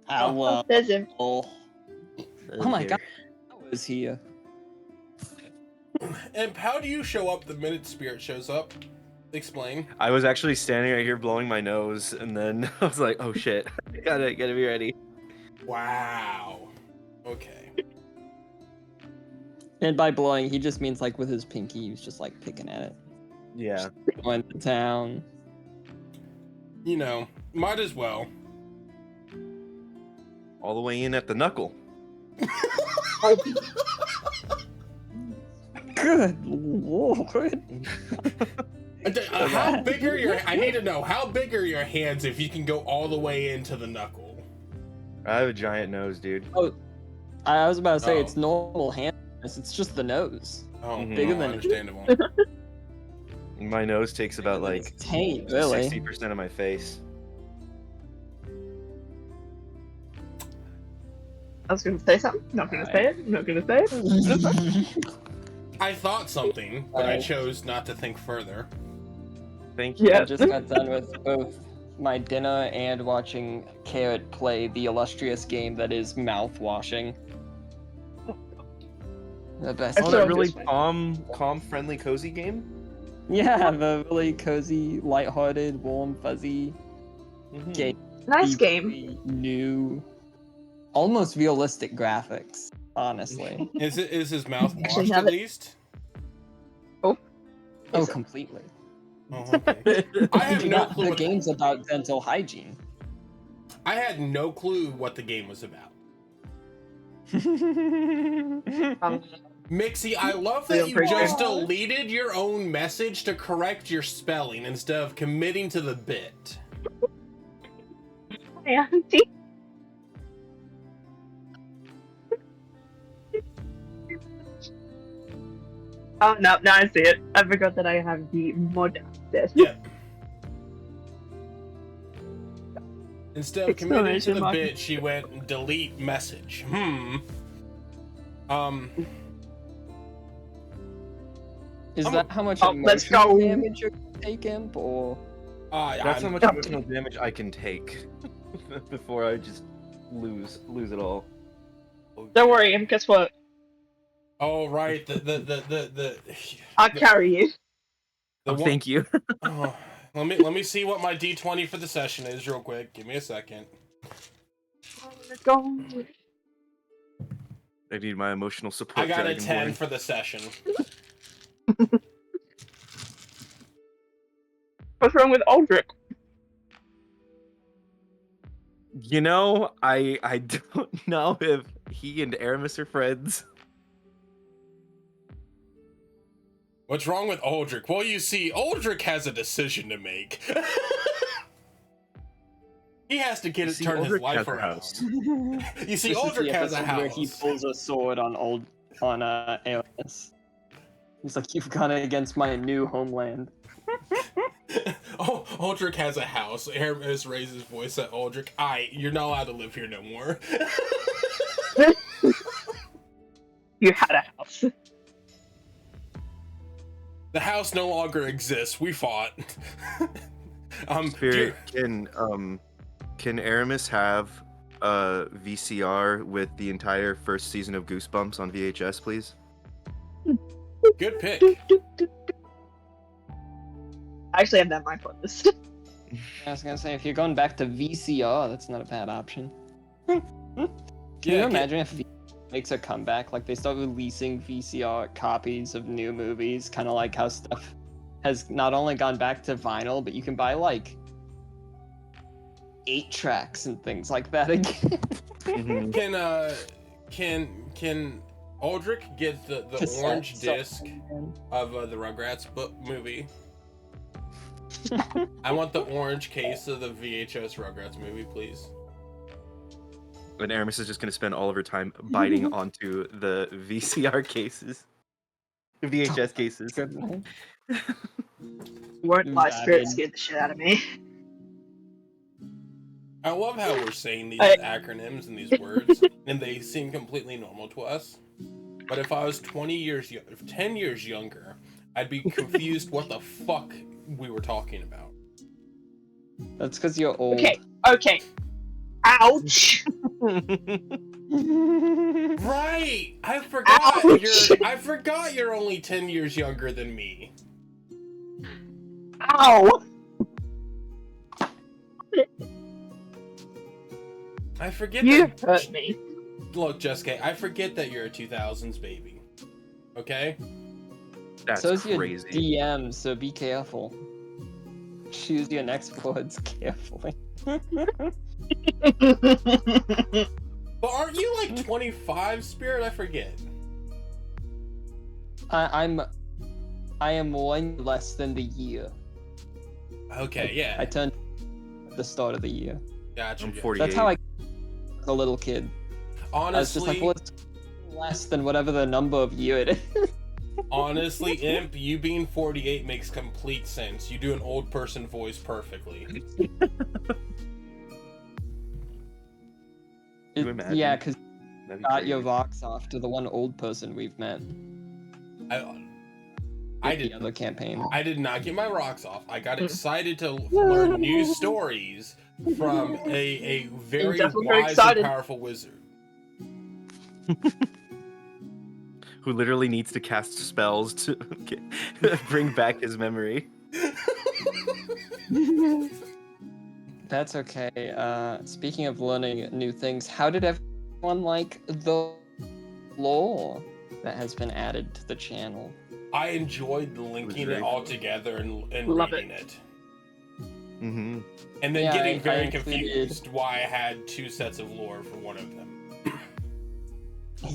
Hello. There's him. Oh my god. I was here. And how do you show up the minute Spirit shows up? Explain. I was actually standing right here blowing my nose, and then I was like, "Oh shit, gotta be ready." Wow. Okay. And by blowing, he just means like with his pinky, he was just like picking at it. Yeah. Went to town. You know, might as well. All the way in at the knuckle. Good lord. How big are your? I need to know how big are your hands if you can go all the way into the knuckle. I have a giant nose, dude. Oh, I was about to say Oh. it's normal hand. It's just the nose. Oh, Bigger than it. understandable. My nose takes about like It's taint, really. 60% of my face. I was gonna say something. Not gonna say it. Not gonna say it. I thought something, but I chose not to think further. Thank you. Yeah. I just got done with both my dinner and watching Carrot play the illustrious game that is mouth washing. The best. Oh, So that I'm really just- calm, friendly, cozy game? Yeah, the really cozy, lighthearted, warm, fuzzy Mhm. game. Nice game. Deeply new, almost realistic graphics. Honestly, Is his mouth Actually, washed now at that- least? oh, Is it? completely. Oh, okay. I have no clue. The What game's about dental hygiene. I had no clue what the game was about. Mixie, I love that you just deleted your own message to correct your spelling instead of committing to the bit. Hey, Auntie. Oh no, now I see it. I forgot that I have the mod upstairs. Yeah. Instead of committing to Exclamation the mark. bit, she went delete message. Is I'm- that how much let's emotional go. damage you're taking, or? That's how I'm- much emotional damage I can take before I just lose it all. Don't worry, and guess what? Oh right, the I'll carry you. the one- Thank you. Oh, let me see what my D20 for the session is real quick. Give me a second. Let's go. I need my emotional support. I got a Dragonborn. 10 for the session. What's wrong with Aldrich? You know, I don't know if he and Aramis are friends. What's wrong with Aldrich? Well, you see, Aldrich has a decision to make. He has to You see, turn his Aldrich life has a around. house. You see, This is Aldrich the has a episode where he house. pulls a sword on Alias. He's like, "You've gone against my new homeland." Oh, Aldrich has a house. Aramis raises his voice at Aldrich. You're not allowed to live here no more. You had a house. The house no longer exists. We fought. Spirit, can Aramis have a VCR with the entire first season of Goosebumps on VHS, please? Good pick. I actually have that in my playlist. I was gonna say, if you're going back to VCR, that's not a bad option. Can you Yeah, imagine if VCR makes a comeback? Like, they start releasing VCR copies of new movies, kind of like how stuff has not only gone back to vinyl, but you can buy, like, 8 tracks and things like that again. Can Aldrich get the Cassette orange stuff. disc of the Rugrats book movie? I want the orange case of the VHS Rugrats movie, please. And Aramis is just going to spend all of her time biting onto the VCR cases. The VHS cases. Good one. Won't lie, Rabid. Spirit scared the shit out of me. I love how we're saying these I- acronyms and these words, and they seem completely normal to us. But if I was 10 years younger, I'd be confused what the fuck we were talking about. That's because you're old. Okay. Ouch! Right! I forgot Ouch! I forgot you're only 10 years younger than me. Ow! I forget You that. hurt me. Look, Jessica, I forget that you're a 2000s baby. Okay? That's So's your crazy. DM, so be careful. Choose your next words carefully. But aren't you like 25, Spirit? I forget. I am one less than the year. Okay, yeah. I turned at the start of the year. Gotcha. I'm gotcha. 48. That's how I was a little kid. I was just like, Honestly, well, it's less than whatever the number of year it is. honestly, Imp, you being 48 makes complete sense. You do an old person voice perfectly. you imagine? Yeah, because That'd be got your crazy. Vox off to the one old person we've met. I The did. other campaign. I did not get my rocks off. I got excited to learn new stories from a very definitely very wise and excited. powerful wizard. Who literally needs to cast spells to bring back his memory. That's okay. Speaking of learning new things, how did everyone like the lore that has been added to the channel? I enjoyed linking it very all fun. together and Love reading it. Mm-hmm. And then Yeah, getting I very included- confused why I had two sets of lore for one of them.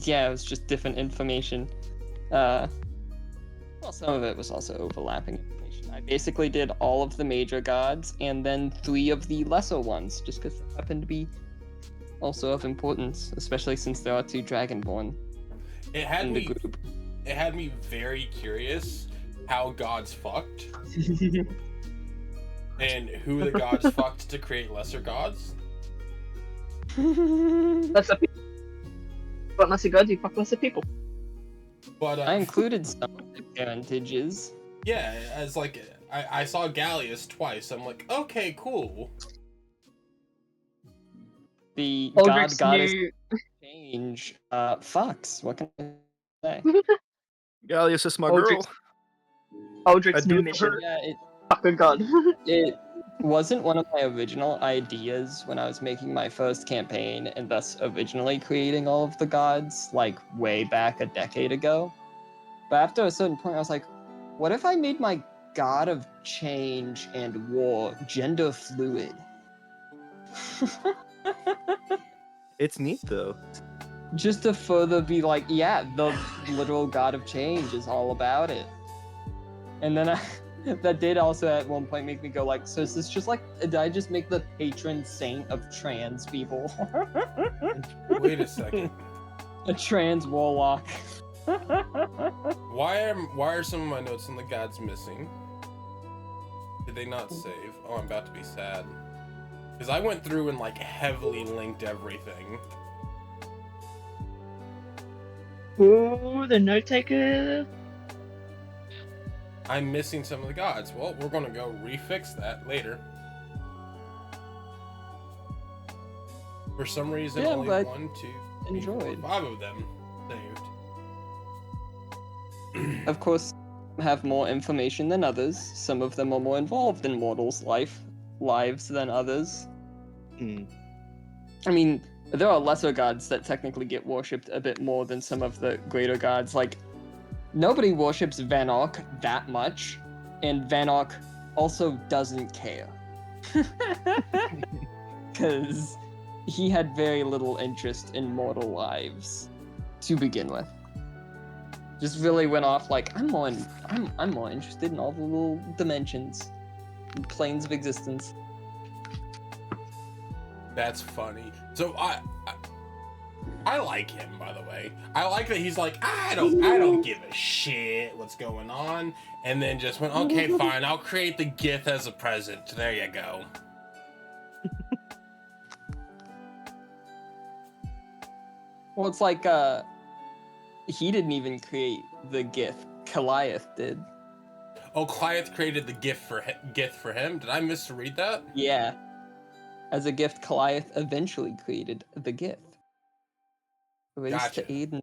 Yeah, it was just different information. Well, some of it was also overlapping information. I basically did all of the major gods and then 3 of the lesser ones, just because they happen to be also of importance, especially since there are 2 Dragonborn It had in the me group. it had me very curious how gods fucked and who the gods fucked to create lesser gods. Lesser people. But lesser gods, you fuck lesser people. But I included some of the parentages. yeah, as like I saw Gallius twice. I'm like, okay, cool. The Aldrich's goddess new... change fucks. What can I say? Gallius is my Aldrich's, girl. Aldrich's I'd do new it for mission. her. Yeah, Fuck a god. it wasn't one of my original ideas when I was making my first campaign and thus originally creating all of the gods, like way back a decade ago. But after a certain point, I was like, what if I made my god of change and war gender fluid? It's neat though. Just to further be like, yeah, the literal god of change is all about it. And then that did also at one point make me go like, so is this just like, did I just make the patron saint of trans people? Wait a second. A trans warlock. Why are some of my notes on the gods missing? Did they not save? Oh, I'm about to be sad. Because I went through and like heavily linked everything. Ooh, the note taker. I'm missing some of the gods. Well, we're gonna go refix that later. For some reason, Yeah, only but 1, 2, 3, 4, enjoyed. 5 of them saved. Of course, have more information than others. Some of them are more involved in mortals' lives than others. Hmm. I mean, there are lesser gods that technically get worshipped a bit more than some of the greater gods. Like, nobody worships Vanark that much, and Vanark also doesn't care. Because he had very little interest in mortal lives to begin with. Just really went off like, I'm more interested in all the little dimensions and planes of existence. That's funny. So I like him, by the way. I like that he's like, I don't give a shit what's going on, and then just went, okay, fine, I'll create the GIF as a present. There you go. Well, it's like, he didn't even create the GIF. Goliath did. Oh, Cliath created the GIF for him. Did I misread that? Yeah. As a gift, Goliath eventually created the Gith. Race Gotcha. to aid in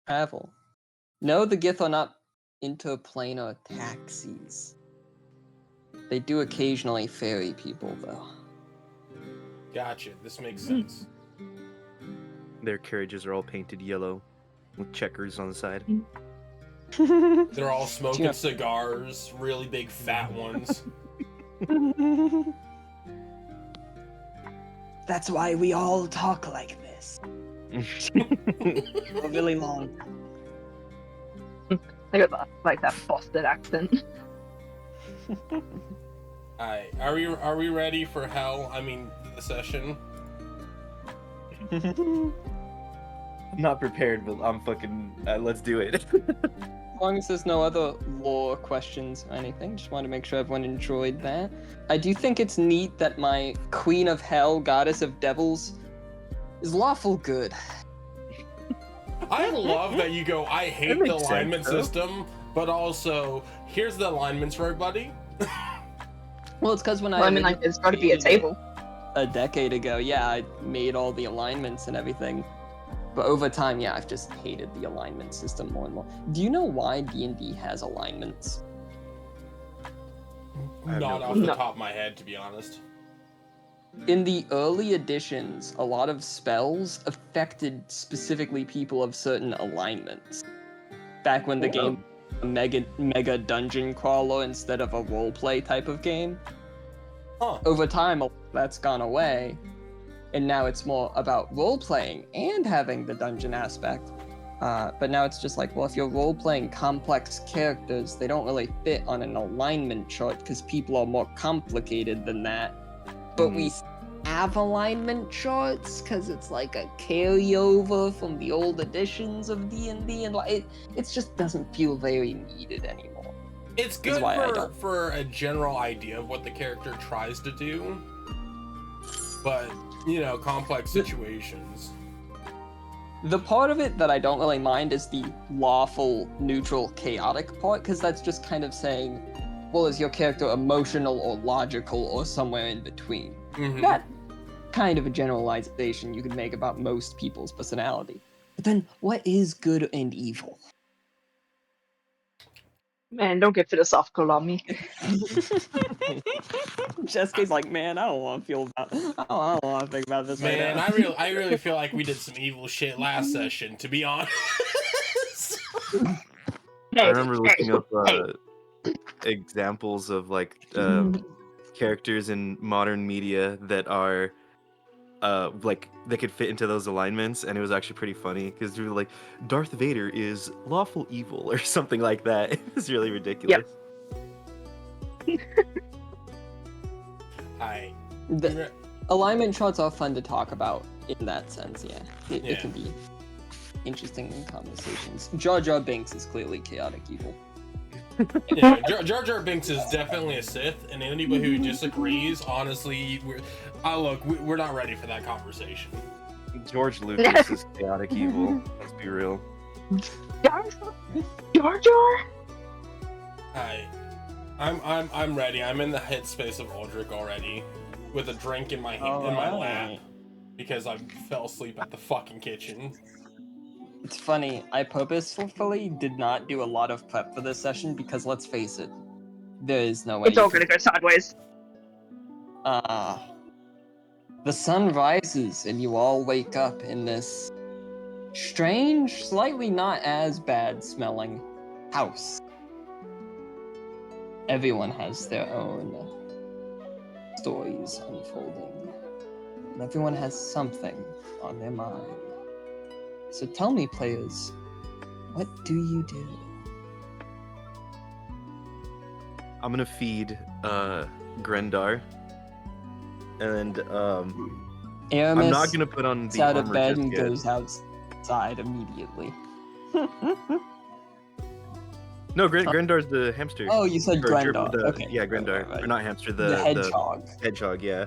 travel. No, the Gith are not interplanar taxis. They do occasionally ferry people, though. Gotcha. This makes sense. Their carriages are all painted yellow with checkers on the side. They're all smoking cigars, really big fat ones. That's why we all talk like this. For a really long time. I got that, like that Boston accent. Alright, are we ready for hell? I mean, the session? I'm not prepared, but I'm fucking. Let's do it. As long as there's no other lore questions or anything, just want to make sure everyone enjoyed that. I do think it's neat that my Queen of Hell, Goddess of Devils, is lawful good. I love that you go, I hate the makes alignment sense, though. system, but also, here's the alignments for everybody. Well, it's because when Well, I mean, like, it's got to be a table. a decade ago, yeah, I made all the alignments and everything. But over time, yeah, I've just hated the alignment system more and more. Do you know why D&D has alignments? I have Not no off clue. the top of my head, to be honest. In the early editions, a lot of spells affected specifically people of certain alignments. Back when the game was a mega dungeon crawler instead of a roleplay type of game. Huh. Over time, that's gone away, and now it's more about role-playing and having the dungeon aspect. But now it's just like, well, if you're role-playing complex characters, they don't really fit on an alignment chart because people are more complicated than that. But we have alignment charts because it's like a carryover from the old editions of D&D, and like it just doesn't feel very needed anymore. It's good why I don't. for a general idea of what the character tries to do, but, you know, complex situations. The part of it that I don't really mind is the lawful, neutral, chaotic part, because that's just kind of saying, well, is your character emotional or logical or somewhere in between? Mhm. That kind of a generalization you could make about most people's personality. But then, what is good and evil? Man, don't get philosophical on me. Jessica's like, man, I don't want to feel about. I don't want to think about this Man, right now. I really feel like we did some evil shit last session, to be honest. I remember looking up examples of like characters in modern media that are like they could fit into those alignments, and it was actually pretty funny because we were like, Darth Vader is lawful evil or something like that. It was really ridiculous. Hi. The alignment charts are fun to talk about in that sense, yeah. It Yeah. can be interesting in conversations. Jar Jar Binks is clearly chaotic evil. Yeah, Jar Jar Binks is definitely a Sith, and anybody who disagrees, honestly, we're not ready for that conversation. George Lucas is chaotic evil. Let's be real. Jar Jar? I'm ready. I'm in the headspace of Aldrich already, with a drink in my hand, in my lap, because I fell asleep at the fucking kitchen. It's funny, I purposefully did not do a lot of prep for this session because let's face it, there is no way It's all gonna go sideways. the sun rises and you all wake up in this strange, slightly not as bad smelling house. Everyone has their own stories unfolding, and everyone has something on their mind. So tell me, players, what do you do? I'm gonna feed Grendar, and Aramis I'm not gonna put on gets the out of armor bed just and yet. goes outside immediately. No, Grendar's the hamster. Oh, you said Or Grendar. the- Okay. Yeah, Grendar. Right. Or not hamster, The hedgehog. hedgehog, yeah.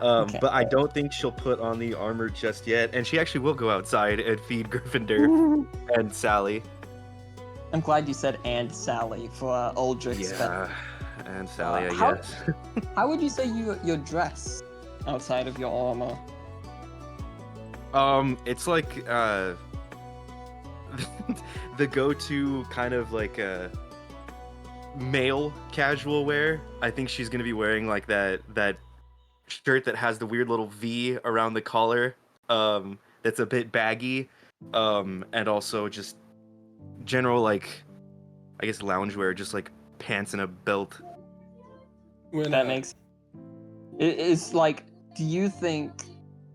Okay. But I don't think she'll put on the armor just yet, and she actually will go outside and feed Gryffindor and Sally. I'm glad you said "and Sally" for Aldrich's Yeah, and Sally, I how- guess. How would you say you're dressed? outside of your armor? It's like the go-to kind of like male casual wear. I think she's gonna be wearing like that shirt that has the weird little V around the collar. That's a bit baggy. And also just general like I guess loungewear, just like pants and a belt. When, That makes it's like, do you think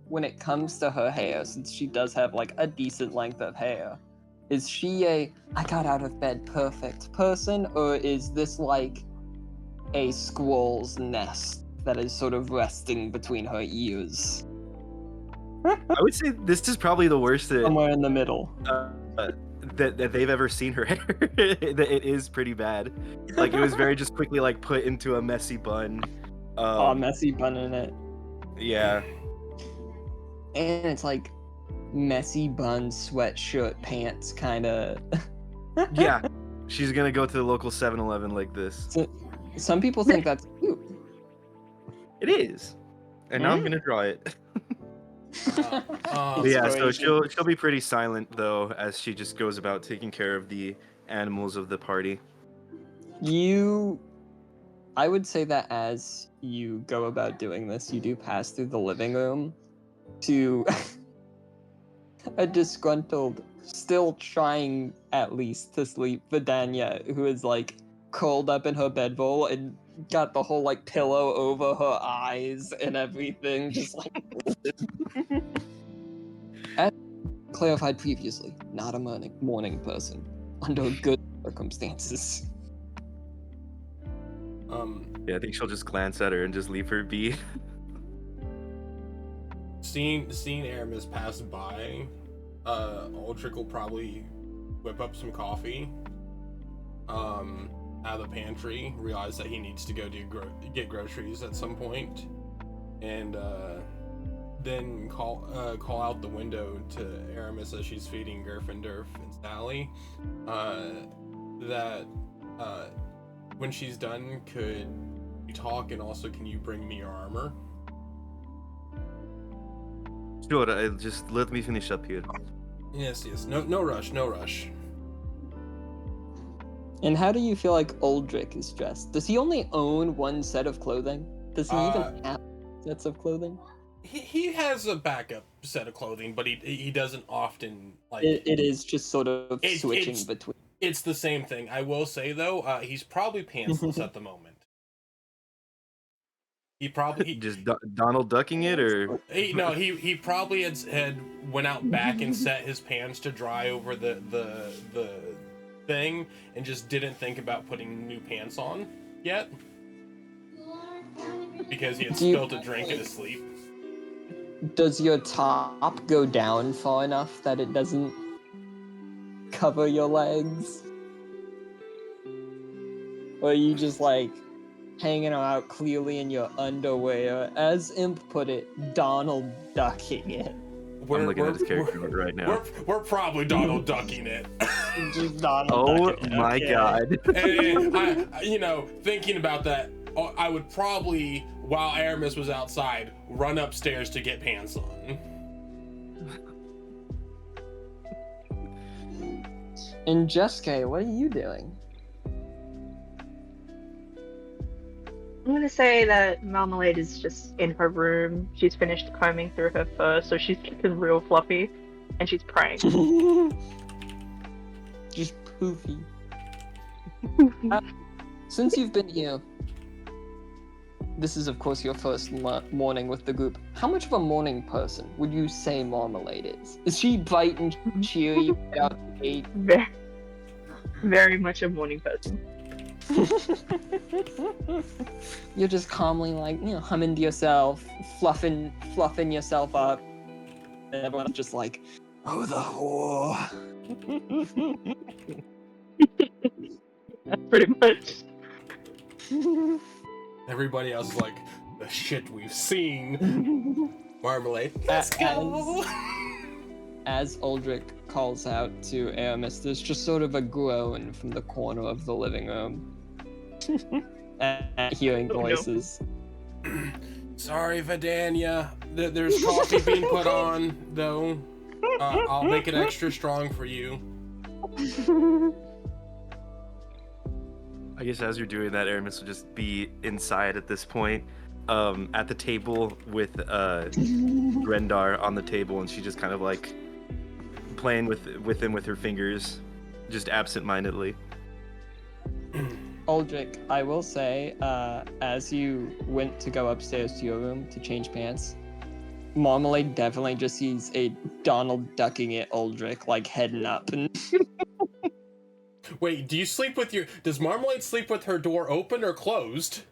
when it comes to her hair, since she does have like a decent length of hair, is she a I got out of bed perfect person, or is this like a squirrel's nest that is sort of resting between her ears? I would say this is probably the worst Somewhere in the middle. that they've ever seen her hair. It is pretty bad. Like it was very just quickly like put into a messy bun. Messy bun in it. Yeah. And it's like messy bun, sweatshirt, pants kind of. Yeah. She's gonna go to the local 7-Eleven like this. So, some people think that's cute. It is. And now I'm gonna draw it. um, Yeah, so Inspiration. she'll be pretty silent though as she just goes about taking care of the animals of the party. I would say that as you go about doing this, you do pass through the living room to a disgruntled, still trying at least to sleep, Vidania, who is like curled up in her bedroll and got the whole like pillow over her eyes and everything, just like. As clarified previously, not a morning person under good circumstances. Yeah, I think she'll just glance at her and just leave her be. seeing Aramis pass by, Aldrich will probably whip up some coffee out of the pantry, realize that he needs to go get groceries at some point, and then call out the window to Aramis as she's feeding Gryffindor and Sally that when she's done, could you talk, and also can you bring me your armor? Sure, just let me finish up here. Yes, no rush. And how do you feel like Aldrich is dressed? Does he only own one set of clothing? Does he even have sets of clothing? He has a backup set of clothing, but he doesn't often like. It is just sort of switching it's, between. It's the same thing. I will say though, he's probably pantsless at the moment. He probably Just Donald ducking it, or he probably had went out back and set his pants to dry over the thing and just didn't think about putting new pants on yet because he had spilled a drink in his sleep. Does your top go down far enough that it doesn't cover your legs? Or are you just like hanging out clearly in your underwear, as Imp put it, Donald ducking it? I'm looking at his character right now. We're probably Donald ducking it. Just Donald ducking it. My okay. god. And I, thinking about that, I would probably, while Aramis was outside, run upstairs to get pants on. And Jessica, what are you doing? I'm gonna say that Marmalade is just in her room. She's finished combing through her fur, so she's looking real fluffy, and she's praying. Just poofy. Since you've been here, this is of course your first morning with the group. How much of a morning person would you say Marmalade is? Is she bright and cheery out the gate? Very, very much a morning person. You're just calmly like, humming to yourself, fluffing yourself up. And everyone's just like, oh, the whore. Pretty much. Everybody else is like, the shit we've seen. Marmalade, let's go. As Aldrich calls out to Aramis, there's just sort of a groan from the corner of the living room. At hearing voices. Sorry, Vidania. There's coffee being put on, though. I'll make it extra strong for you. I guess as you're doing that, Aramis will just be inside at this point, at the table with Grendar on the table, and she just kind of like playing with him with her fingers, just absent-mindedly. Aldrich, I will say, as you went to go upstairs to your room to change pants, Marmalade definitely just sees a Donald ducking at Aldrich, like heading up. And Wait, does Marmalade sleep with her door open or closed?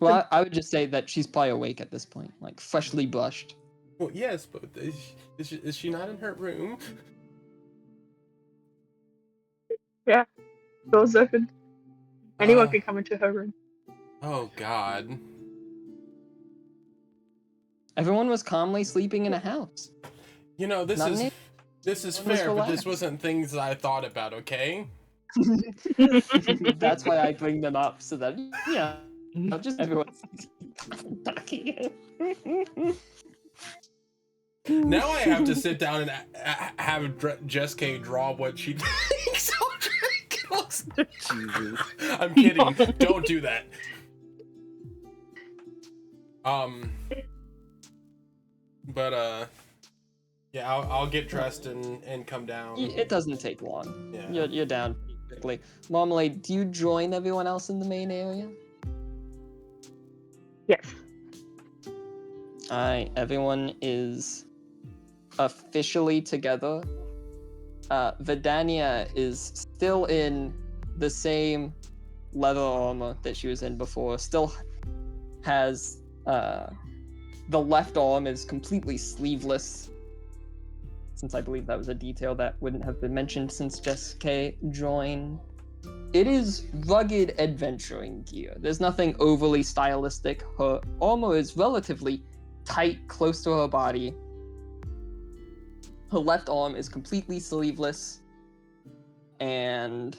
well, I would just say that she's probably awake at this point, like freshly brushed. Well, yes, but is she not in her room? Doors open. Anyone Uh, can come into her room. Oh, God. Everyone was calmly sleeping in a house. You know, this Not is me. fair, but this relaxed. wasn't things that I thought about, okay? That's why I bring them up, so that, just everyone's talking. Now I have to sit down and have Jessica draw what she thinks. Jesus. I'm kidding. Don't do that. But yeah, I'll get dressed and come down. It doesn't take long. Yeah. You're down pretty quickly. Marmalade, do you join everyone else in the main area? Yes. Alright, everyone is officially together. Vidania is still in the same leather armor that she was in before. Still has the left arm is completely sleeveless, since I believe that was a detail that wouldn't have been mentioned since Jessica joined. It is rugged adventuring gear. There's nothing overly stylistic. Her armor is relatively tight, close to her body. Her left arm is completely sleeveless, and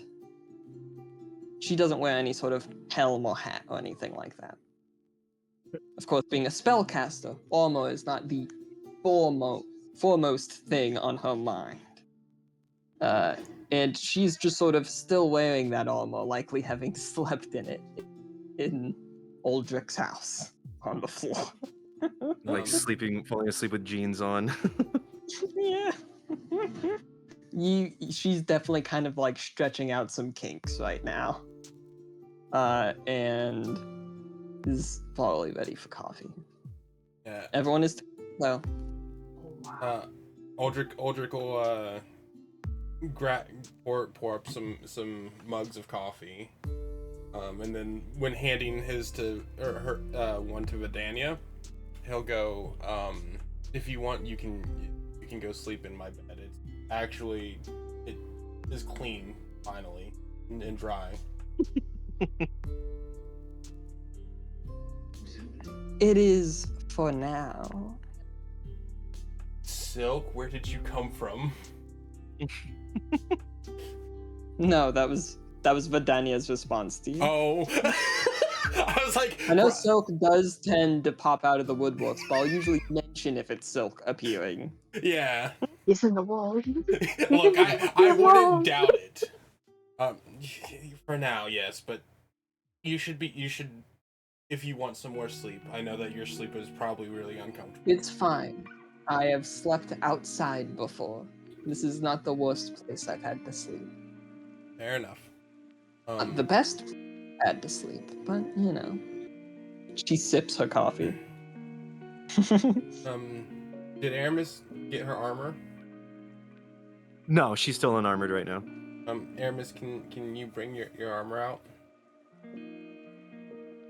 she doesn't wear any sort of helm or hat or anything like that. Of course, being a spellcaster, armor is not the foremost thing on her mind. And she's just sort of still wearing that armor, likely having slept in it in Aldrich's house on the floor. Like falling asleep with jeans on. Yeah. She's definitely kind of like stretching out some kinks right now. And is probably ready for coffee. Yeah. Everyone is well. Aldrich will pour up some mugs of coffee. And then when handing his to her one to Vidania, he'll go, if you want you can go sleep in my bed. It is clean finally and dry. It is for now. Silk, where did you come from? No, that was Vidania's response to you. Oh. I was like, I know Silk does tend to pop out of the woodworks, but I'll usually mention if it's Silk appearing. yeah. He's in the wall. Look, I wouldn't doubt it. For now, yes, but you should if you want some more sleep. I know that your sleep is probably really uncomfortable. It's fine. I have slept outside before. This is not the worst place I've had to sleep. Fair enough. Not the best place I've had to sleep, but you know. She sips her coffee. Did Aramis get her armor? No, she's still unarmored right now. Aramis, can you bring your armor out?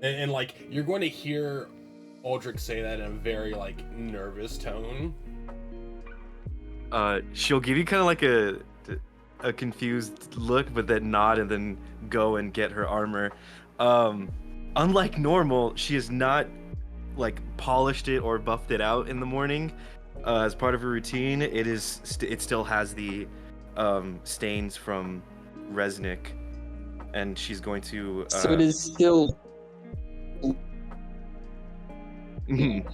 And like, you're going to hear Aldrich say that in a very like nervous tone. She'll give you kind of like a confused look, but then nod and then go and get her armor. Unlike normal, she has not like polished it or buffed it out in the morning. As part of her routine, it still has the stains from Resnick, and she's going to. So it is still would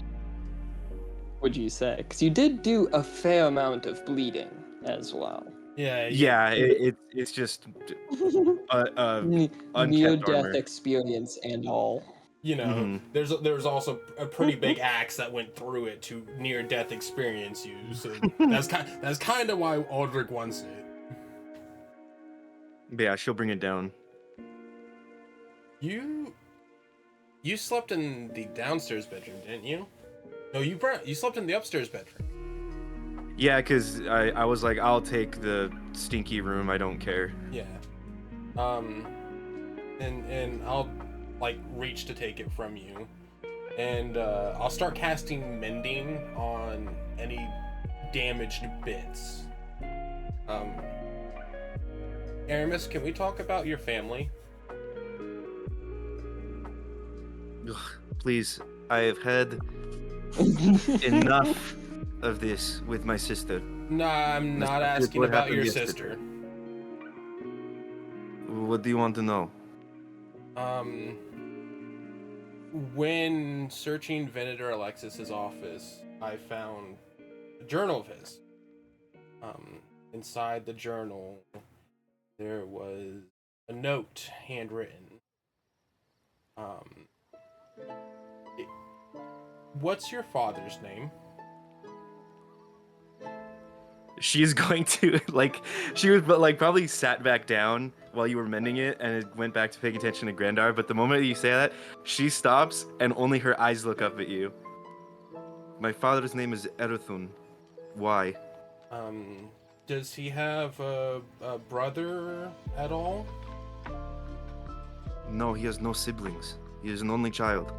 you say? Because you did do a fair amount of bleeding as well. Yeah, Yeah, it's just Near unkept death armor. experience and all. you know, Mhm. there's also a pretty big axe that went through it to near death experience you. So that's kind of why Aldrich wants it. But yeah, she'll bring it down. You slept in the downstairs bedroom, didn't you? No, you slept in the upstairs bedroom. Yeah, because I was like, I'll take the stinky room. I don't care. Yeah. And I'll like reach to take it from you, and I'll start casting mending on any damaged bits. Aramis, can we talk about your family? Ugh, please, I have had enough of this with my sister. Nah, I'm not That's asking what about happened your yesterday. sister. What do you want to know? When searching Venator Alexis's office, I found a journal of his. Inside the journal, there was a note handwritten. What's your father's name? She's going to she was probably sat back down while you were mending it and it went back to paying attention to Grandar, but the moment you say that, she stops and only her eyes look up at you. My father's name is Eruthun. Why? Does he have a brother at all? No, he has no siblings. He is an only child.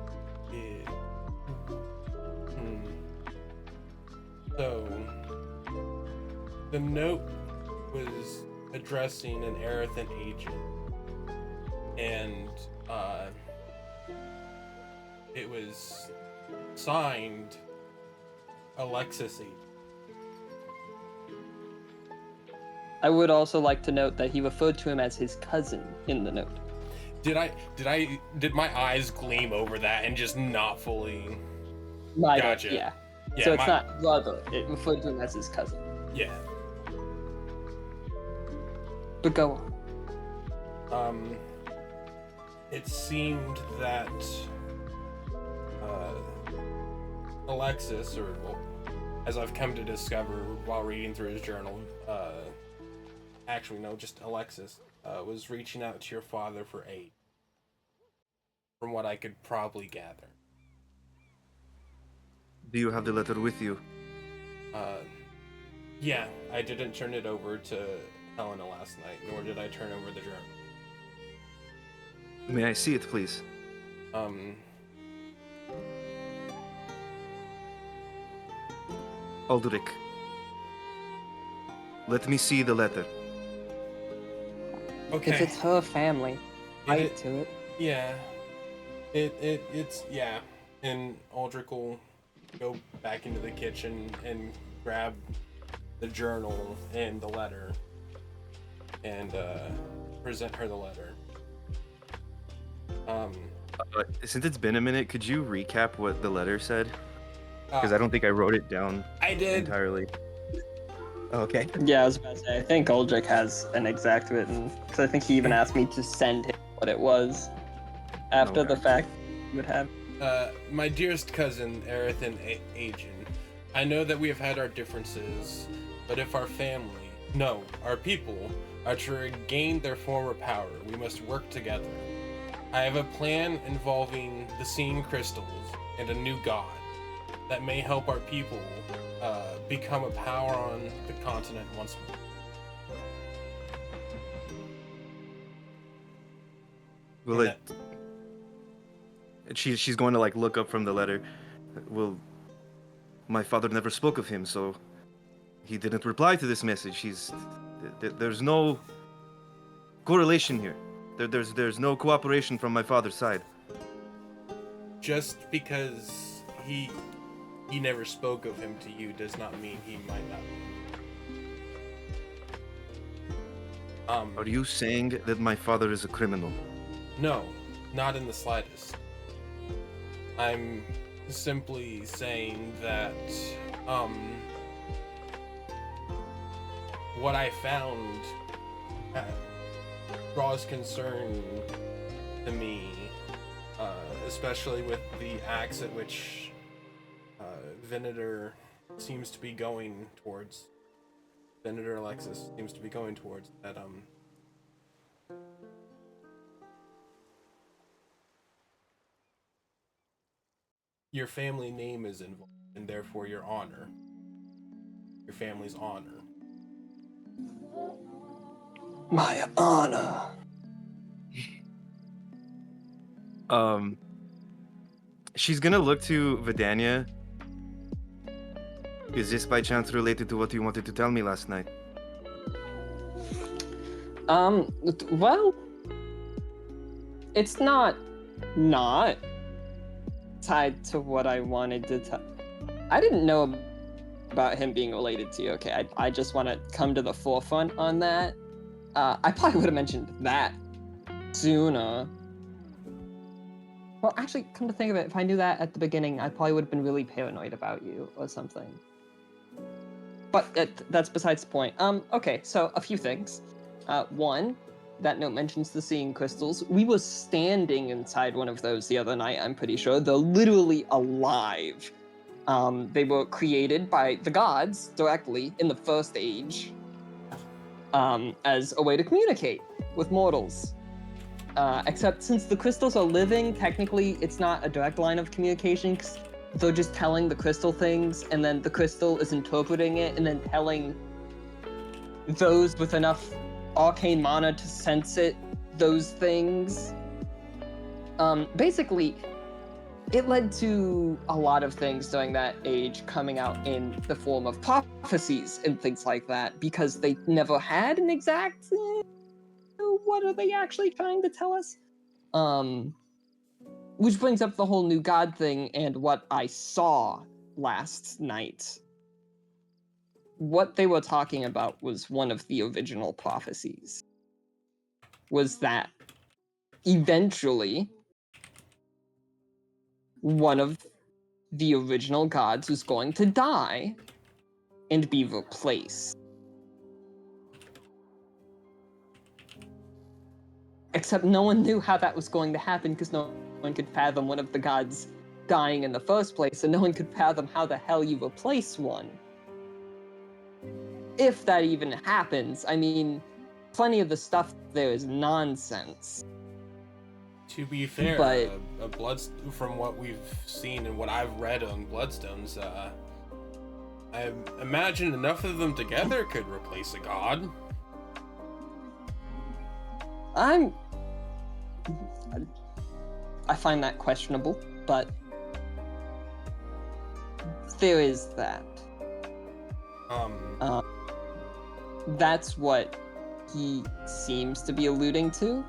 Yeah. So, the note was addressing an Erethan agent, and it was signed Alexis agent. I would also like to note that he referred to him as his cousin in the note. Did my eyes gleam over that and just not fully? Gotcha. Gotcha. Yeah. Yeah, So it's not brother. It referred to him as his cousin. Yeah. But go on. It seemed that Alexis, or well, as I've come to discover while reading through his journal, actually no, just Alexis, was reaching out to your father for aid. From what I could probably gather. Do you have the letter with you? Yeah, I didn't turn it over to Helena last night, nor did I turn over the journal. May I see it, please? Aldrich. Let me see the letter. Okay. If it's her family, right to it. Yeah. It's yeah. And Aldrich will go back into the kitchen and grab the journal and the letter and present her the letter. Since it's been a minute, could you recap what the letter said? Because I don't think I wrote it down I did. entirely. Okay. Yeah, I was about to say, I think Aldrich has an exact written, because I think he even asked me to send him what it was after the fact he would have. My dearest cousin, Erethan Agin, I know that we have had our differences, but if our family, no, our people, are to regain their former power, we must work together. I have a plan involving the Seeing Crystals and a new god that may help our people become a power on the continent once more. Well, she's going to look up from the letter. Well, my father never spoke of him, so he didn't reply to this message. There's no correlation here. There's no cooperation from my father's side. Just because he never spoke of him to you does not mean he might not be. Are you saying that my father is a criminal? No, not in the slightest. I'm simply saying that what I found draws concern to me, especially with the acts at which Venator seems to be going towards. Venator Alexis seems to be going towards that your family name is involved, and therefore your honor. Your family's honor. My honor. She's gonna look to Vidania. Is this by chance related to what you wanted to tell me last night? Well, it's not tied to what I wanted to tell. I didn't know about him being related to you, okay? I just want to come to the forefront on that. I probably would have mentioned that sooner. Well, actually, come to think of it, if I knew that at the beginning, I probably would have been really paranoid about you or something. But that's besides the point. Okay, so a few things. One, that note mentions the seeing crystals. We were standing inside one of those the other night, I'm pretty sure. They're literally alive. They were created by the gods directly in the first age as a way to communicate with mortals. Except since the crystals are living, technically it's not a direct line of communication, 'cause they're just telling the crystal things, and then the crystal is interpreting it, and then telling those with enough arcane mana to sense it, those things. Basically, it led to a lot of things during that age coming out in the form of prophecies and things like that, because they never had an exact what are they actually trying to tell us? Which brings up the whole new god thing and what I saw last night. What they were talking about was one of the original prophecies. Was that eventually one of the original gods was going to die and be replaced. Except no one knew how that was going to happen because no one could fathom one of the gods dying in the first place, and no one could fathom how the hell you replace one. If that even happens, I mean, plenty of the stuff there is nonsense. To be fair, But from what we've seen and what I've read on Bloodstones, I imagine enough of them together could replace a god. I find that questionable, but there is that. That's what he seems to be alluding to.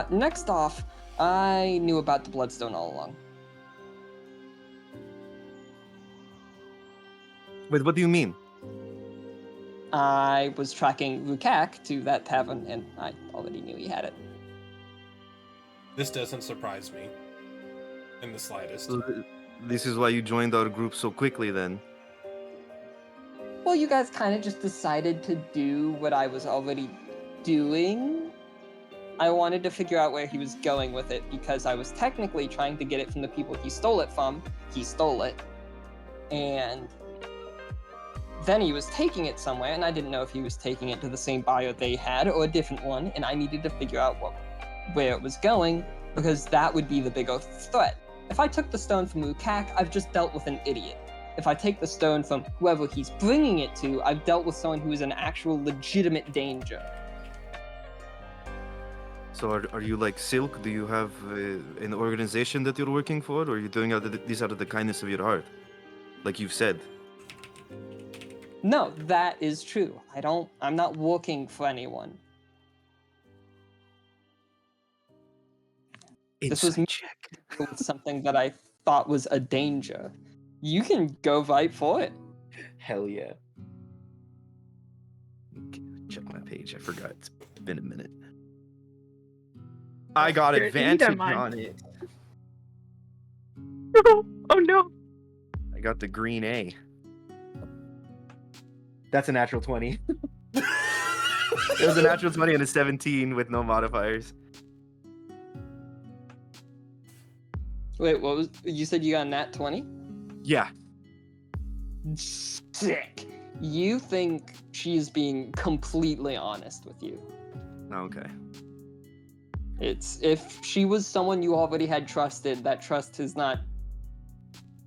Next off, I knew about the Bloodstone all along. Wait, what do you mean? I was tracking Rukak to that tavern, and I already knew he had it. This doesn't surprise me in the slightest. So this is why you joined our group so quickly, then. Well, you guys kind of just decided to do what I was already doing. I wanted to figure out where he was going with it, because I was technically trying to get it from the people he stole it from. He stole it. And then he was taking it somewhere, and I didn't know if he was taking it to the same buyer they had or a different one, and I needed to figure out where it was going, because that would be the bigger threat. If I took the stone from Rukak, I've just dealt with an idiot. If I take the stone from whoever he's bringing it to, I've dealt with someone who is in actual legitimate danger. So are you like Silk? Do you have an organization that you're working for, or are you doing this out of the kindness of your heart? Like you've said. No, that is true. I'm not working for anyone. This was check. with something that I thought was a danger. You can go fight for it. Hell yeah. Okay, check my page. I forgot. It's been a minute. I got You don't advantage mind. on it. Oh no. I got the green A. That's a natural 20. It was a natural 20 and a 17 with no modifiers. Wait, what was you said you got a nat 20? Yeah. Sick. You think she's being completely honest with you. Okay. It's if she was someone you already had trusted, that trust has not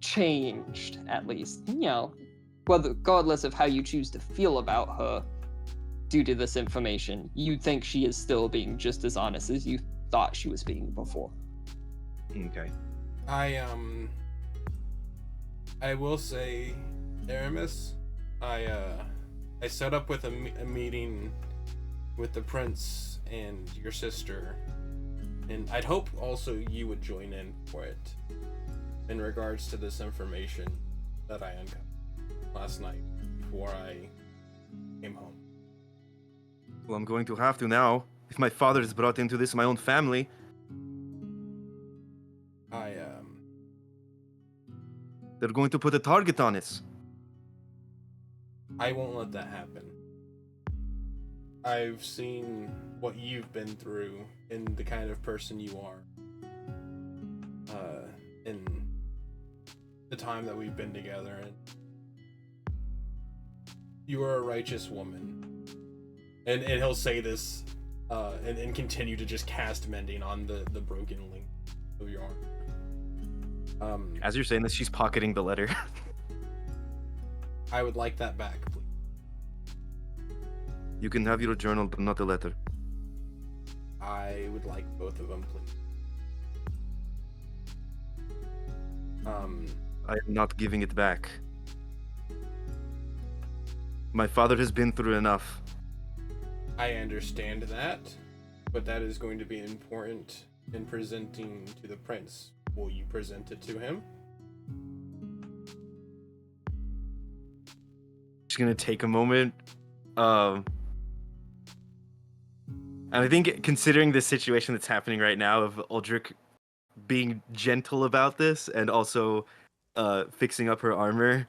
changed, at least. You know, regardless of how you choose to feel about her due to this information, you think she is still being just as honest as you thought she was being before. Okay. I will say, Aramis, I set up with a meeting with the prince and your sister, and I'd hope also you would join in for it in regards to this information that I uncovered last night before I came home. Well, I'm going to have to now. If my father is brought into this, my own family. They're going to put a target on us. I won't let that happen. I've seen what you've been through and the kind of person you are. In the time that we've been together, and you are a righteous woman. And he'll say this, and continue to just cast mending on the broken link of your arm. As you're saying this, she's pocketing the letter. I would like that back, please. You can have your journal, but not the letter. I would like both of them, please. I am not giving it back. My father has been through enough. I understand that, but that is going to be important in presenting to the prince. Will you present it to him? Just gonna take a moment. And I think considering the situation that's happening right now of Uldric being gentle about this and also fixing up her armor,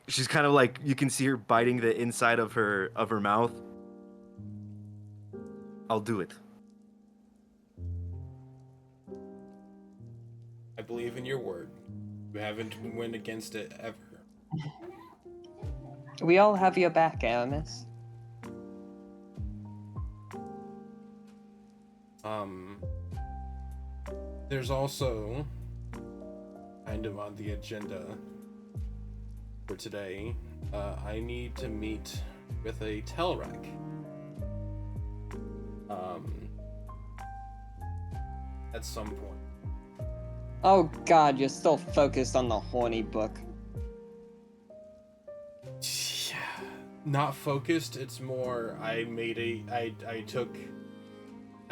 she's kind of like, you can see her biting the inside of her mouth. I'll do it. I believe in your word. You haven't went against it ever. We all have your back, Aramis. There's also, kind of on the agenda for today, I need to meet with a Telrec. At some point. Oh god, you're still focused on the horny book. Not focused, it's more I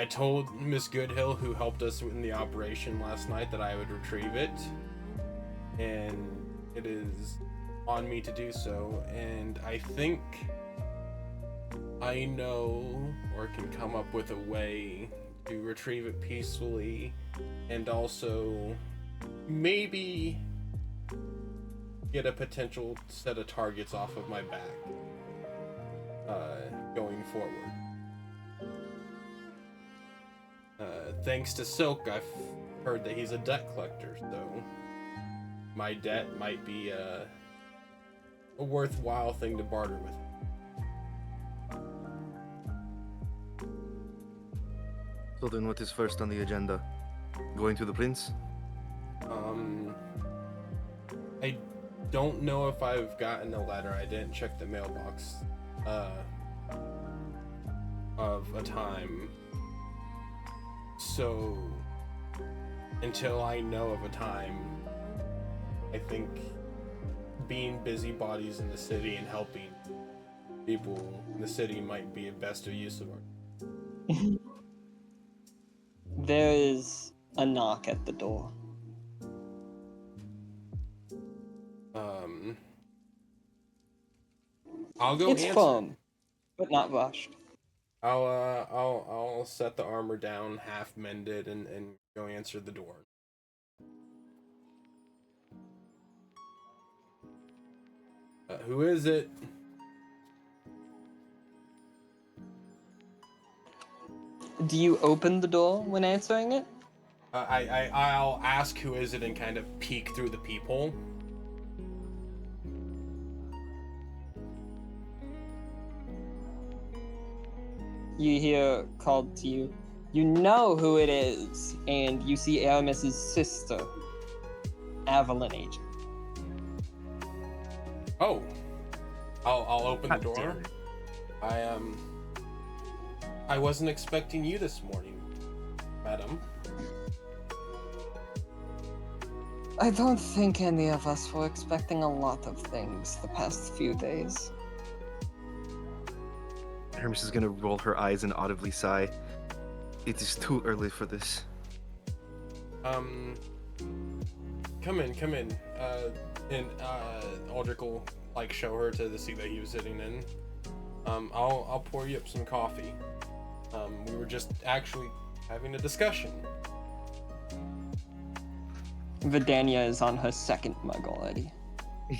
told Miss Goodhill, who helped us in the operation last night, that I would retrieve it, and it is on me to do so, and I think I know or can come up with a way to retrieve it peacefully, and also maybe get a potential set of targets off of my back going forward. Thanks to Silk, I've heard that he's a debt collector, so my debt might be a worthwhile thing to barter with. So then what is first on the agenda? Going to the prince? I don't know if I've gotten a letter. I didn't check the mailbox of a time. So until I know of a time, I think being busybodies in the city and helping people in the city might be a best of use of our. There is a knock at the door. I'll go It's answer. firm, but not rushed. I'll set the armor down, half mended, and go answer the door. Who is it? Do you open the door when answering it? I'll ask who is it and kind of peek through the peephole. You hear called to you. You know who it is, and you see Aramis's sister, Evelyn Agent. Oh, I'll open the God damn door. it. I wasn't expecting you this morning, madam. I don't think any of us were expecting a lot of things the past few days. Hermes is gonna roll her eyes and audibly sigh. It is too early for this. Come in. And Aldrich will like show her to the seat that he was sitting in. I'll pour you up some coffee. We were just actually having a discussion. Vidania is on her second mug already. I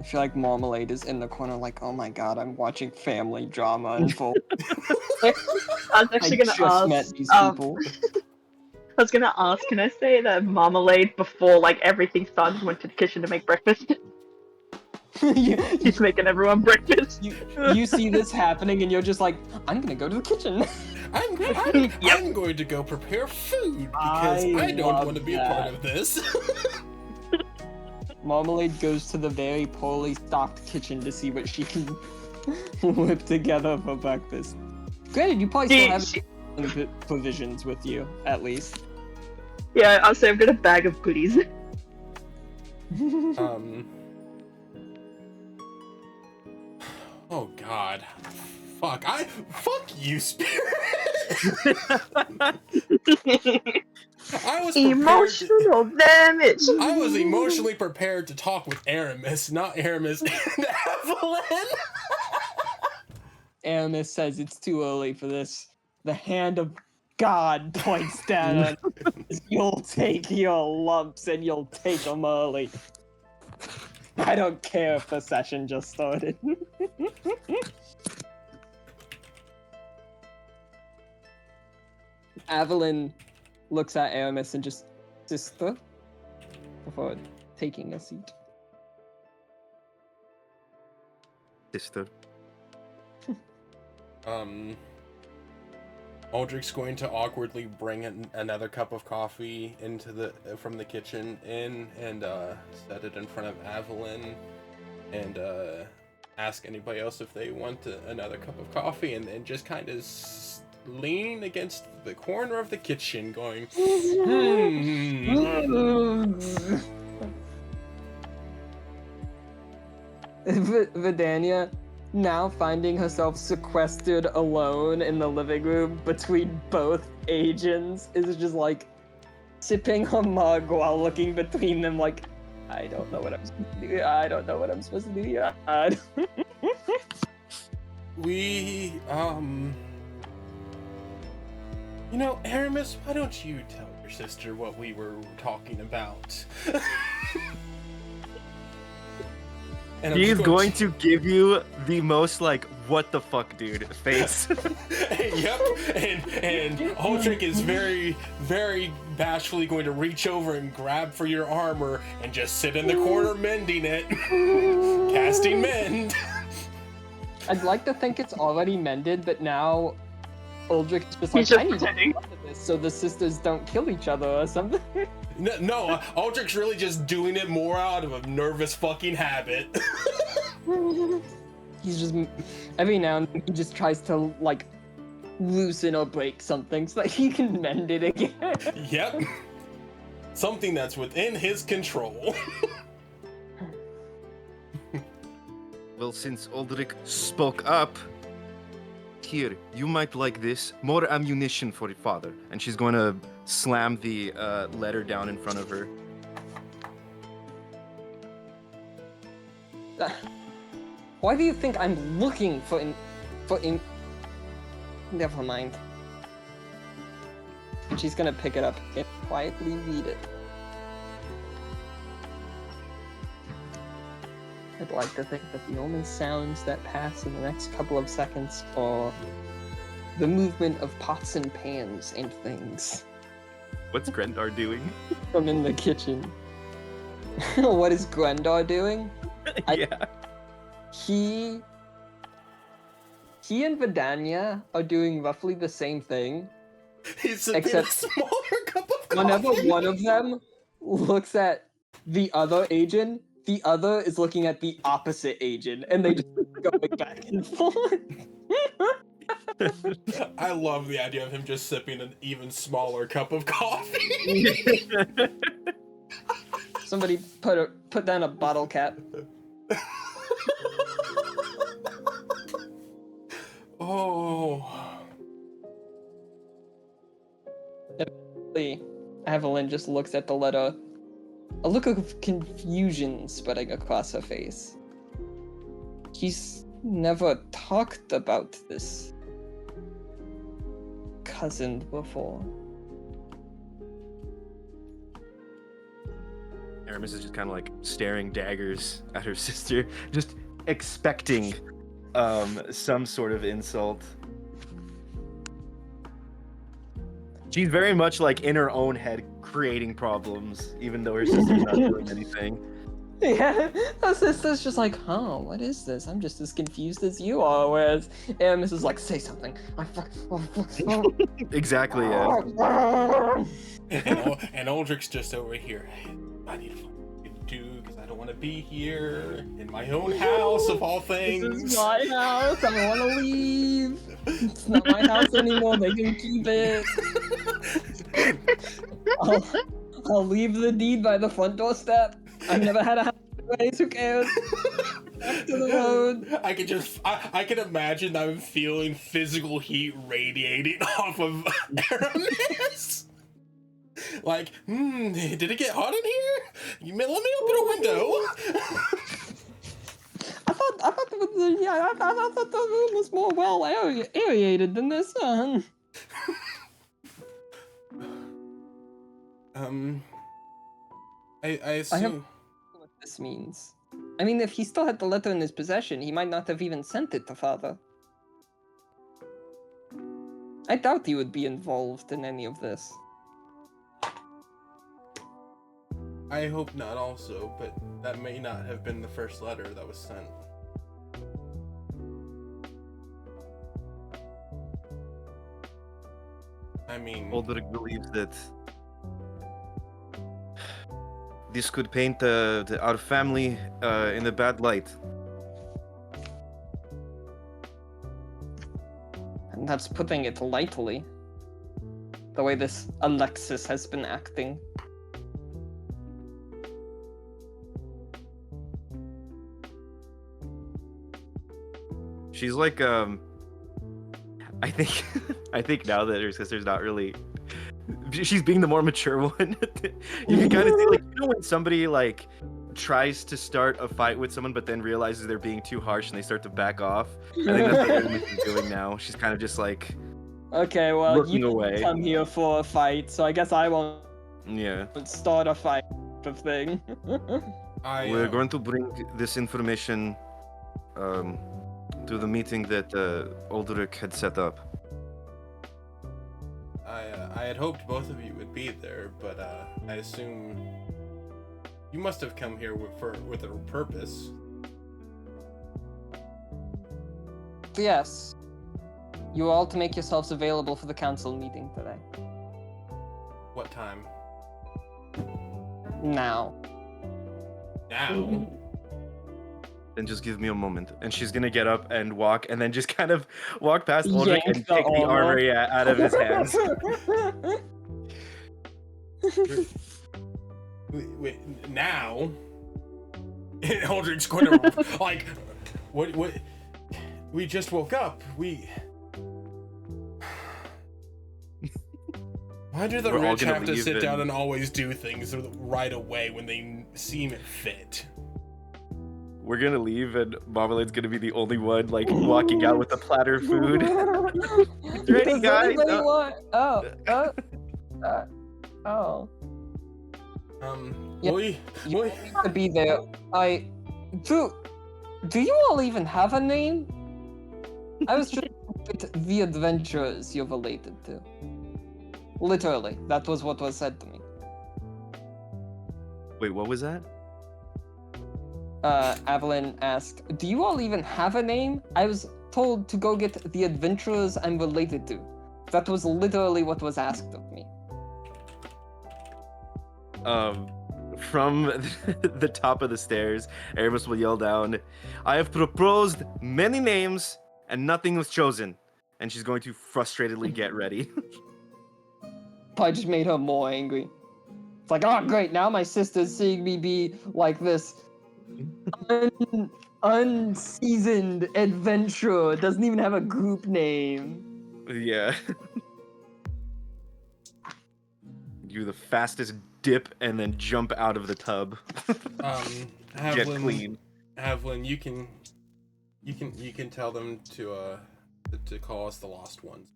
feel like Marmalade is in the corner like, oh my god, I'm watching family drama unfold. I was actually I gonna just met ask. these people. I was gonna ask. Can I say that Marmalade before like everything started went to the kitchen to make breakfast? He's making everyone breakfast. You see this happening and you're just like, I'm gonna go to the kitchen. I'm going to go prepare food because I don't love want to be a that. part of this. Marmalade goes to the very poorly stocked kitchen to see what she can whip together for breakfast. Granted, you probably still have provisions with you, at least. Yeah, I'll say I've got a bag of goodies. Oh God. Fuck you, Spirit. I was Emotional damage. I was emotionally prepared to talk with Aramis, not Aramis and Evelyn. Aramis says it's too early for this. The hand of God points down on you. You'll take your lumps and you'll take them early. I don't care if the session just started. Evelyn looks at Aramis and just, sister, before taking a seat. Sister. Aldrich's going to awkwardly bring another cup of coffee from the kitchen and set it in front of Evelyn and ask anybody else if they want another cup of coffee and then just kind of lean against the corner of the kitchen going, Vidania, now finding herself sequestered alone in the living room between both agents, is just like sipping her mug while looking between them like, I don't know what I'm supposed to do. I don't know what I'm supposed to do. We, you know, Aramis, why don't you tell your sister what we were talking about? And He's going to give you the most like, what the fuck, dude, face. Yep, and Aldrich is very, very bashfully going to reach over and grab for your armor and just sit in the corner mending it. Casting mend. I'd like to think it's already mended, but now Aldrich is just like, He's just I need to pretending. do this so the sisters don't kill each other or something. No, Aldrich's really just doing it more out of a nervous fucking habit. He's just, every now and then he just tries to, like, loosen or break something so that he can mend it again. Yep. Something that's within his control. Well, since Aldrich spoke up, here, you might like this. More ammunition for your father. And she's going to slam the letter down in front of her. Why do you think I'm looking for Never mind. And she's gonna pick it up and quietly read it. I'd like to think that the only sounds that pass in the next couple of seconds are the movement of pots and pans and things What's Grendar doing? from in the kitchen. What is Grendar doing? Yeah. He and Vidania are doing roughly the same thing. He's sipping Except a smaller cup of coffee. Whenever one of them looks at the other agent, the other is looking at the opposite agent, and they just going back and forth. I love the idea of him just sipping an even smaller cup of coffee. Somebody put down a bottle cap. Oh. Evelyn just looks at the letter. A look of confusion spreading across her face. He's never talked about this cousin before. Aramis is just kind of like staring daggers at her sister, just expecting some sort of insult. She's very much like in her own head creating problems, even though her sister's not doing anything. Yeah, her sister's just like, huh, what is this? I'm just as confused as you are, whereas Aramis is like, say something. Exactly, yeah. And Aldrich's just over here. I need to find something to do because I don't want to be here in my own house of all things. This is my house. I don't want to leave. It's not my house anymore. They can keep it. I'll leave the deed by the front doorstep. I've never had a house anyways. Who cares? Back to the road. I can imagine them feeling physical heat radiating off of Aramis. Like, did it get hot in here? Let me open a window. I thought the room was more well aerated than this. I assume. I have what this means. I mean, if he still had the letter in his possession, he might not have even sent it to Father. I doubt he would be involved in any of this. I hope not also, but that may not have been the first letter that was sent. I mean... Aldrich believes that this could paint our family in a bad light. And that's putting it lightly. The way this Alexis has been acting. She's like, I think now that her sister's not really, she's being the more mature one. You can kind of see, like, when somebody like tries to start a fight with someone, but then realizes they're being too harsh and they start to back off. I think that's what Aramis is doing now. She's kind of just like, okay, well, looking you away. come here for a fight, so I guess I won't start a fight of thing. We're going to bring this information to the meeting that Aldrich had set up. I had hoped both of you would be there, but I assume you must have come here with a purpose. Yes. You are all to make yourselves available for the council meeting today. What time? Now. Now? Then just give me a moment. And she's gonna get up and walk, and then just kind of walk past Aldrich Yank and the take the armor. armory out of his hands. Wait, now? Aldrich's going to, like, what, we just woke up, why do the We're all rich gonna have to leave sit down and- and always do things right away when they seem fit? We're gonna leave, and Marmalade's gonna be the only one, like, walking out with a platter of food. Ready, Does guys? anybody want... Oh. Yeah. We You need to be there. Do you all even have a name? I was just with the adventurers you're related to. Literally, that was what was said to me. Wait, what was that? Evelyn asked, do you all even have a name? I was told to go get the adventurers I'm related to. That was literally what was asked of me. From the top of the stairs, Aramis will yell down, I have proposed many names and nothing was chosen. And she's going to frustratedly get ready. Probably just made her more angry. It's like, oh great, now my sister's seeing me be like this unseasoned adventurer. Doesn't even have a group name. Yeah. Do the fastest dip and then jump out of the tub. Get clean. Havlin, you can tell them to call us the Lost Ones.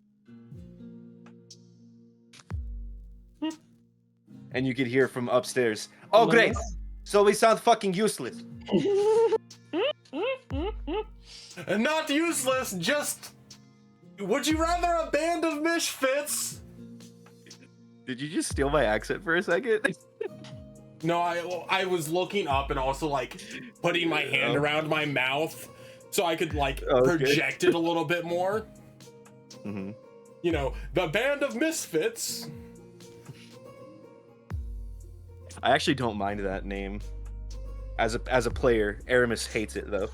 And you could hear from upstairs. Oh great! So we sound fucking useless. And not useless, just... Would you rather a band of misfits? Did you just steal my accent for a second? No, I was looking up and also like putting my hand around my mouth so I could like project it a little bit more. Mm-hmm. You know, the band of misfits. I actually don't mind that name. As a player, Aramis hates it though.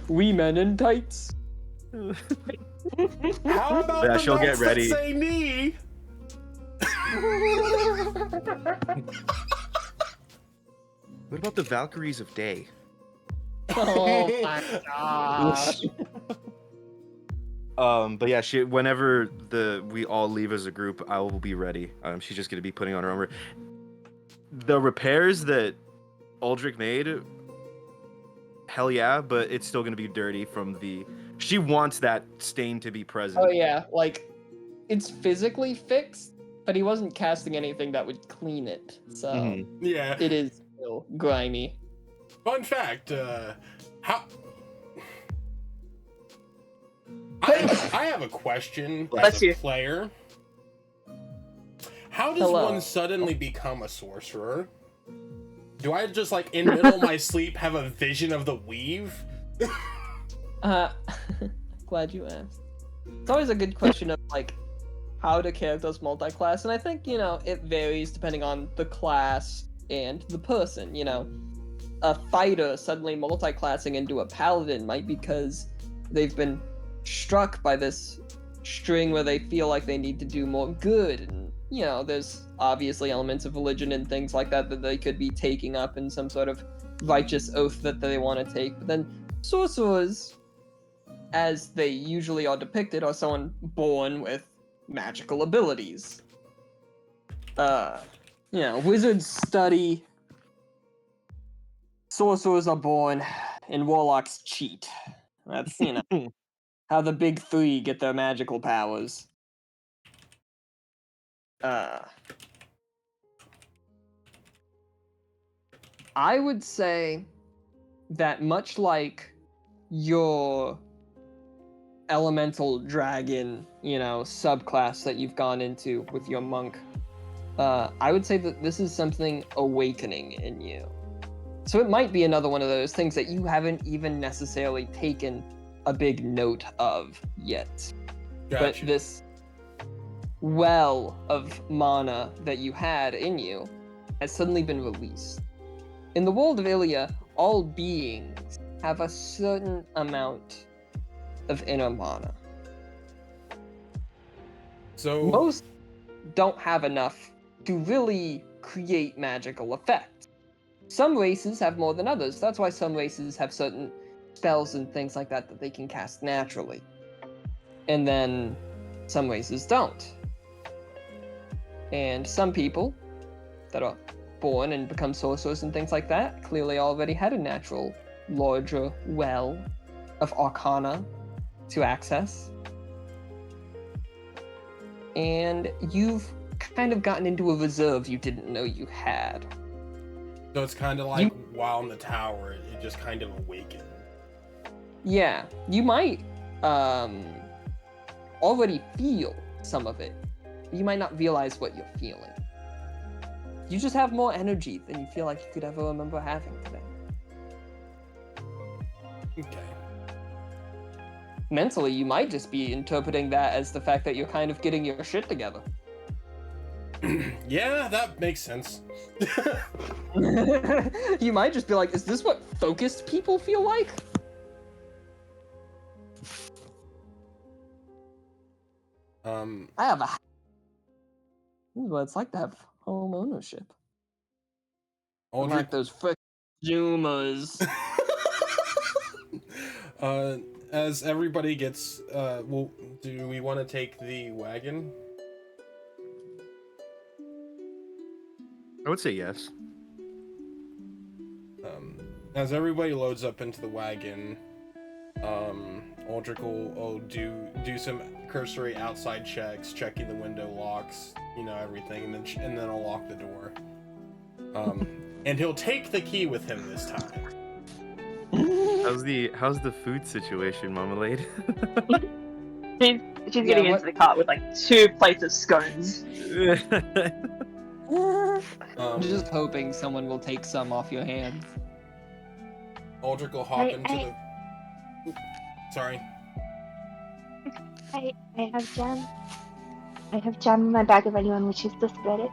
We men in tights. How about Yeah, the she'll get knights ready. that say knee? What about the Valkyries of Day? Oh my gosh. But yeah, whenever we all leave as a group, I will be ready. She's just gonna be putting on her armor. The repairs that Aldrich made, hell yeah, but it's still gonna be dirty from the. She wants that stain to be present. Oh yeah, like it's physically fixed, but he wasn't casting anything that would clean it. So Yeah, it is still grimy. Fun fact, I have a question as a player. How does one suddenly become a sorcerer? Do I just like in middle of my sleep have a vision of the weave? Glad you asked. It's always a good question of like how do characters multi-class, and I think, you know, it varies depending on the class and the person. You know, a fighter suddenly multi-classing into a paladin might be because they've been struck by this string where they feel like they need to do more good, and you know, there's obviously elements of religion and things like that that they could be taking up in some sort of righteous oath that they want to take. But then sorcerers, as they usually are depicted, are someone born with magical abilities. You know, wizards study, sorcerers are born, and warlocks cheat. That's, you know, how the big three get their magical powers. I would say that much like your elemental dragon, you know, subclass that you've gone into with your monk, I would say that this is something awakening in you. So it might be another one of those things that you haven't even necessarily taken a big note of yet. Gotcha. But this well of mana that you had in you has suddenly been released. In the world of Illia, all beings have a certain amount of inner mana. So Most don't have enough to really create magical effects. Some races have more than others. That's why some races have certain spells and things like that that they can cast naturally. And then some races don't. And some people that are born and become sorcerers and things like that clearly already had a natural larger well of arcana to access. And you've kind of gotten into a reserve you didn't know you had. So it's kind of like while in the tower, to just kind of awaken. Yeah, you might already feel some of it. You might not realize what you're feeling. You just have more energy than you feel like you could ever remember having today. Okay. Mentally, you might just be interpreting that as the fact that you're kind of getting your shit together. Yeah, that makes sense. You might just be like, is this what focused people feel like? I have a... This is what it's like to have home ownership. Like Aldrich, those frick Zoomers. as everybody gets, well, do we want to take the wagon? I would say yes. As everybody loads up into the wagon, Aldrich will do some cursory outside checks, checking the window locks, you know, everything, and then I'll lock the door. And he'll take the key with him this time. How's the food situation, Marmalade? She's getting into the cart with like 2 plates of scones. I'm just hoping someone will take some off your hands. Aldrich will hop into the... Sorry. I have jam. I have jam in my bag if anyone wishes to spread it.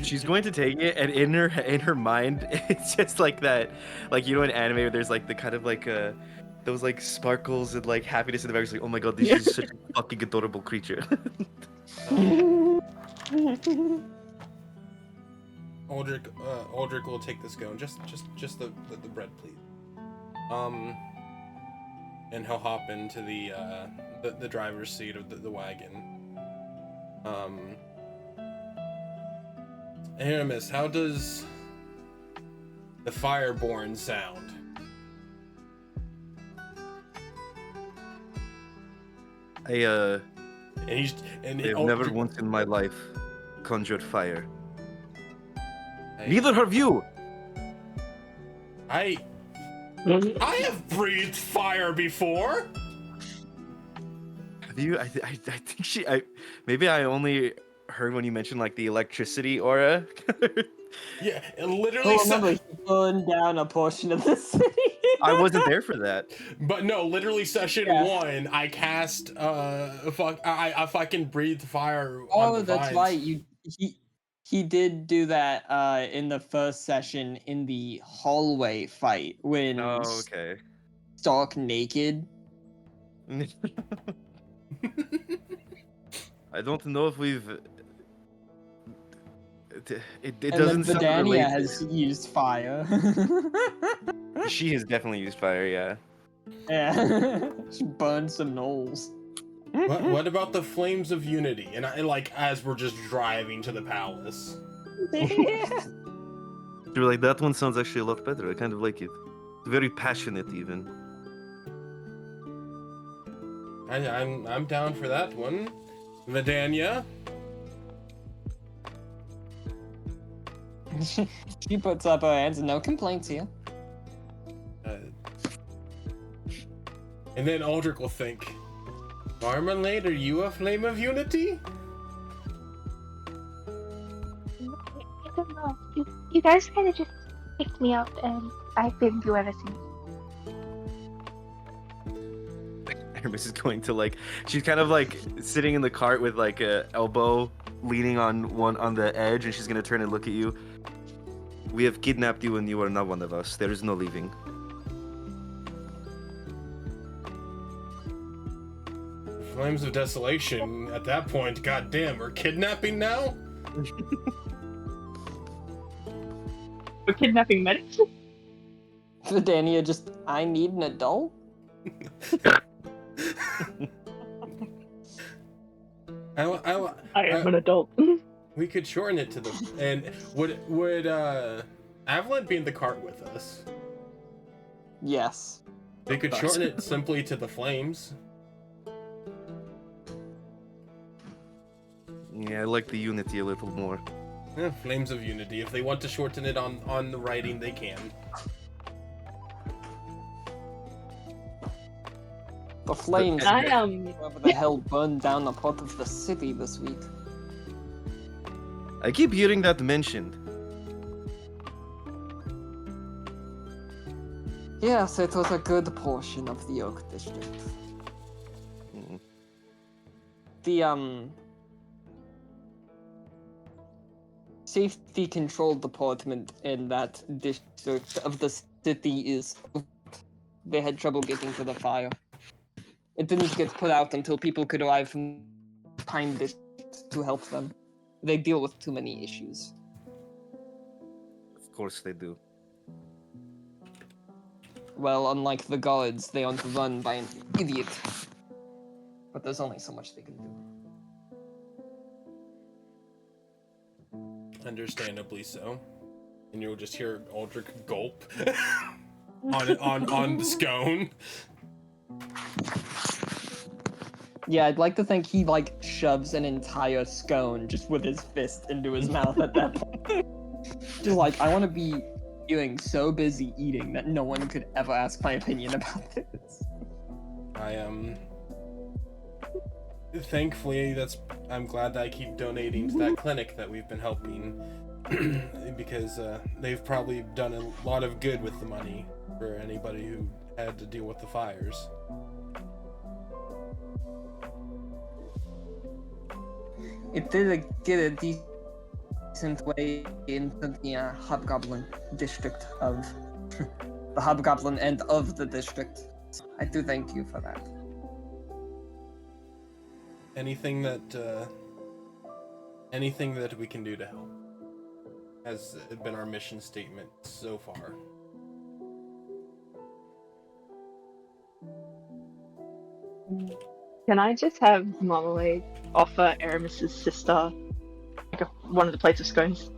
She's going to take it, and in her mind, it's just like that, like, you know, in anime where there's like the kind of like those like sparkles and like happiness in the back. It's like, oh my god, this is such a fucking adorable creature. Aldrich will take the scone. Just the bread, please. And he'll hop into the driver's seat of the wagon. Aramis, how does the Fireborn sound? I've And never once in my life conjured fire. Neither have you. I have breathed fire before. Have you? I think maybe I only heard when you mentioned like the electricity aura. Yeah, it literally. Remember, he burned down a portion of the city. I wasn't there for that. But no, literally session 1, I cast I fucking breathed fire. Oh, that's right. He did do that in the first session in the hallway fight when Oh, okay. stark naked. I don't know if we've. It And doesn't then sound Vidania related. has used fire. She has definitely used fire, yeah. Yeah, she burned some gnolls. What about the flames of unity? And I like as we're just driving to the palace. Yeah. You're like, that one sounds actually a lot better. I kind of like it. Very passionate, even. I'm down for that one. Vidania. She puts up her hands and no complaints here. And then Aldrich will think, Marmalade, are you a flame of unity? I don't know. You guys kind of just picked me up, and I've been you ever since. Hermes is going to like, she's kind of like sitting in the cart with like a elbow leaning on the edge, and she's gonna turn and look at you. We have kidnapped you, and you are not one of us. There is no leaving. Flames of desolation. At that point, goddamn, we're kidnapping now. We're kidnapping medics? Vidania just, I need an adult? I am an adult. We could shorten it to the and would Avalon be in the cart with us? Yes. They could shorten it simply to the flames. Yeah, I like the unity a little more. Yeah, Flames of Unity. If they want to shorten it on the writing, they can. The flames, I whoever the hell burned down the part of the city this week. I keep hearing that mentioned. Yes, it was a good portion of the Oak District. Mhm. The safety control department in that district of the city is, they had trouble getting to the fire. It didn't get put out until people could arrive from Pine District to help them. They deal with too many issues. Of course they do. Well, unlike the guards, they aren't run by an idiot. But there's only so much they can do. Understandably so. And you'll just hear Aldrich gulp on the scone. Yeah, I'd like to think he like shoves an entire scone just with his fist into his mouth at that point. Just like, I want to be feeling so busy eating that no one could ever ask my opinion about this. Thankfully, I'm glad that I keep donating to that clinic that we've been helping. Because they've probably done a lot of good with the money for anybody who had to deal with the fires. It did get a decent way into the Hobgoblin district of the Hobgoblin end of the district. I do thank you for that. Anything that we can do to help has been our mission statement so far. Can I just have Marmalade offer Aramis's sister like one of the plates of scones?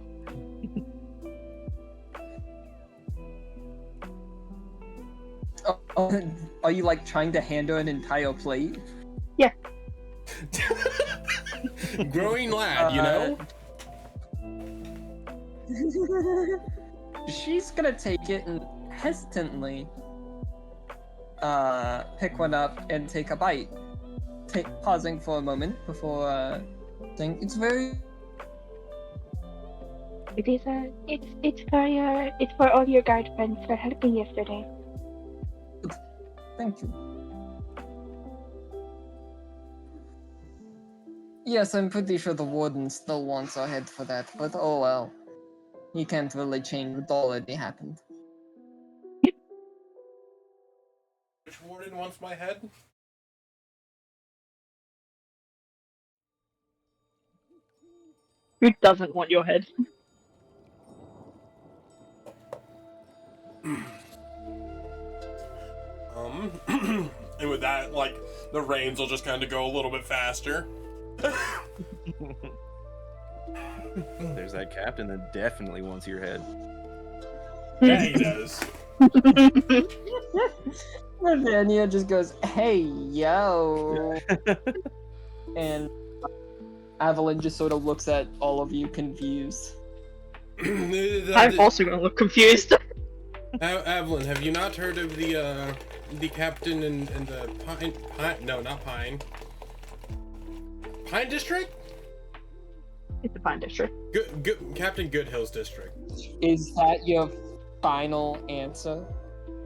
Oh, are you like trying to hand her an entire plate? Yeah. Growing lad, you know? She's gonna take it and hesitantly pick one up and take a bite. Pausing for a moment before saying, "It's very." It's for all your guard friends for helping yesterday. Thank you. Yes, I'm pretty sure the warden still wants our head for that, but oh well. He can't really change what already happened. Which warden wants my head? Who doesn't want your head? And with that, like, the reins will just kind of go a little bit faster. There's that captain that definitely wants your head. Yeah, he does. Ravania just goes, "Hey, yo," and Evelyn just sort of looks at all of you confused. I'm also gonna look confused. Evelyn, have you not heard of the captain in the Pine? No, not Pine. Pine District? It's the Pine District. Good, Captain Goodhill's district. Is that your final answer?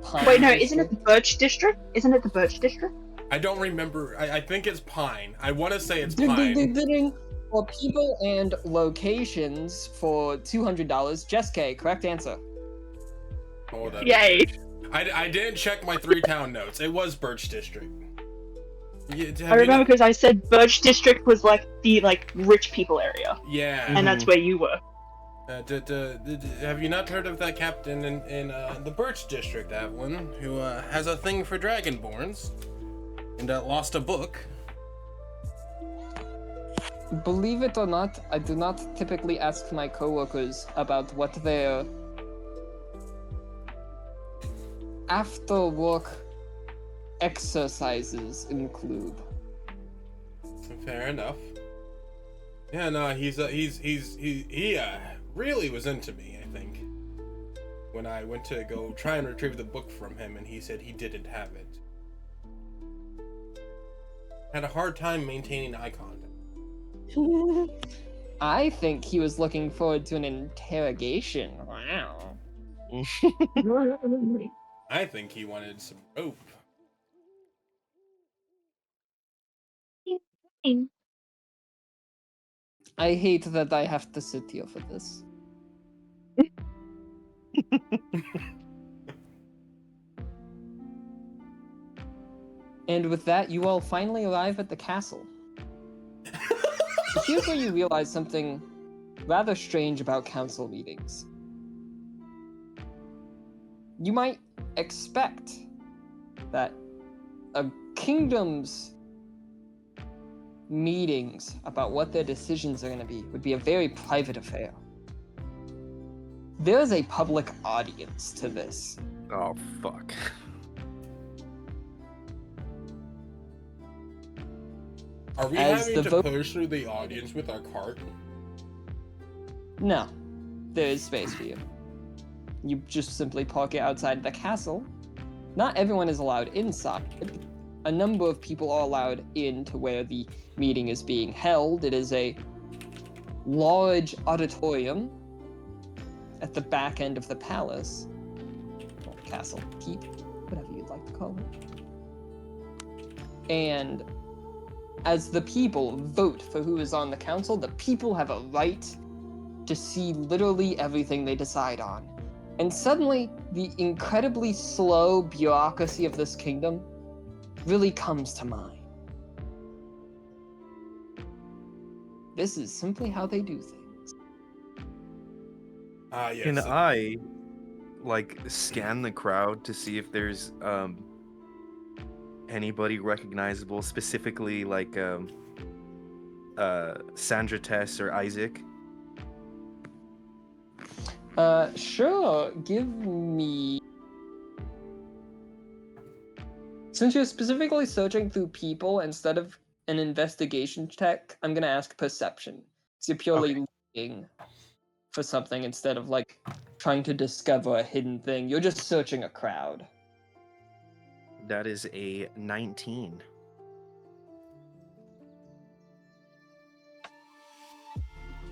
Pine Wait, no, District? isn't it the Birch District? Isn't it the Birch District? I don't remember. I think it's Pine. I want to say it's Ding, ding, ding, Pine. ding. For people and locations for $200, Jess K, correct answer. Hold up. Yay! I didn't check my 3-town notes. It was Birch District. I remember because I said Birch District was like the rich people area, Yeah. and that's where you were. Have you not heard of that captain in the Birch District, Evelyn, who has a thing for Dragonborns and lost a book? Believe it or not, I do not typically ask my coworkers about what their after work exercises include. Fair enough. Yeah, no, he really was into me, I think. When I went to go try and retrieve the book from him, and he said he didn't have it. Had a hard time maintaining eye contact. I think he was looking forward to an interrogation. Wow. I think he wanted some rope. Fine. I hate that I have to sit here for this. And with that, you all finally arrive at the castle. Here's where you realize something rather strange about council meetings. You might expect that a kingdom's meetings about what their decisions are going to be would be a very private affair. There is a public audience to this. Oh, fuck. Are we As having the to push through the audience with our cart? No, there is space for you. You just simply park it outside the castle. Not everyone is allowed inside. A number of people are allowed in to where the meeting is being held. It is a large auditorium at the back end of the palace. Or castle, keep, whatever you'd like to call it. And as the people vote for who is on the council, the people have a right to see literally everything they decide on. And suddenly, the incredibly slow bureaucracy of this kingdom really comes to mind. This is simply how they do things. Yes. Can I, like, scan the crowd to see if there's anybody recognizable, specifically like Sandra Tess or Isaac? Sure, give me... Since you're specifically searching through people instead of an investigation check, I'm gonna ask perception. So you're purely looking for something instead of, like, trying to discover a hidden thing. You're just searching a crowd. That is a 19.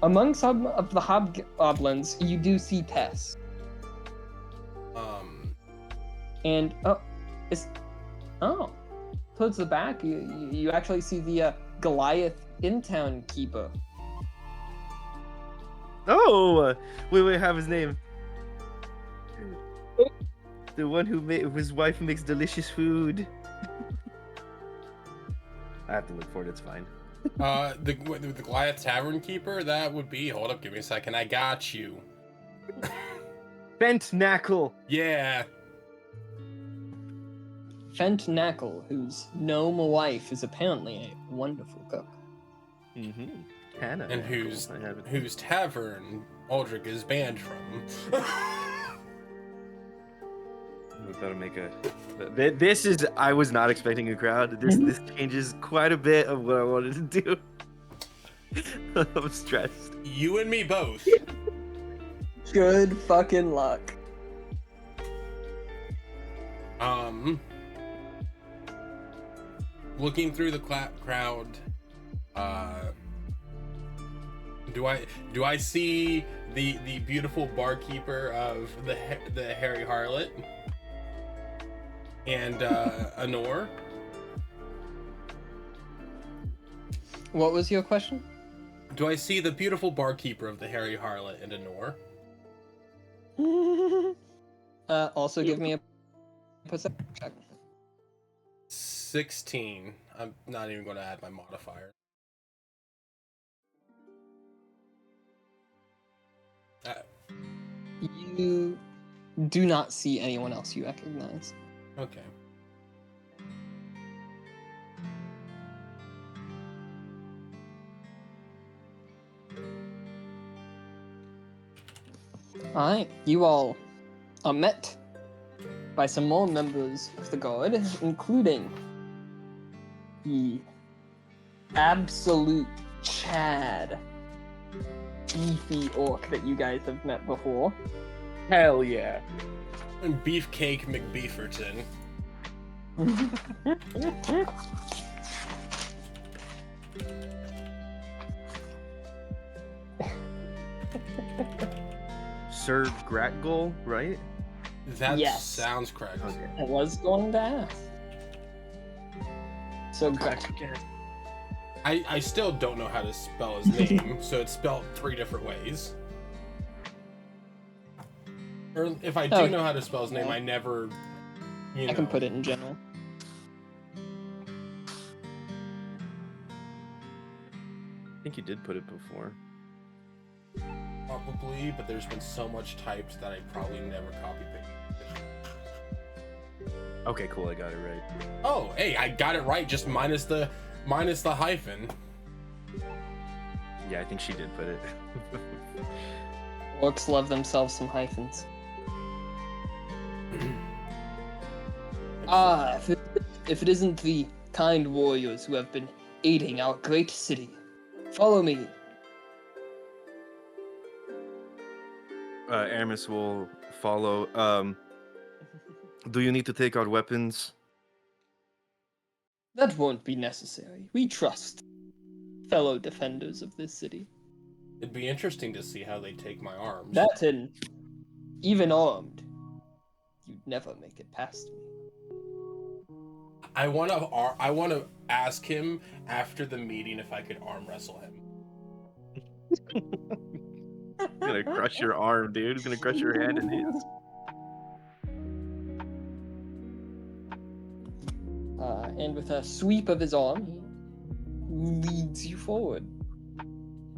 Among some of the hobgoblins, you do see Tess. And, towards the back, you actually see the Goliath in-town keeper. Oh! Wait, have his name. The one whose wife makes delicious food. I have to look for it, it's fine. The Goliath Tavern Keeper, that would be... Hold up, give me a second. I got you. Bent Knackle! Yeah. Fent Knackle, whose gnome wife is apparently a wonderful cook. Mm-hmm. Hannah. And Knackle. whose tavern Aldrich is banned from. We better make a... This is... I was not expecting a crowd. This changes quite a bit of what I wanted to do. I'm stressed. You and me both. Good fucking luck. Looking through the crowd, do I see the beautiful barkeeper of the Hairy Harlot and Honor? What was your question? Do I see the beautiful barkeeper of the Hairy Harlot and Honor? Also give me a perception check. 16. I'm not even going to add my modifier. You do not see anyone else you recognize. Okay. Alright, you all are met by some more members of the guard, including the absolute Chad beefy orc that you guys have met before. Hell yeah. And Beefcake McBeeferton. Sir Gratgol, right? That Yes. sounds correct. Okay. I was going to ask. So, I still don't know how to spell his name, so it's spelled 3 different ways. Or if I do know how to spell his name, I never, I can put it in general. I think you did put it before. Probably, but there's been so much typed that I probably never copy paste. Okay, cool. I got it right. Oh, hey, I got it right, just minus the hyphen. Yeah, I think she did put it. Orcs love themselves some hyphens. If it isn't the kind warriors who have been aiding our great city, follow me. Aramis will follow. Do you need to take our weapons? That won't be necessary. We trust fellow defenders of this city. It'd be interesting to see how they take my arms. That and even armed, you'd never make it past me. I wanna ask him after the meeting if I could arm wrestle him. He's gonna crush your arm, dude. He's gonna crush your hand in his. And with a sweep of his arm, he leads you forward.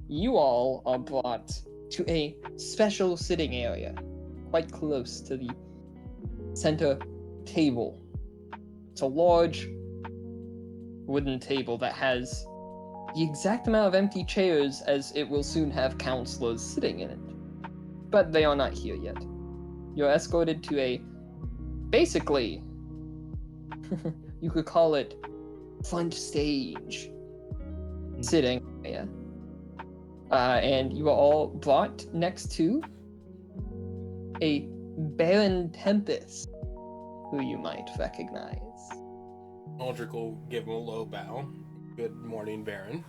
You all are brought to a special sitting area, quite close to the center table. It's a large wooden table that has the exact amount of empty chairs as it will soon have counselors sitting in it. But they are not here yet. You're escorted to basically, you could call it front stage sitting area. And you are all brought next to a Baron Tempest, who you might recognize. Aldrich will give him a low bow. Good morning, Baron.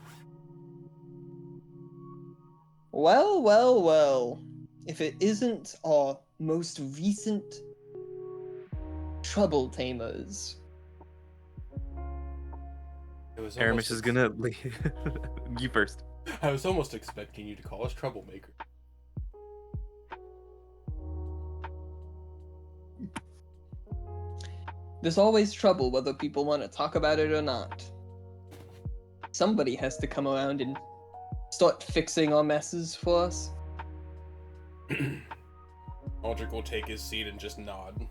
Well. If it isn't our most recent trouble tamers. Aramis is gonna leave. You first. I was almost expecting you to call us troublemaker. There's always trouble whether people want to talk about it or not. Somebody has to come around and start fixing our messes for us. Aldrich will take his seat and just nod.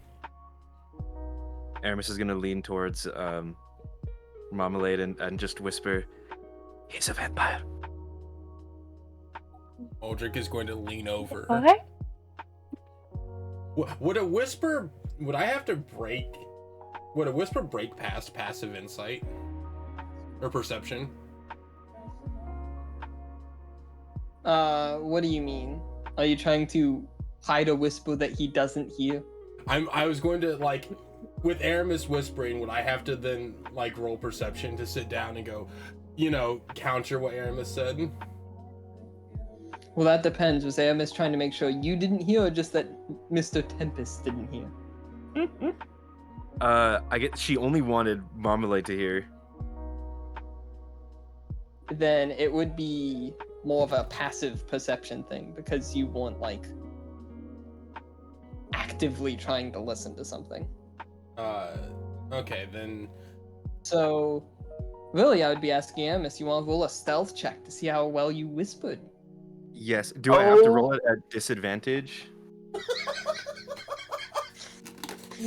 Aramis is gonna lean towards Marmalade and just whisper, "He's a vampire." Aldrich is going to lean over. What? Would a whisper? Would I have to break? Would a whisper break past passive insight or perception? What do you mean? Are you trying to hide a whisper that he doesn't hear? I was going to like, with Aramis whispering, would I have to then like roll perception to sit down and go, counter what Aramis said? Well, that depends. Was Aramis trying to make sure you didn't hear, or just that Mr. Tempest didn't hear? I get. She only wanted Marmalade to hear. Then it would be more of a passive perception thing, because you weren't like actively trying to listen to something. Okay, then. So, really, I would be asking Aramis, you want to roll a stealth check to see how well you whispered? Yes. Do I have to roll it at disadvantage?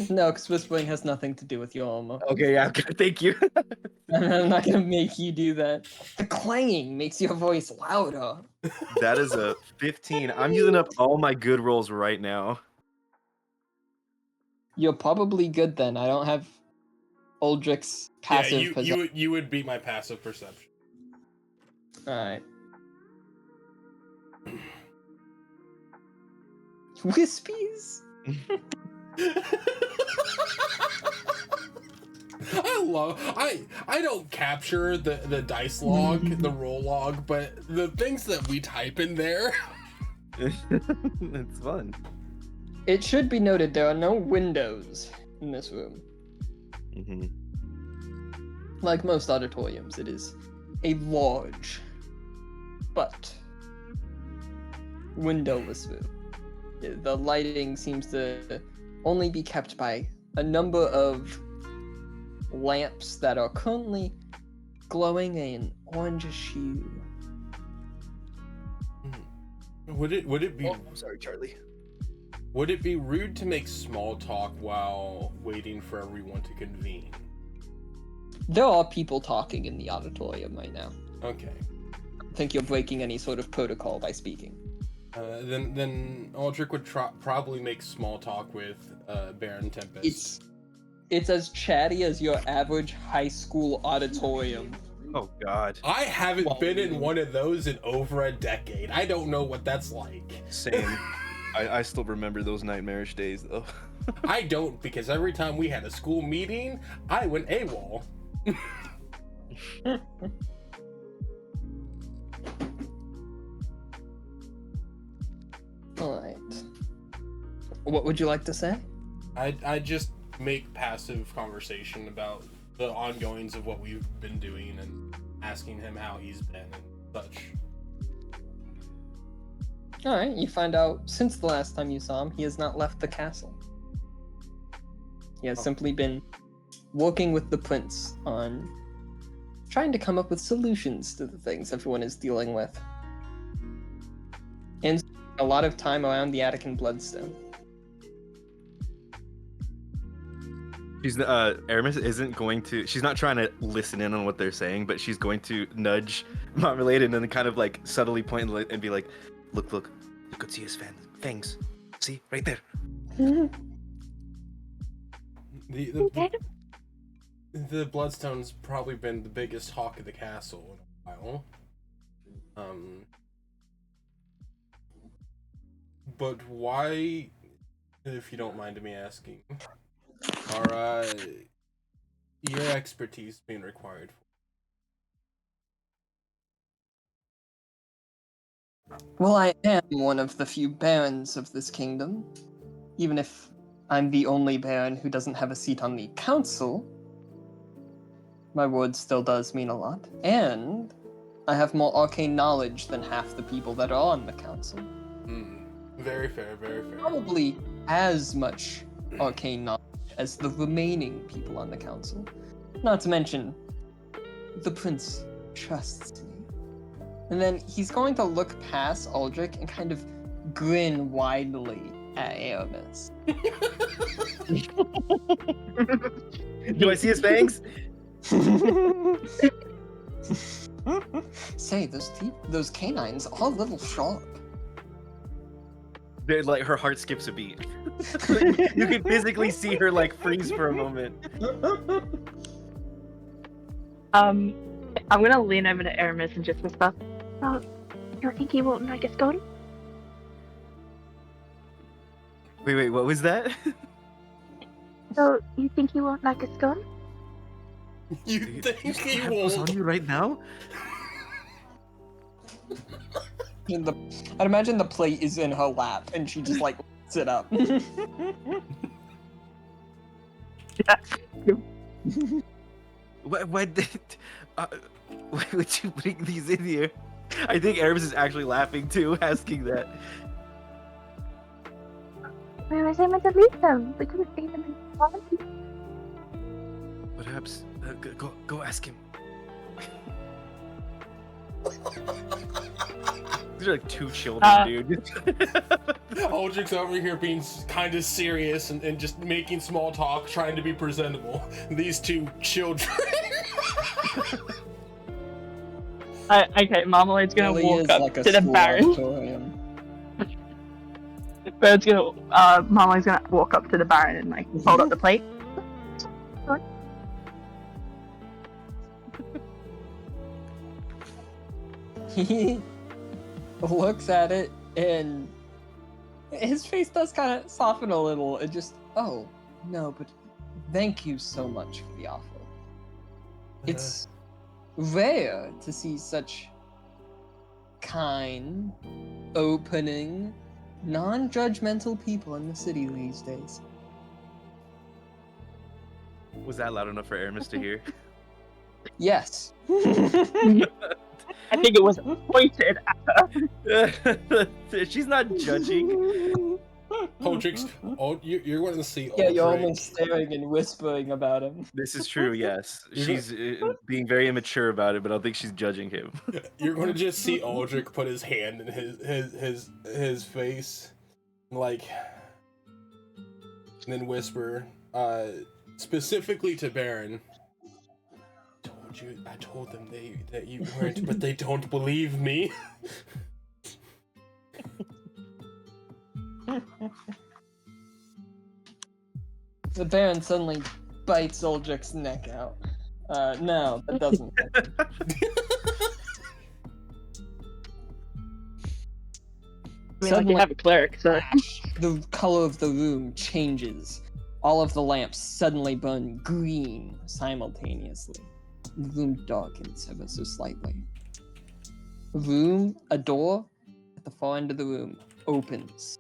No, because whispering has nothing to do with your armor. Okay, yeah. Okay, thank you. I'm not gonna make you do that. The clanging makes your voice louder. That is a 15. I'm using up all my good rolls right now. You're probably good then. I don't have Aldrich's passive Yeah, you would beat my passive perception. Alright. Wispies? I don't capture the dice log, the roll log, but the things that we type in there. It's fun. It should be noted there are no windows in this room. Mm-hmm. Like most auditoriums, it is a large, but windowless room. The lighting seems to only be kept by a number of lamps that are currently glowing an orangish hue. Would it be? Oh, I'm sorry, Charlie. Would it be rude to make small talk while waiting for everyone to convene? There are people talking in the auditorium right now. Okay. I don't think you're breaking any sort of protocol by speaking. Then Aldrich would probably make small talk with Baron Tempest. It's as chatty as your average high school auditorium. Oh God. I haven't been in one of those in over a decade. I don't know what that's like. Same. I still remember those nightmarish days though. I don't, because every time we had a school meeting, I went AWOL. Alright. What would you like to say? I just make passive conversation about the ongoings of what we've been doing and asking him how he's been and such. Alright, you find out since the last time you saw him, he has not left the castle. He has simply been working with the prince on trying to come up with solutions to the things everyone is dealing with. And a lot of time around the Attican Bloodstone. Aramis isn't going to, she's not trying to listen in on what they're saying, but she's going to nudge Marmalade and then kind of like subtly point and be like, look, you could see his fangs. See, right there. The Bloodstone's probably been the biggest hawk of the castle in a while. But why, if you don't mind me asking, are your expertise being required? Well, I am one of the few barons of this kingdom. Even if I'm the only baron who doesn't have a seat on the council, my word still does mean a lot. And I have more arcane knowledge than half the people that are on the council. Very fair, very fair. Probably as much arcane knowledge as the remaining people on the council. Not to mention, the prince trusts me. And then he's going to look past Aldrich and kind of grin widely at Aramis. Do I see his fangs? Say, those canines are a little sharp. They're like, her heart skips a beat. You can physically see her like freeze for a moment. I'm gonna lean over to Aramis and just whisper, Oh, you think he won't like us going? Wait, what was that? So, you think he won't like us going? You Dude, think you he have those on won't? you right now? I'd imagine the plate is in her lap and she just like lifts it up. What would you bring these in here? I think Aramis is actually laughing too, asking that. Where was I meant to leave them? We couldn't leave them in the pond. Perhaps go ask him. These are like two children, dude. Aldrich's over here being kind of serious and just making small talk, trying to be presentable. These two children. okay, Marmalade's gonna Really walk is up like a to the school Baron. auditorium. Marmalade's gonna walk up to the Baron and like hold up the plate. looks at it, and his face does kind of soften a little, and just, oh, no, but thank you so much for the offer. It's rare to see such kind, opening, non-judgmental people in the city these days. Was that loud enough for Aramis to hear? Yes. I think it was pointed at She's not judging. Holdrix, you're going to see Yeah, you're only Aldrich. staring and whispering about him. This is true, yes. You're She's being very immature about it, but I don't think she's judging him. You're going to just see Aldrich put his hand in his face, like, and then whisper, specifically to Baron. I told them that you weren't, but they don't believe me. The Baron suddenly bites Uldrich's neck out. No, that doesn't. I mean, like, you have a cleric, so... The color of the room changes. All of the lamps suddenly burn green simultaneously. The room darkens ever so slightly. A door at the far end of the room opens.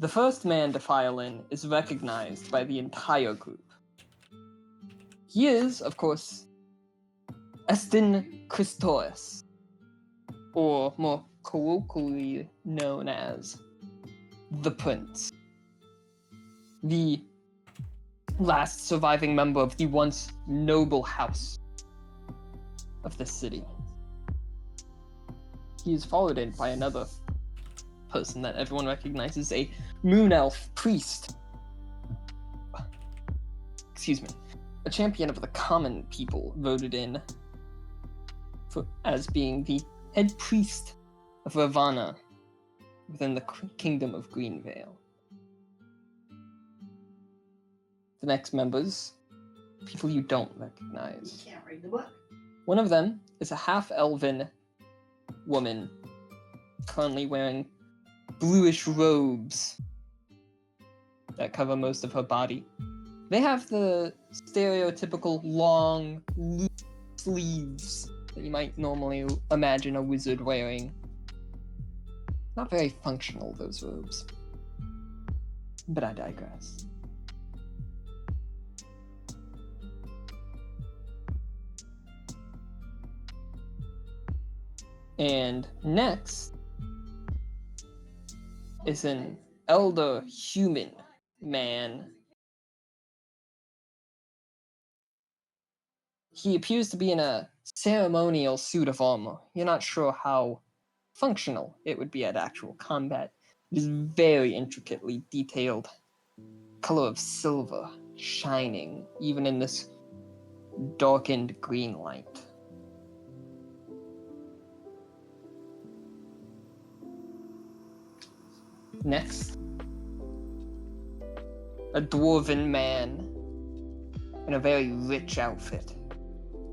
The first man to file in is recognized by the entire group. He is, of course, Estin Christoris, or more colloquially known as the Prince. The last surviving member of the once noble house of the city. He is followed in by another person that everyone recognizes, a moon elf priest. Excuse me. A champion of the common people voted in as being the head priest of Ravana within the kingdom of Greenvale. The next members, people you don't recognize. You can't read the book. One of them is a half-elven woman, currently wearing bluish robes that cover most of her body. They have the stereotypical long, loose sleeves that you might normally imagine a wizard wearing. Not very functional, those robes. But I digress. And next is an elder human man. He appears to be in a ceremonial suit of armor. You're not sure how functional it would be at actual combat. It is very intricately detailed. Color of silver, shining, even in this darkened green light. Next, a dwarven man in a very rich outfit,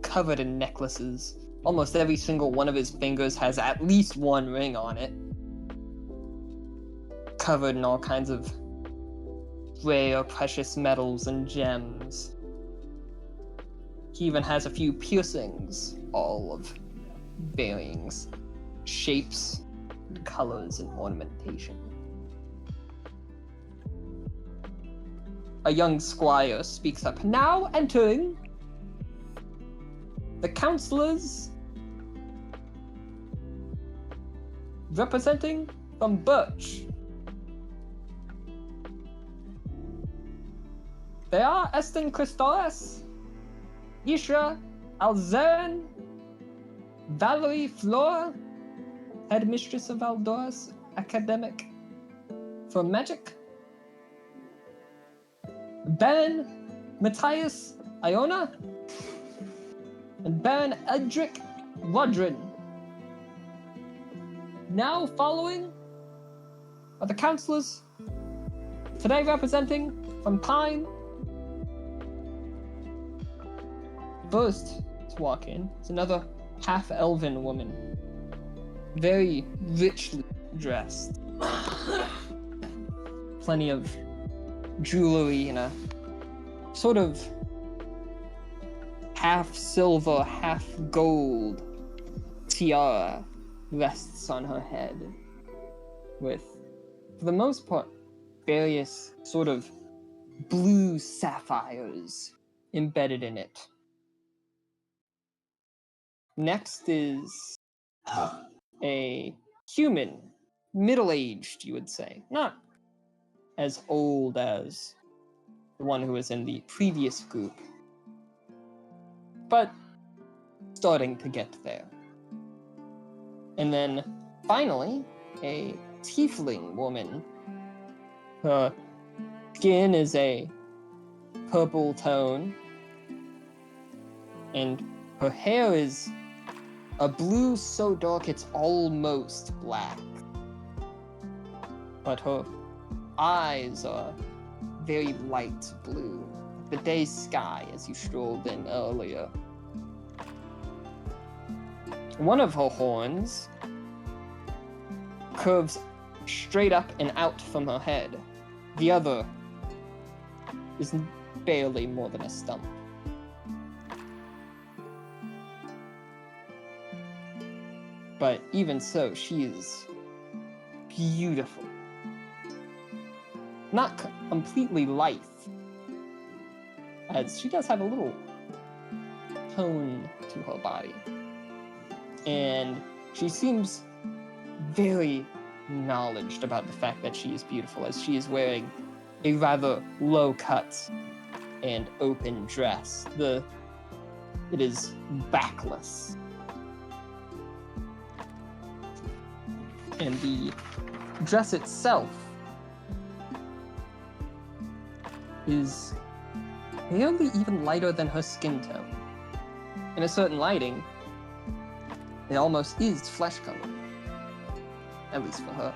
covered in necklaces. Almost every single one of his fingers has at least one ring on it. Covered in all kinds of rare, precious metals and gems. He even has a few piercings, all of varying shapes, colors, and ornamentation. A young squire speaks up. Now entering the counselors representing from Birch. They are Estin Christoris, Isha Alzern, Valerie Flora, headmistress of Aldor's academic for magic, Baron Matthias Iona, and Baron Edric Rodrin. Now following are the counselors, today representing from Pine. First to walk in is another half-elven woman, very richly dressed. Plenty of jewelry and a sort of half silver, half gold tiara rests on her head, with, for the most part, various sort of blue sapphires embedded in it. Next is a human, middle-aged, you would say. Not as old as the one who was in the previous group, but starting to get there. And then, finally, a tiefling woman. Her skin is a purple tone, and her hair is a blue so dark it's almost black. But her eyes are very light blue, the day sky as you strolled in earlier. One of her horns curves straight up and out from her head. The other is barely more than a stump. But even so, she is beautiful. Not completely lithe, as she does have a little tone to her body. And she seems very knowledgeable about the fact that she is beautiful, as she is wearing a rather low-cut and open dress. It is backless. And the dress itself is barely even lighter than her skin tone. In a certain lighting, it almost is flesh color. At least for her.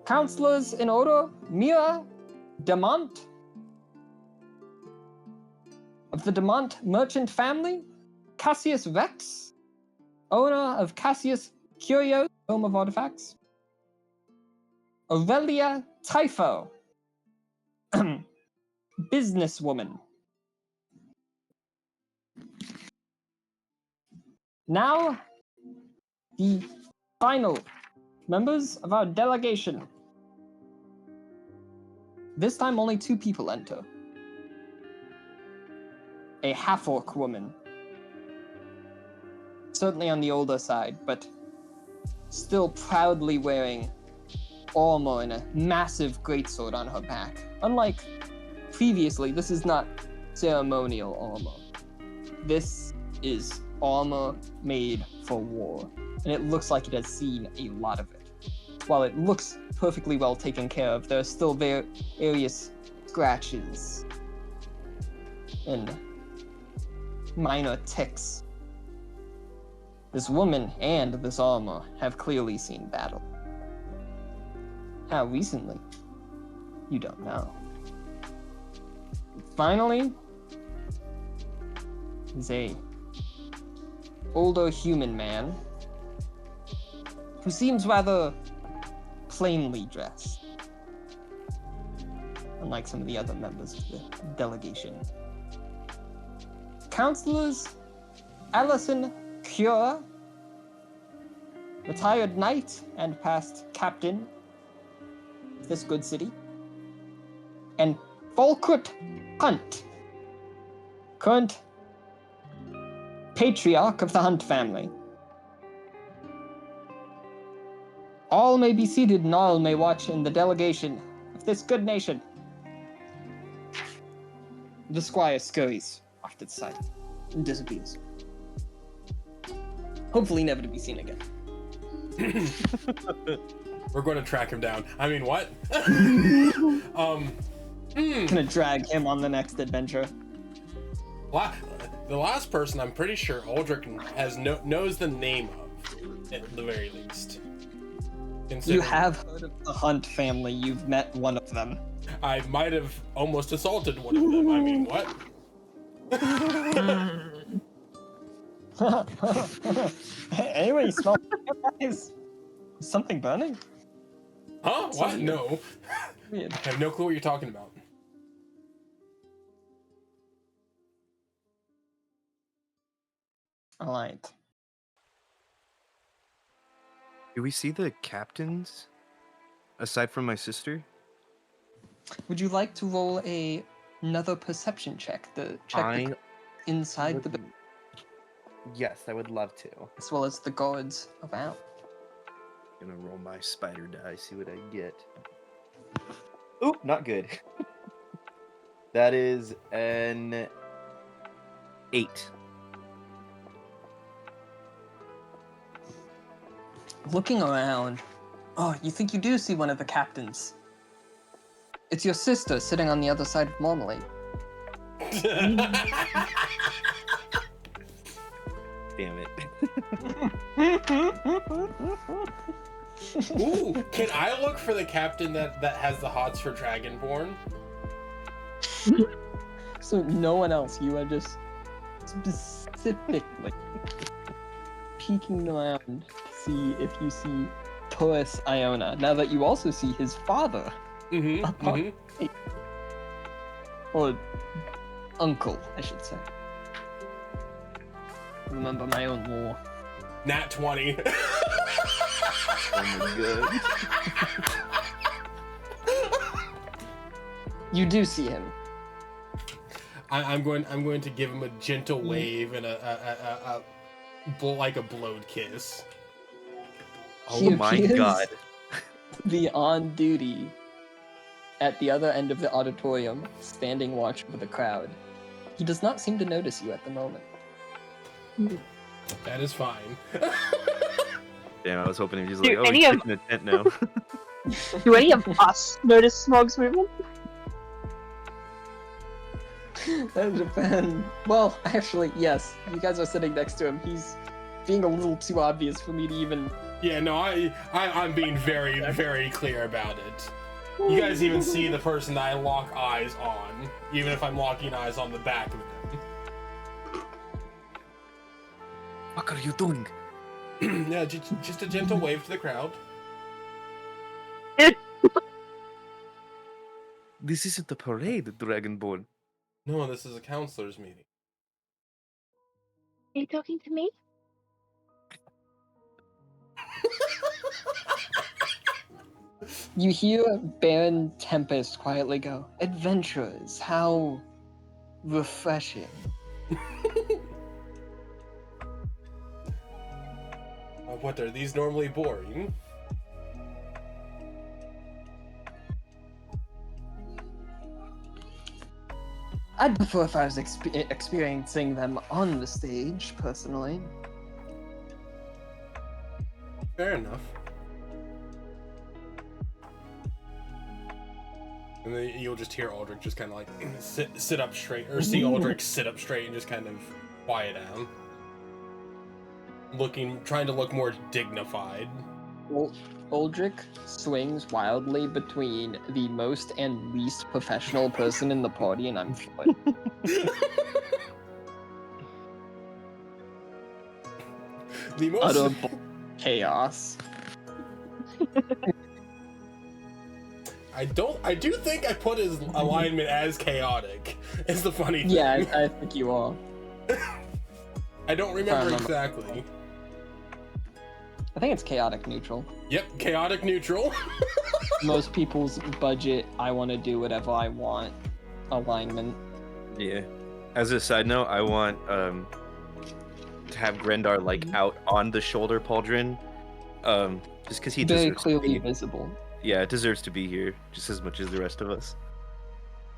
Counselors in order, Mira Demont, of the Demont merchant family, Cassius Vex, owner of Cassius Curios, home of artifacts, Aurelia Typho, businesswoman. Now, the final members of our delegation. This time only 2 people enter. A half-orc woman. Certainly on the older side, but still proudly wearing armor and a massive greatsword on her back. Unlike previously, this is not ceremonial armor. This is armor made for war, and it looks like it has seen a lot of it. While it looks perfectly well taken care of, there are still various scratches and minor ticks. This woman and this armor have clearly seen battle. How recently? You don't know. Finally, is a older human man who seems rather plainly dressed, unlike some of the other members of the delegation. Counselors Allison Cure, retired knight and past captain of this good city, and Volkert Hunt, current patriarch of the Hunt family. All may be seated and all may watch in the delegation of this good nation. The squire scurries off to the side and disappears. Hopefully never to be seen again. We're going to track him down. I mean, what? Gonna drag him on the next adventure. The last person I'm pretty sure Aldrich knows the name of, at the very least. You have heard of the Hunt family. You've met one of them. I might have almost assaulted one of them. I mean, what? Anyway, you smell is something burning? Huh? So What? weird. No. Weird. I have no clue what you're talking about. Alright. Do we see the captains aside from my sister? Would you like to roll another perception check? The check inside the building, Yes, I would love to. as well as the guards around. Gonna roll my spider die, see what I get. Oop, not good. That is an 8. Looking around, oh, you think you do see one of the captains. It's your sister sitting on the other side of Marmalade. Damn it. Ooh, can I look for the captain that has the hots for Dragonborn? So no one else, you are just specifically peeking around to see if you see Taurus Iona, now that you also see his father. Or uncle, I should say. Remember my own law. Nat 20. Oh my god. You do see him. I'm going to give him a gentle wave and like a blowed kiss. He Oh my appears god. to be on duty at the other end of the auditorium, standing watch over the crowd. He does not seem to notice you at the moment. That is fine. Damn, I was hoping he was Do like, oh, any he's of- pitching a tent now. Do any of us notice Smog's movement? That depends. Well, actually, yes. You guys are sitting next to him. He's being a little too obvious for me to even... Yeah, no, I'm being very, very clear about it. You guys even see the person that I lock eyes on, even if I'm locking eyes on the back of them. What are you doing? Yeah, just a gentle wave to the crowd. This isn't a parade, Dragonborn. No, this is a counselor's meeting. Are you talking to me? You hear Baron Tempest quietly go, "Adventurers, how refreshing." What, are these normally boring? I'd prefer if I was experiencing them on the stage, personally. Fair enough. And then you'll just hear Aldrich just kind of like sit up straight, or see Aldrich sit up straight and just kind of quiet down, trying to look more dignified. Aldrich swings wildly between the most and least professional person in the party, and I'm sure. The most Utter chaos. I do think I put his alignment as chaotic. Is the funny thing. Yeah, I think you are. I don't remember exactly. I think it's chaotic neutral. Yep, chaotic neutral. Most people's budget, I want to do whatever I want alignment. Yeah. As a side note, I want to have Grendar like out on the shoulder pauldron, just because he Very deserves clearly to be. visible. Yeah, it deserves to be here just as much as the rest of us.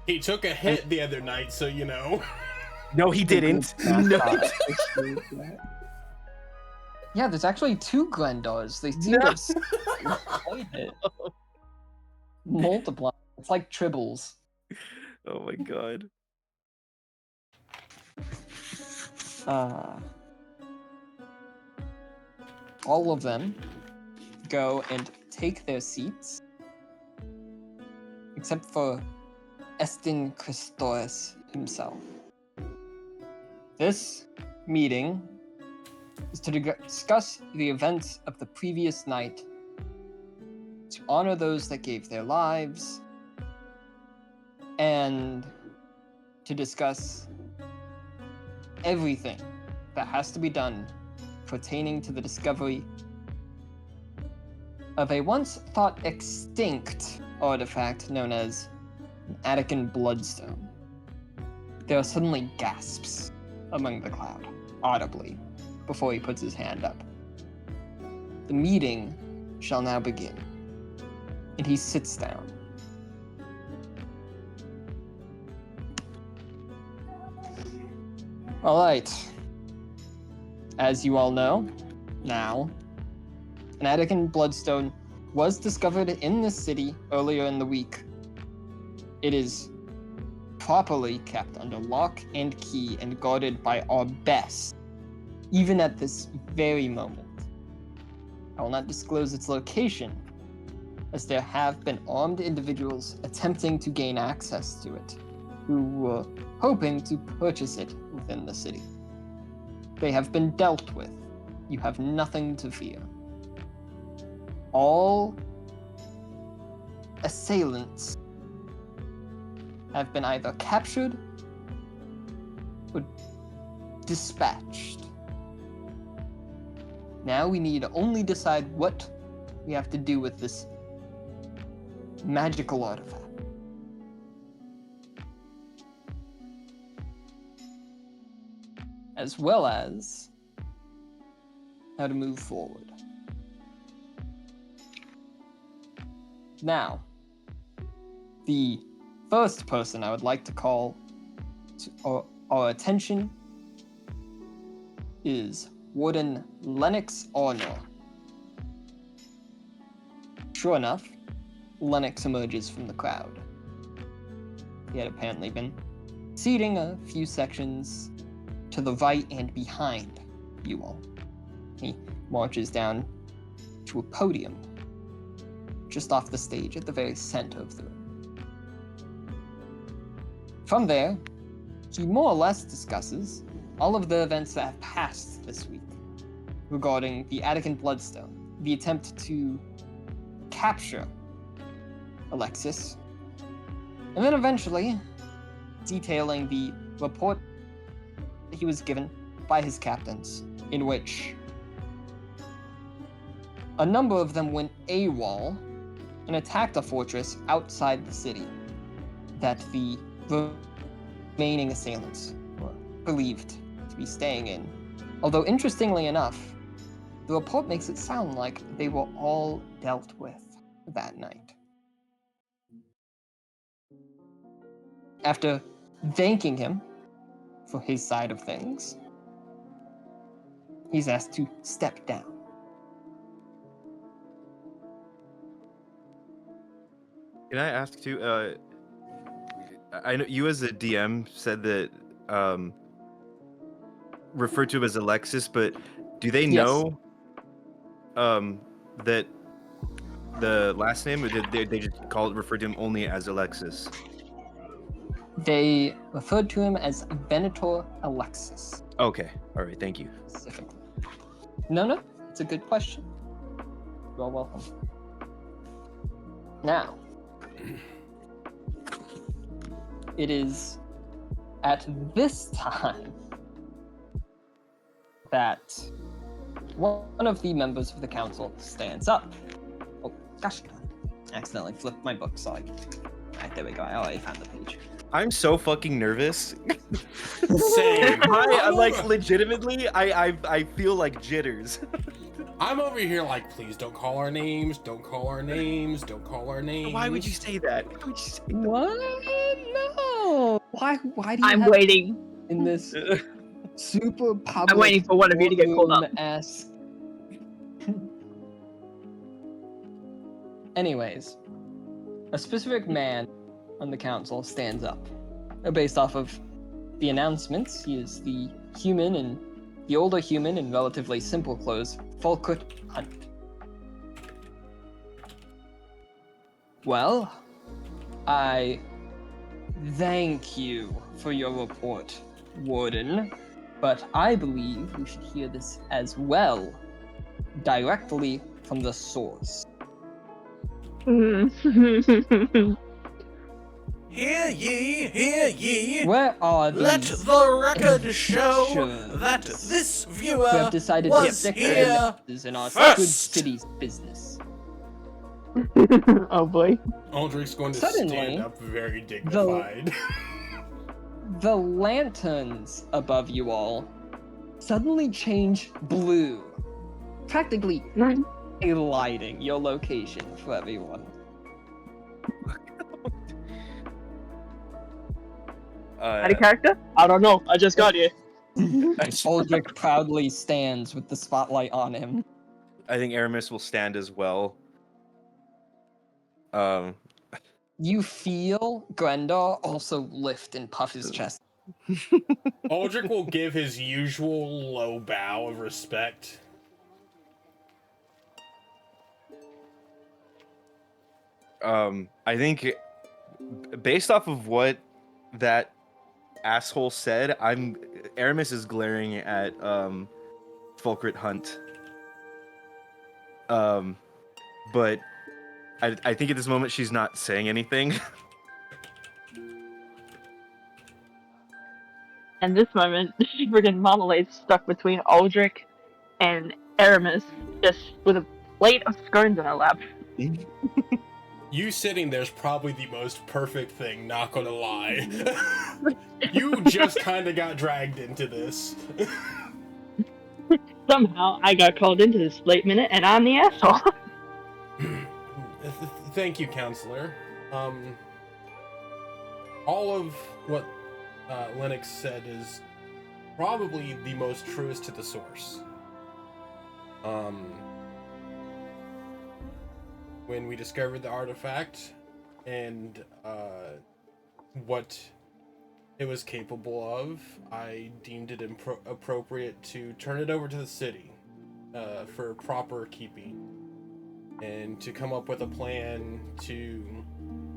He took a hit the other night, so you know. No, he didn't. No. Yeah, there's actually 2 Glendars. They seem to have it. Multiply. It's like tribbles. Oh my god. All of them go and take their seats, except for Estin Christoris himself. This meeting is to discuss the events of the previous night, to honor those that gave their lives, and to discuss everything that has to be done pertaining to the discovery of a once thought extinct artifact known as an Attican bloodstone. There are suddenly gasps among the crowd, audibly, before he puts his hand up. The meeting shall now begin, and he sits down. All right. As you all know, now, an Attican bloodstone was discovered in this city earlier in the week. It is properly kept under lock and key and guarded by our best, even at this very moment. I will not disclose its location, as there have been armed individuals attempting to gain access to it, who were hoping to purchase it within the city. They have been dealt with. You have nothing to fear. All assailants have been either captured or dispatched. Now we need to only decide what we have to do with this magical artifact. As well as how to move forward. Now, the first person I would like to call to our attention is Warden Lennox Arnor. Sure enough, Lennox emerges from the crowd. He had apparently been seating a few sections to the right and behind you all. He marches down to a podium just off the stage at the very center of the room. From there, he more or less discusses all of the events that have passed this week regarding the Attican Bloodstone, the attempt to capture Alexis, and then eventually detailing the report that he was given by his captains, in which a number of them went AWOL and attacked a fortress outside the city that the remaining assailants were believed to be staying in. Although interestingly enough, the report makes it sound like they were all dealt with that night. After thanking him for his side of things, he's asked to step down. Can I ask too? I know you as a DM said that referred to him as Alexis, but do they Yes. know that the last name, or did they just refer to him only as Alexis? They referred to him as Venator Alexis, Okay, all right, thank you. specifically. No, it's a good question. You're welcome. Now, it is at this time that one of the members of the council stands up. Oh, gosh, I accidentally flipped my book, sorry. Alright, there we go, I already found the page. I'm so fucking nervous. Same. I like legitimately, I feel like jitters. I'm over here like, please don't call our names. Don't call our names. Don't call our names. Why would you say that? Why would you say that? What? No. Why do you I'm have waiting. in this super public I'm waiting for one of you to get called up. courtroom-esque- Anyways, a specific man on the council stands up. Based off of the announcements, he is the older human in relatively simple clothes, Falkut Hunt. Well, I thank you for your report, Warden, but I believe we should hear this as well, directly from the source. Hear ye, hear ye. Where are Let these the record show insurers that this who viewer have decided to was stick here their noses in our first? good city's business? Oh boy. Aldrich's going to Suddenly, stand up very dignified. The lanterns above you all suddenly change blue, practically lighting your location for everyone. Out of character? I don't know. I just got here. Aldrich proudly stands with the spotlight on him. I think Aramis will stand as well. You feel Grendar also lift and puff his chest. Aldrich will give his usual low bow of respect. I think based off of what that asshole said, Aramis is glaring at Fulcrit Hunt. But I think at this moment she's not saying anything. And this moment, friggin' Marmalade's stuck between Aldrich and Aramis, just with a plate of scones in her lap. You sitting there's probably the most perfect thing, not gonna lie. You just kind of got dragged into this. Somehow, I got called into this late minute, and I'm the asshole. Thank you, Counselor. All of what Lennox said is probably the most truest to the source. When we discovered the artifact and what it was capable of, I deemed it appropriate to turn it over to the city for proper keeping and to come up with a plan to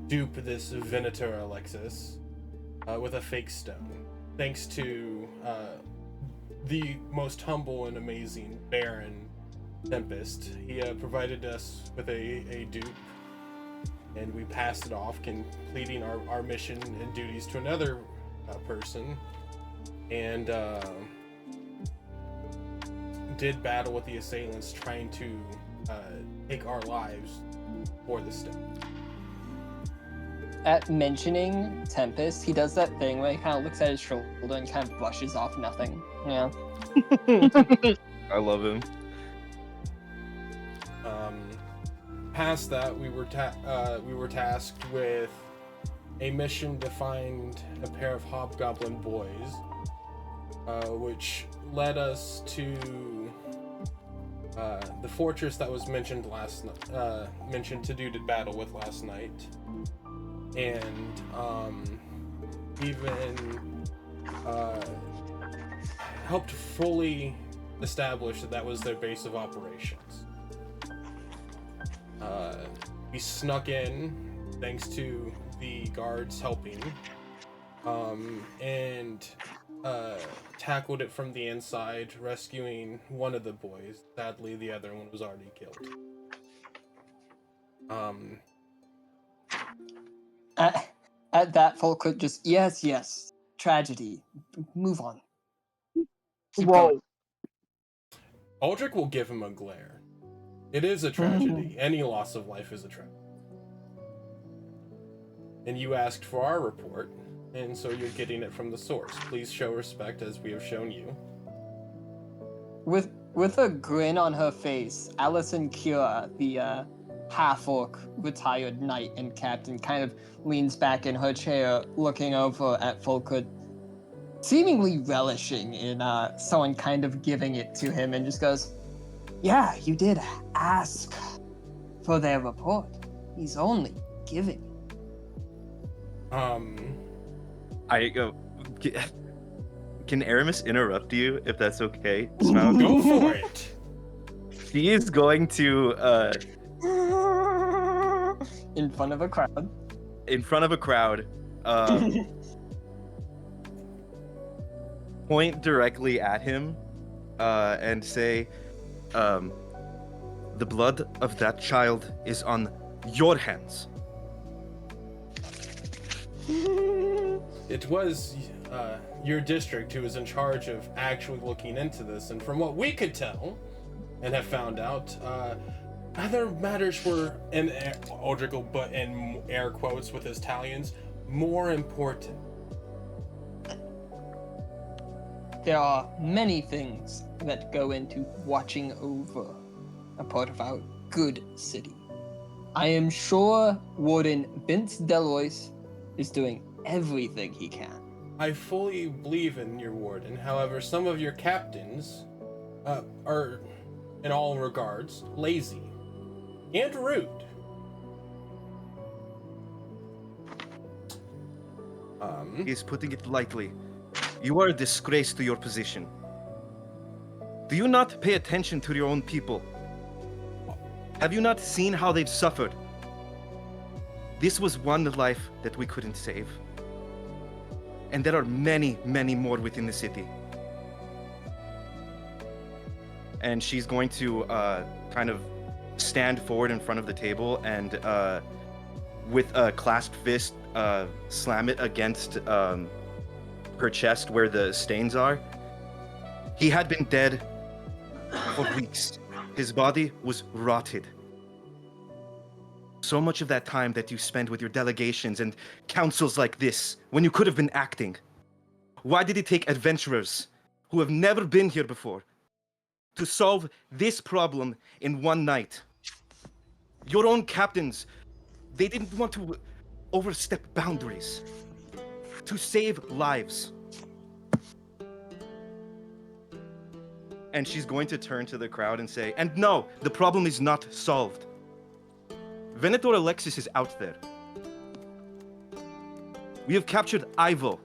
dupe this Venator Alexis with a fake stone. Thanks to the most humble and amazing Baron Tempest. He provided us with a dupe, and we passed it off, completing our mission and duties to another person, and did battle with the assailants trying to take our lives for the stone. At mentioning Tempest, he does that thing where he kind of looks at his shoulder and kind of brushes off nothing. Yeah. I love him. Past that, we were tasked with a mission to find a pair of hobgoblin boys, which led us to the fortress that was mentioned to do the battle with last night, and even helped fully establish that was their base of operations. We snuck in thanks to the guards helping, and tackled it from the inside, rescuing one of the boys. Sadly, the other one was already killed. At that, folk could just, yes, tragedy. Move on. Keep Whoa. going. Aldrich will give him a glare. It is a tragedy. Any loss of life is a tragedy. And you asked for our report, and so you're getting it from the source. Please show respect as we have shown you. With a grin on her face, Allison Kira, the half-orc retired knight and captain, kind of leans back in her chair, looking over at Fulcrid, seemingly relishing in someone kind of giving it to him, and just goes, "Yeah, you did ask for their report. He's only giving." I go. Can Aramis interrupt you if that's okay? Smout? Go for it. She is going to In front of a crowd. in front of a crowd, point directly at him, and say, "The blood of that child is on your hands." It was your district who was in charge of actually looking into this, and from what we could tell and have found out, other matters were, in Aldrich will put in air quotes with his Italians, more important. There are many things that go into watching over a part of our good city. I am sure Warden Vince Delois is doing everything he can. I fully believe in your warden. However, some of your captains are, in all regards, lazy and rude. He's putting it lightly. You are a disgrace to your position. Do you not pay attention to your own people? Have you not seen how they've suffered? This was one life that we couldn't save. And there are many, many more within the city. And she's going to kind of stand forward in front of the table and with a clasped fist slam it against her chest where the stains are. He had been dead for weeks. His body was rotted. So much of that time that you spent with your delegations and councils like this, when you could have been acting. Why did it take adventurers who have never been here before to solve this problem in one night? Your own captains, they didn't want to overstep boundaries, to save lives. And she's going to turn to the crowd and say, and no, the problem is not solved. Venator Alexis is out there. We have captured Ivo.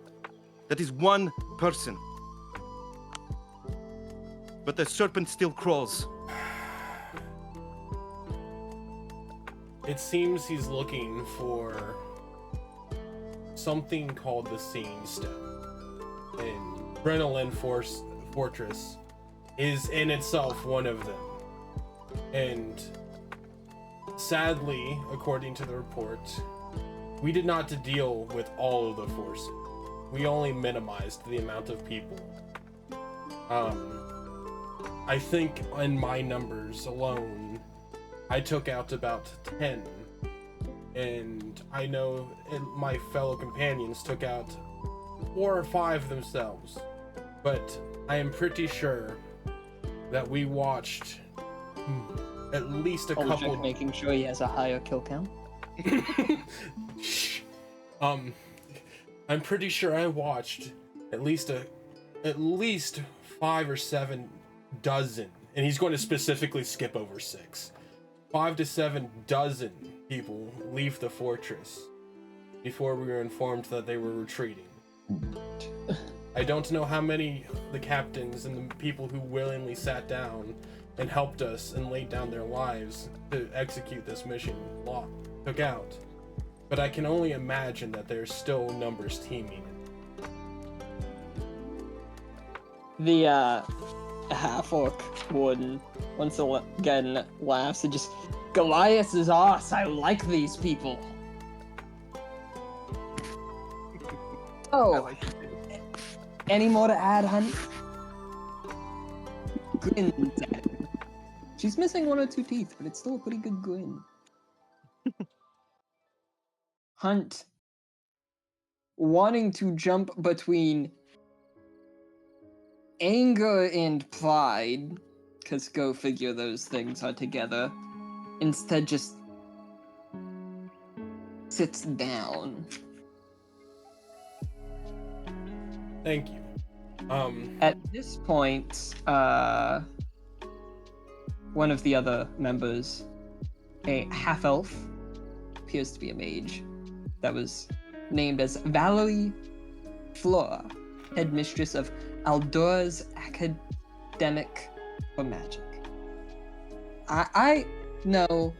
That is one person. But the serpent still crawls. It seems he's looking for something called the Seeing Stone. And Adrenaline Fortress is in itself one of them. And sadly, according to the report, we did not deal with all of the forces. We only minimized the amount of people. I think in my numbers alone, I took out about 10. And I know my fellow companions took out 4 or 5 themselves. But I am pretty sure that we watched at least a couple. Making sure he has a higher kill count. I'm pretty sure I watched at least 5 or 7 dozen, and he's going to specifically skip over 6. 5 to 7 dozen people leave the fortress before we were informed that they were retreating. I don't know how many the captains and the people who willingly sat down and helped us and laid down their lives to execute this mission took out. But I can only imagine that there's still numbers teaming. The half-orc warden once again laughs and just, Goliath is ass, I like these people. Oh, any more to add, honey? Grins at him. She's missing 1 or 2 teeth, but it's still a pretty good grin. Hunt, wanting to jump between anger and pride, because go figure those things are together, instead just sits down. Thank you. At this point, one of the other members, a half-elf, appears to be a mage, that was named as Valerie Flora, headmistress of Aldora's Academic for Magic. I know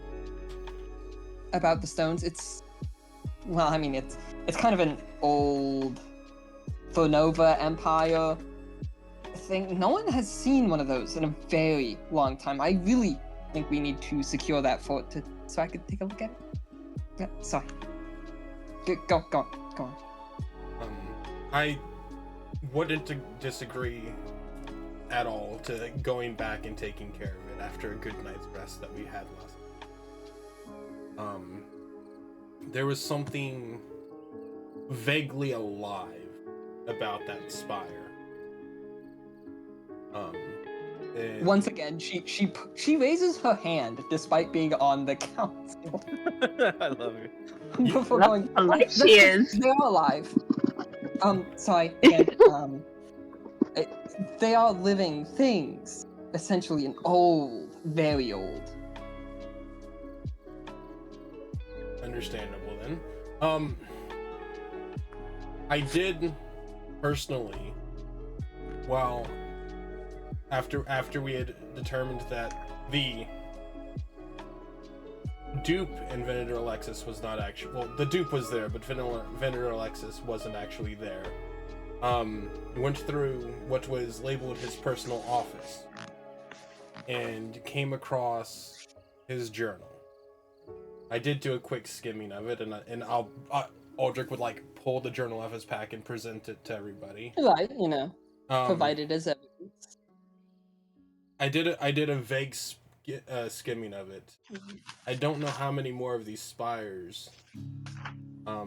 about the stones. It's well, I mean, it's kind of an old Phonova Empire thing. No one has seen one of those in a very long time. I really think we need to secure that fort so I could take a look at it. Yeah, sorry. Go on. I wouldn't disagree at all to going back and taking care of it after a good night's rest that we had last night. There was something vaguely alive about that spire. Once again, she raises her hand despite being on the council. I love her. Before That's going, how light that's she just- is. They're alive. Sorry, again, they are living things. Essentially an old, very old. Understandable then. I did personally, well, after we had determined that the dupe in Venator Alexis was not actually, well, the dupe was there, but Venator Alexis wasn't actually there. Went through what was labeled his personal office and came across his journal. I did do a quick skimming of it, and Aldrich would like pull the journal off his pack and present it to everybody. Right, provided as evidence. I did a vague skimming of it. I don't know how many more of these spires are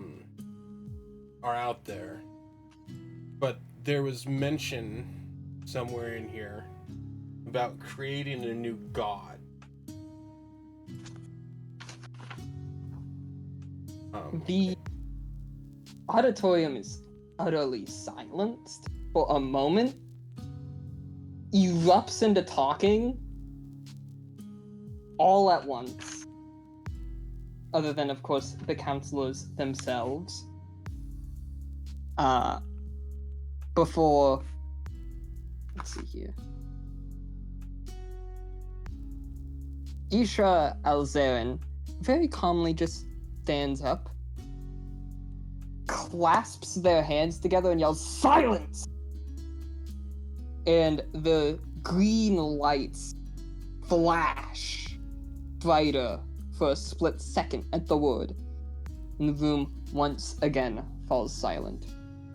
out there, but there was mention somewhere in here about creating a new god. The auditorium is utterly silenced for a moment, erupts into talking all at once. Other than, of course, the counselors themselves. Before, let's see here. Isha Alzarin very calmly just stands up, clasps their hands together, and yells, "Silence!" And the green lights flash brighter for a split second at the word, and the room once again falls silent.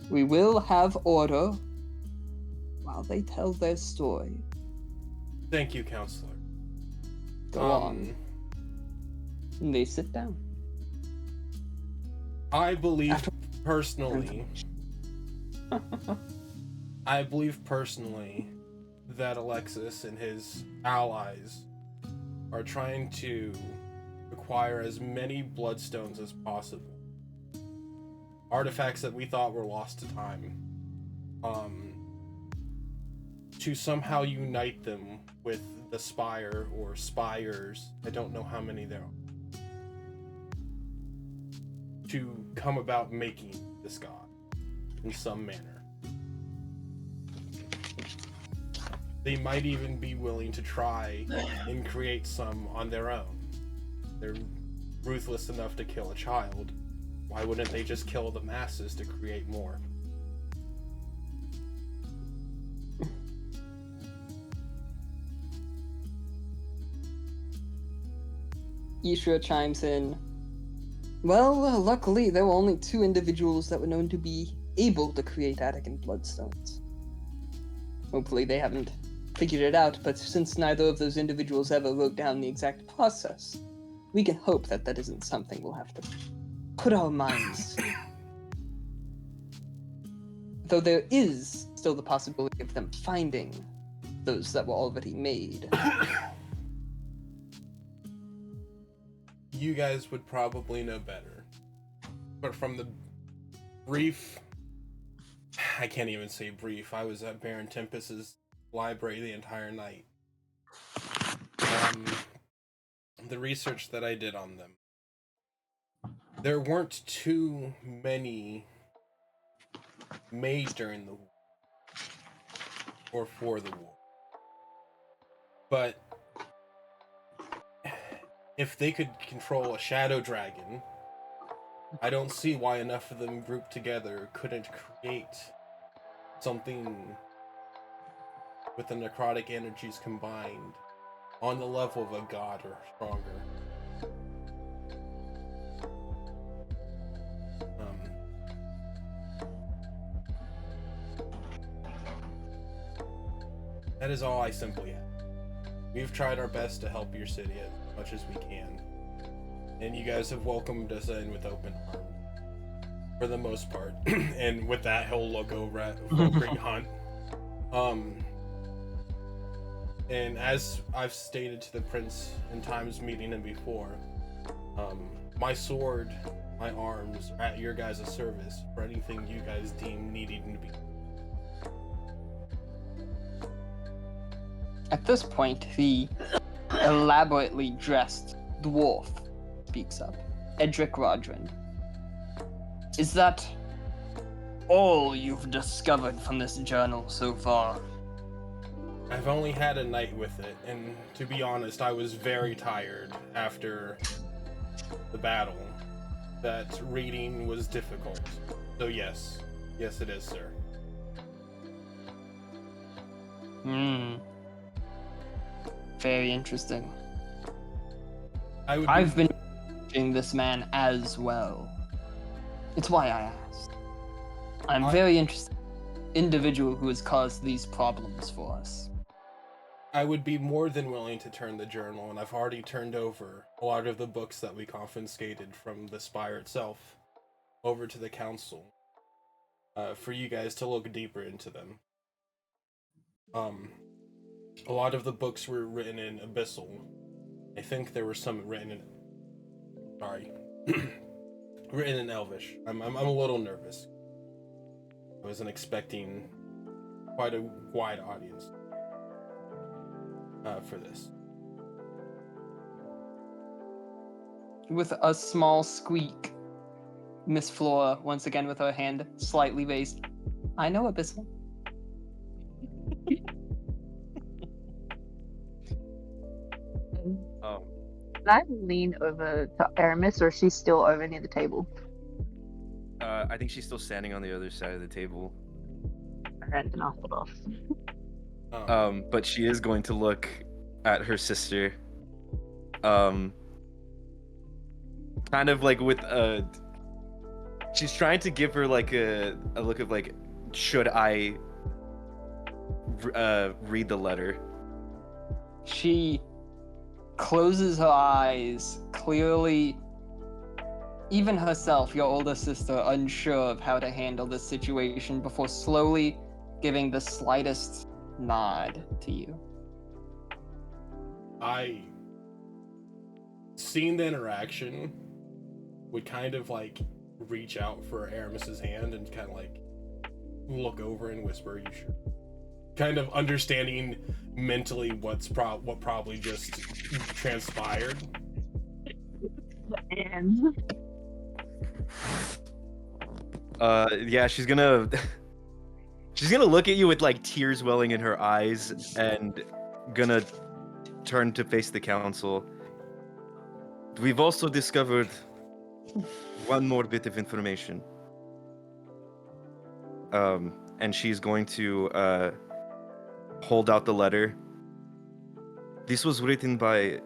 We will have order while they tell their story. Thank you, counselor. Go on. And they sit down. I believe personally that Alexis and his allies are trying to acquire as many bloodstones as possible. Artifacts that we thought were lost to time. To somehow unite them with the spire or spires. I don't know how many there are. To come about making this god in some manner. They might even be willing to try and create some on their own. They're ruthless enough to kill a child. Why wouldn't they just kill the masses to create more? Ishra chimes in. Well, luckily there were only 2 individuals that were known to be able to create Attican bloodstones. Hopefully they haven't figured it out, but since neither of those individuals ever wrote down the exact process, we can hope that that isn't something we'll have to put our minds to. Though there is still the possibility of them finding those that were already made. You guys would probably know better. But from the brief... I can't even say brief. I was at Baron Tempest's library the entire night. The research that I did on them. There weren't too many made during the war. Or for the war. But if they could control a shadow dragon I don't see why enough of them grouped together couldn't create something with the necrotic energies combined on the level of a god or stronger. That is all I simply have. We've tried our best to help your city as much as we can, and you guys have welcomed us in with open arms, for the most part. And with that, he'll look over at Valkyrie Hunt. And as I've stated to the prince in times meeting him before, my sword, my arms are at your guys' service for anything you guys deem needing to be. At this point, the elaborately dressed dwarf speaks up. Edric Rodrin. Is that all you've discovered from this journal so far? I've only had a night with it, and to be honest, I was very tired after the battle. That reading was difficult. So yes. Yes it is, sir. Very interesting. I've been watching this man as well. It's why I asked. I'm very interested in the individual who has caused these problems for us. I would be more than willing to turn the journal, and I've already turned over a lot of the books that we confiscated from the spire itself over to the council for you guys to look deeper into them. A lot of the books were written in Abyssal. I think there were some written in... Sorry. written in Elvish. I'm a little nervous. I wasn't expecting quite a wide audience for this. With a small squeak, Miss Flora, once again with her hand slightly raised, I know Abyssal. Can I lean over to Aramis, or is she still over near the table? I think she's still standing on the other side of the table. Alright, then I'll hold off. But she is going to look at her sister. Kind of like with she's trying to give her like a look of like, should I read the letter? She closes her eyes, clearly, even herself, your older sister, unsure of how to handle this situation, before slowly giving the slightest nod to you. I, seeing the interaction, would kind of like reach out for Aramis's hand and kind of like look over and whisper, "You sure?" Kind of understanding mentally what probably just transpired. And yeah, she's gonna look at you with like tears welling in her eyes and gonna turn to face the council. We've also discovered one more bit of information. And she's going to hold out the letter. This was written by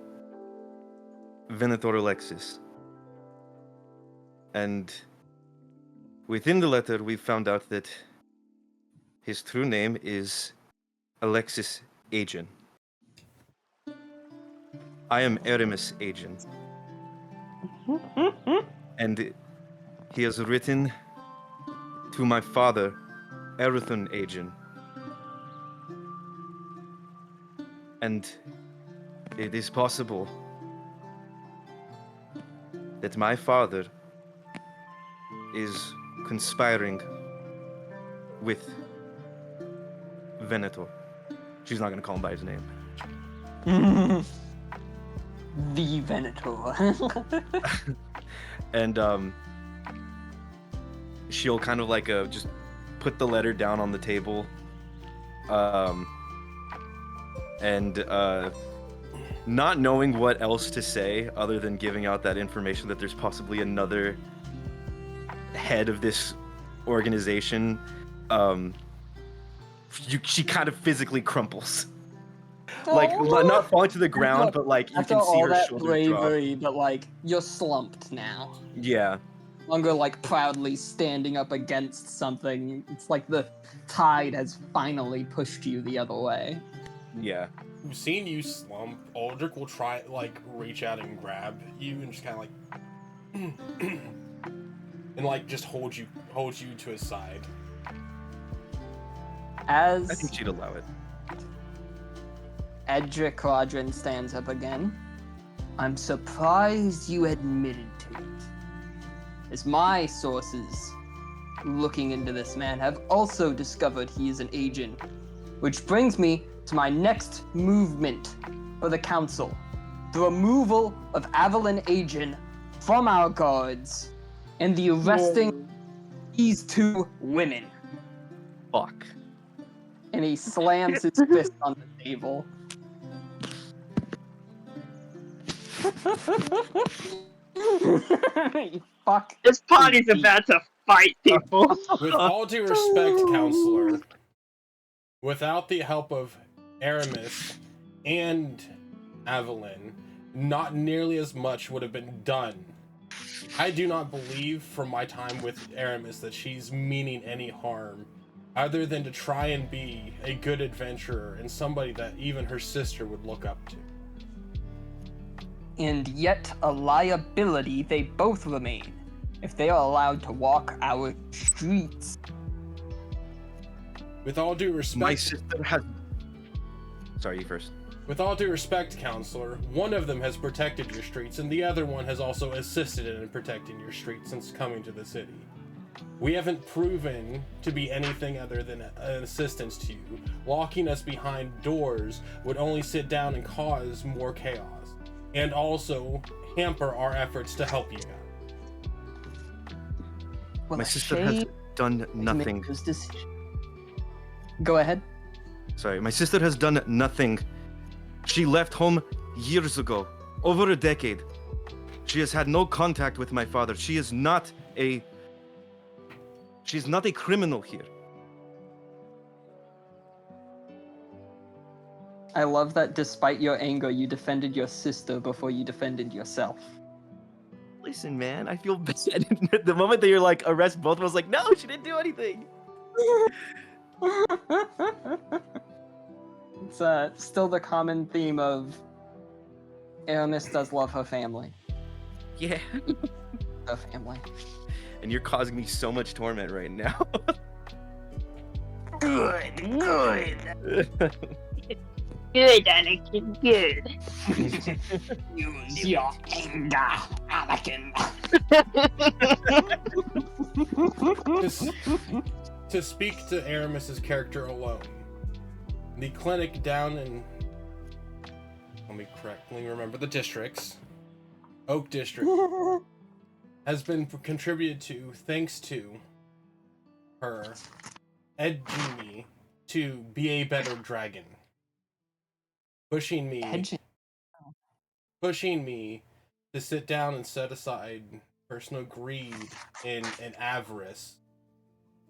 Venator Alexis. And within the letter, we found out that his true name is Alexis Agen. I am Aramis Agen. And he has written to my father, Arathon Agen. And it is possible that my father is conspiring with Venator. She's not going to call him by his name. The Venator. And she'll kind of like just put the letter down on the table. And not knowing what else to say other than giving out that information that there's possibly another head of this organization, she kind of physically crumples. Like, not falling to the ground, but like you After can see all her that shoulders drop. bravery, but like you're slumped now. Yeah. No longer like proudly standing up against something. It's like the tide has finally pushed you the other way. Yeah. Seeing you slump, Aldrich will try like reach out and grab you and just kind of like and like just hold you to his side. I think she'd allow it. Edric Quadrant stands up again. I'm surprised you admitted to it. As my sources looking into this man have also discovered he is an agent. Which brings me to my next movement for the council. The removal of Avalon Agent from our guards and the arresting these two women. Fuck. And he slams his fist on the table. Fuck. This party's about to fight people. With all due respect, counselor, without the help of Aramis and Avalon, not nearly as much would have been done. I do not believe from my time with Aramis that she's meaning any harm, other than to try and be a good adventurer and somebody that even her sister would look up to. And yet a liability they both remain, if they are allowed to walk our streets. With all due respect... My sister has... Sorry, you first. With all due respect, counselor, one of them has protected your streets, and the other one has also assisted in protecting your streets since coming to the city. We haven't proven to be anything other than an assistance to you. Locking us behind doors would only sit down and cause more chaos, and also hamper our efforts to help you out. Well, My sister has done nothing. Go ahead. Sorry, my sister has done nothing. She left home years ago, over a decade. She has had no contact with my father. She's not a criminal here. I love that despite your anger, you defended your sister before you defended yourself. Listen, man, I feel bad. The moment that you're like, arrest both of us, like, no, she didn't do anything. It's still the common theme of Aramis does love her family. Yeah. Her family. And you're causing me so much torment right now. Good. Good, Anakin, good. Use your anger, Anakin. To speak to Aramis's character alone, the clinic down in... Let me correctly remember the districts. Oak District has been contributed to thanks to her edging me to be a better dragon. Pushing me to sit down and set aside personal greed and avarice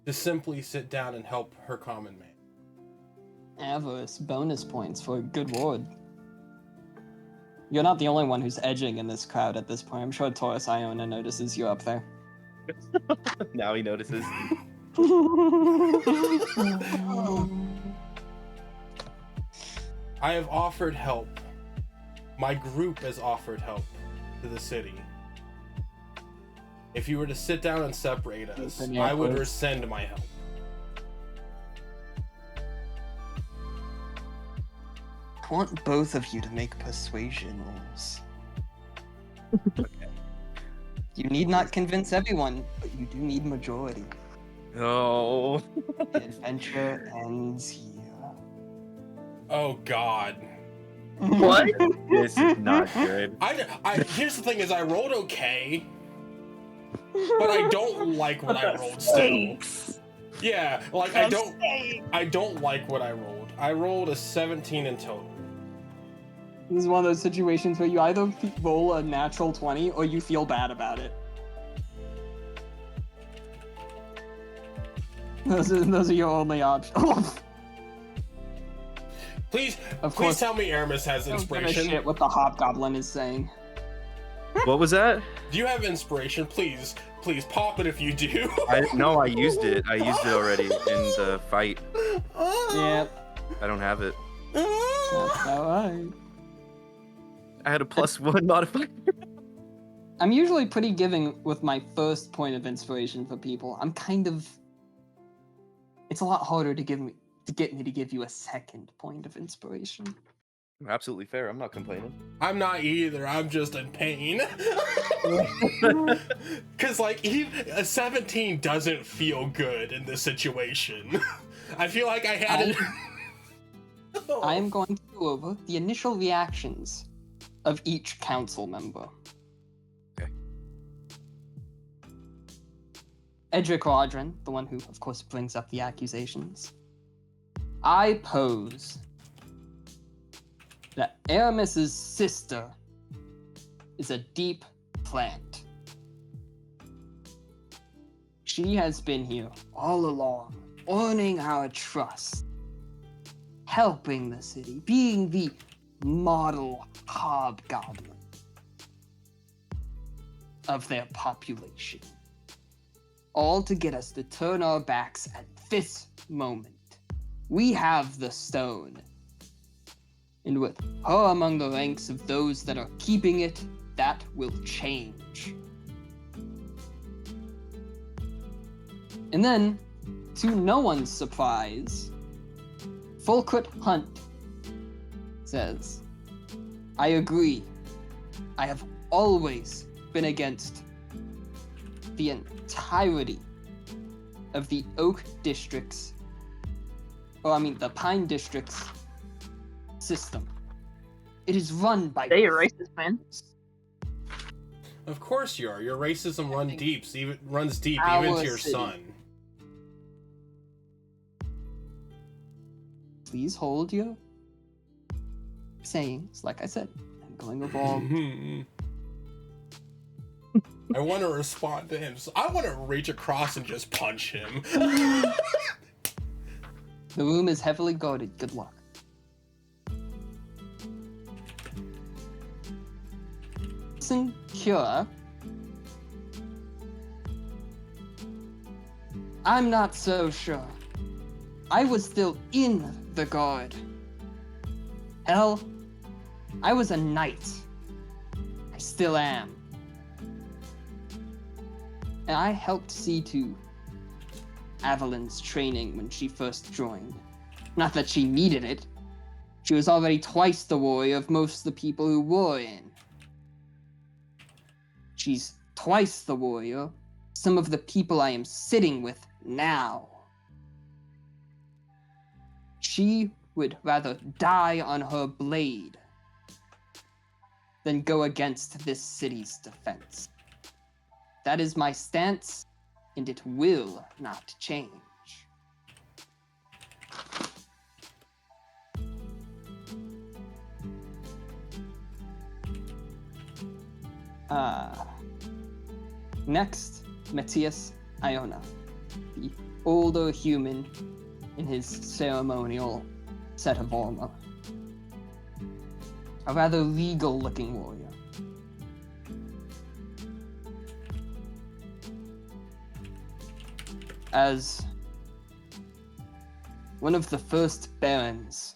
to simply sit down and help her common man. Avarice bonus points for a good ward. You're not the only one who's edging in this crowd at this point. I'm sure Taurus Iona notices you up there. Now he notices. I have offered help. My group has offered help to the city. If you were to sit down and separate us, I would rescind my help. I want both of you to make persuasion rolls. Okay. You need not convince everyone, but you do need majority. Oh. The adventure ends here. Oh God. What? This is not good. Here's the thing: is I rolled okay, but I don't like what I rolled still. Yeah, like I don't like what I rolled. I rolled a 17 in total. This is one of those situations where you either roll a natural 20 or you feel bad about it. Those are your only options. Please, Of please course. tell me Aramis has Don't give a inspiration. shit what the hobgoblin is saying. What was that? Do you have inspiration? Please pop it if you do. No, I used it. I used it already in the fight. Yep. I don't have it. That's alright. I had a +1 modifier. I'm usually pretty giving with my first point of inspiration for people. I'm kind of. It's a lot harder to get me to give you a second point of inspiration. Absolutely fair. I'm not complaining. I'm not either. I'm just in pain. Cause like a 17 doesn't feel good in this situation. I feel like I had it. I am going to go over the initial reactions of each council member. Okay. Edric Rodrin, the one who, of course, brings up the accusations. I pose that Aramis's sister is a deep plant. She has been here all along, earning our trust, helping the city, being the model hobgoblin of their population. All to get us to turn our backs at this moment. We have the stone. And with her among the ranks of those that are keeping it, that will change. And then, to no one's surprise, Fulcrit Hunt says, I agree. I have always been against the entirety of the Oak District's, the Pine District's system. It is run by. They are racist, man. Of course you are. Your racism runs deep Our even to your city. son. Please hold your sayings. Like I said, I'm going over all. I want to respond to him. So I want to reach across and just punch him. The room is heavily guarded. Good luck. Listen, Cure. I'm not so sure. I was still in the guard. Hell, I was a knight. I still am. And I helped see to Avalyn's training when she first joined. Not that she needed it. She was already twice the warrior of most of the people who were in. She's twice the warrior, some of the people I am sitting with now. She would rather die on her blade than go against this city's defense. That is my stance, and it will not change. Next, Matthias Iona, the older human in his ceremonial set of armor. A rather regal-looking warrior. As one of the first barons,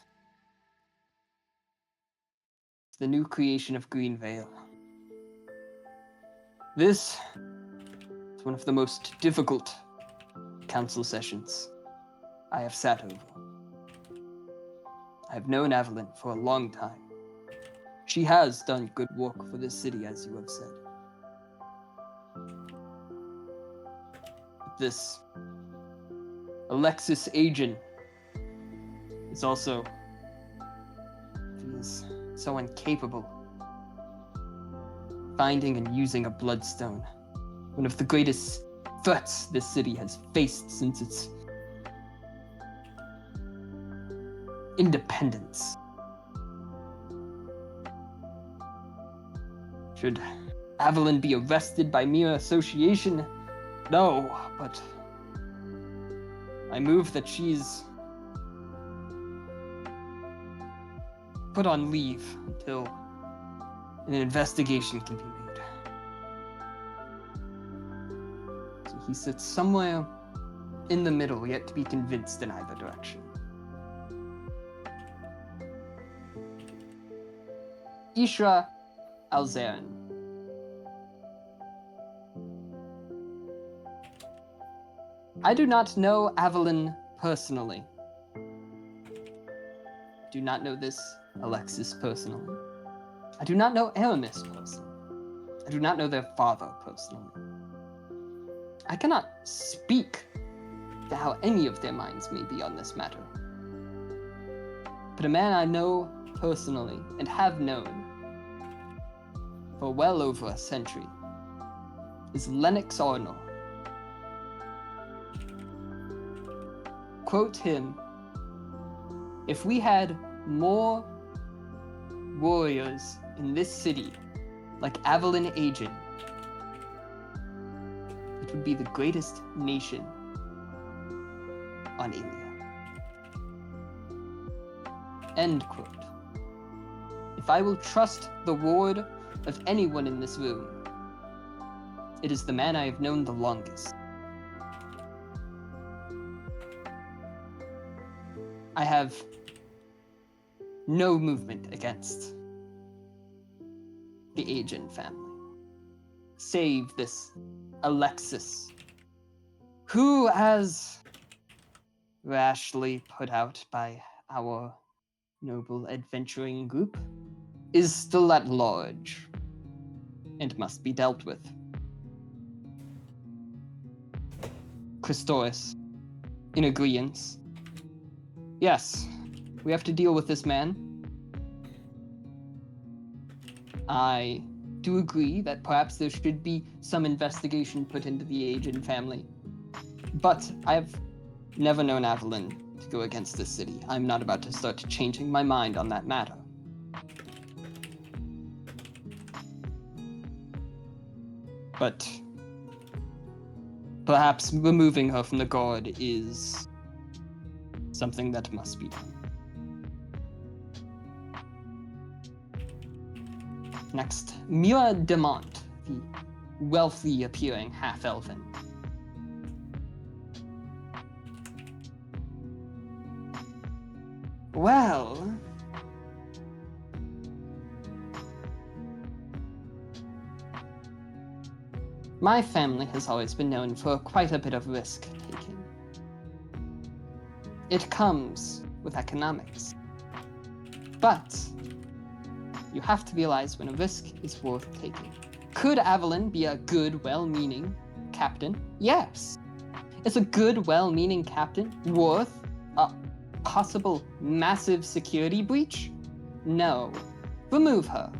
the new creation of Greenvale. This is one of the most difficult council sessions I have sat over. I have known Avalyn for a long time. She has done good work for this city, as you have said. This Alexis Agent is also so incapable. Finding and using a bloodstone, one of the greatest threats this city has faced since its independence. Should Avalyn be arrested by mere association? No, but I move that she's put on leave until an investigation can be made. So he sits somewhere in the middle, yet to be convinced in either direction. Ishra Alzarin. I do not know Avalon personally. I do not know this Alexis personally. I do not know Aramis personally. I do not know their father personally. I cannot speak to how any of their minds may be on this matter. But a man I know personally and have known for well over a century is Lennox Arnor. Quote him, "If we had more warriors in this city like Avalon Agent, it would be the greatest nation on Illia." End quote. If I will trust the word of anyone in this room, it is the man I have known the longest. I have no movement against the Agent family, save this Alexis, who, as rashly put out by our noble adventuring group, is still at large and must be dealt with. Christoris, in agreeance. Yes, we have to deal with this man. I do agree that perhaps there should be some investigation put into the Agent family, but I've never known Avalon to go against this city. I'm not about to start changing my mind on that matter. But perhaps removing her from the guard is something that must be done. Next, Mira Demont, the wealthy appearing half-elfen. Well, my family has always been known for quite a bit of risk-taking. It comes with economics. But you have to realize when a risk is worth taking. Could Avalon be a good, well-meaning captain? Yes. Is a good, well-meaning captain worth a possible massive security breach? No. Remove her.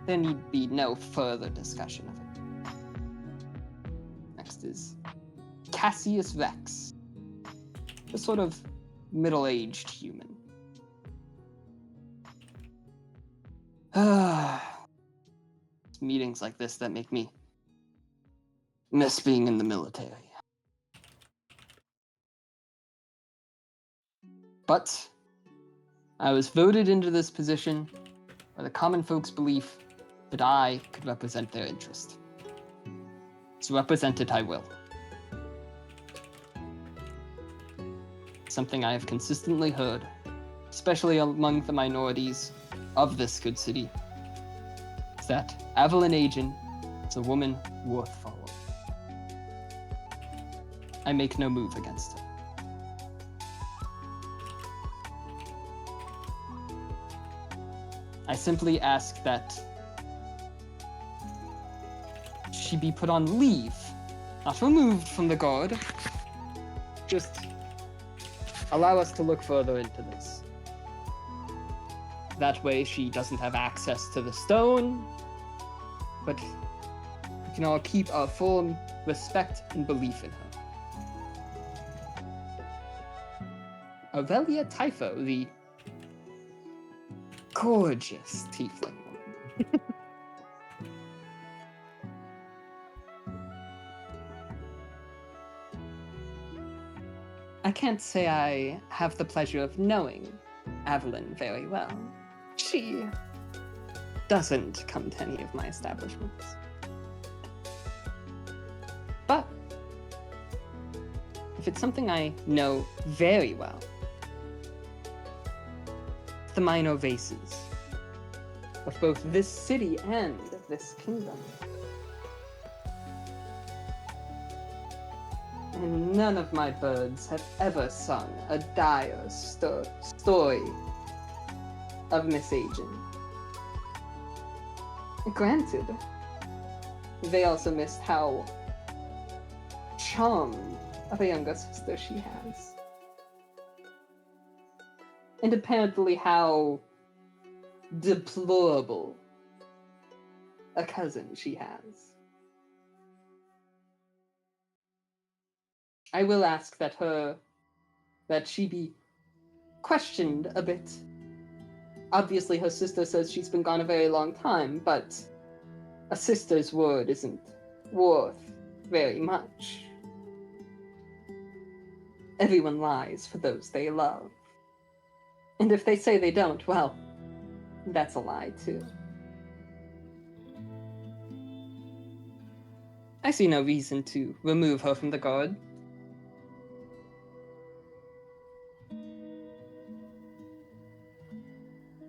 There need be no further discussion of it. Next is Cassius Rex, a sort of middle-aged human. It's meetings like this that make me miss being in the military. But I was voted into this position by the common folks' belief that I could represent their interest. So represent it I will. Something I have consistently heard, especially among the minorities of this good city, is that Avalon Agent is a woman worth following. I make no move against her. I simply ask that she be put on leave, not removed from the guard. Just allow us to look further into this. That way she doesn't have access to the stone, but we can all keep our full respect and belief in her. Aurelia Typho, the gorgeous tiefling woman. I can't say I have the pleasure of knowing Evelyn very well. She doesn't come to any of my establishments. But if it's something I know very well, the minor vases of both this city and this kingdom. And none of my birds have ever sung a dire story of misaging. Granted, they also missed how charmed of a younger sister she has. And apparently how deplorable a cousin she has. I will ask that she be questioned a bit. Obviously her sister says she's been gone a very long time, but a sister's word isn't worth very much. Everyone lies for those they love. And if they say they don't, well, that's a lie too. I see no reason to remove her from the guard.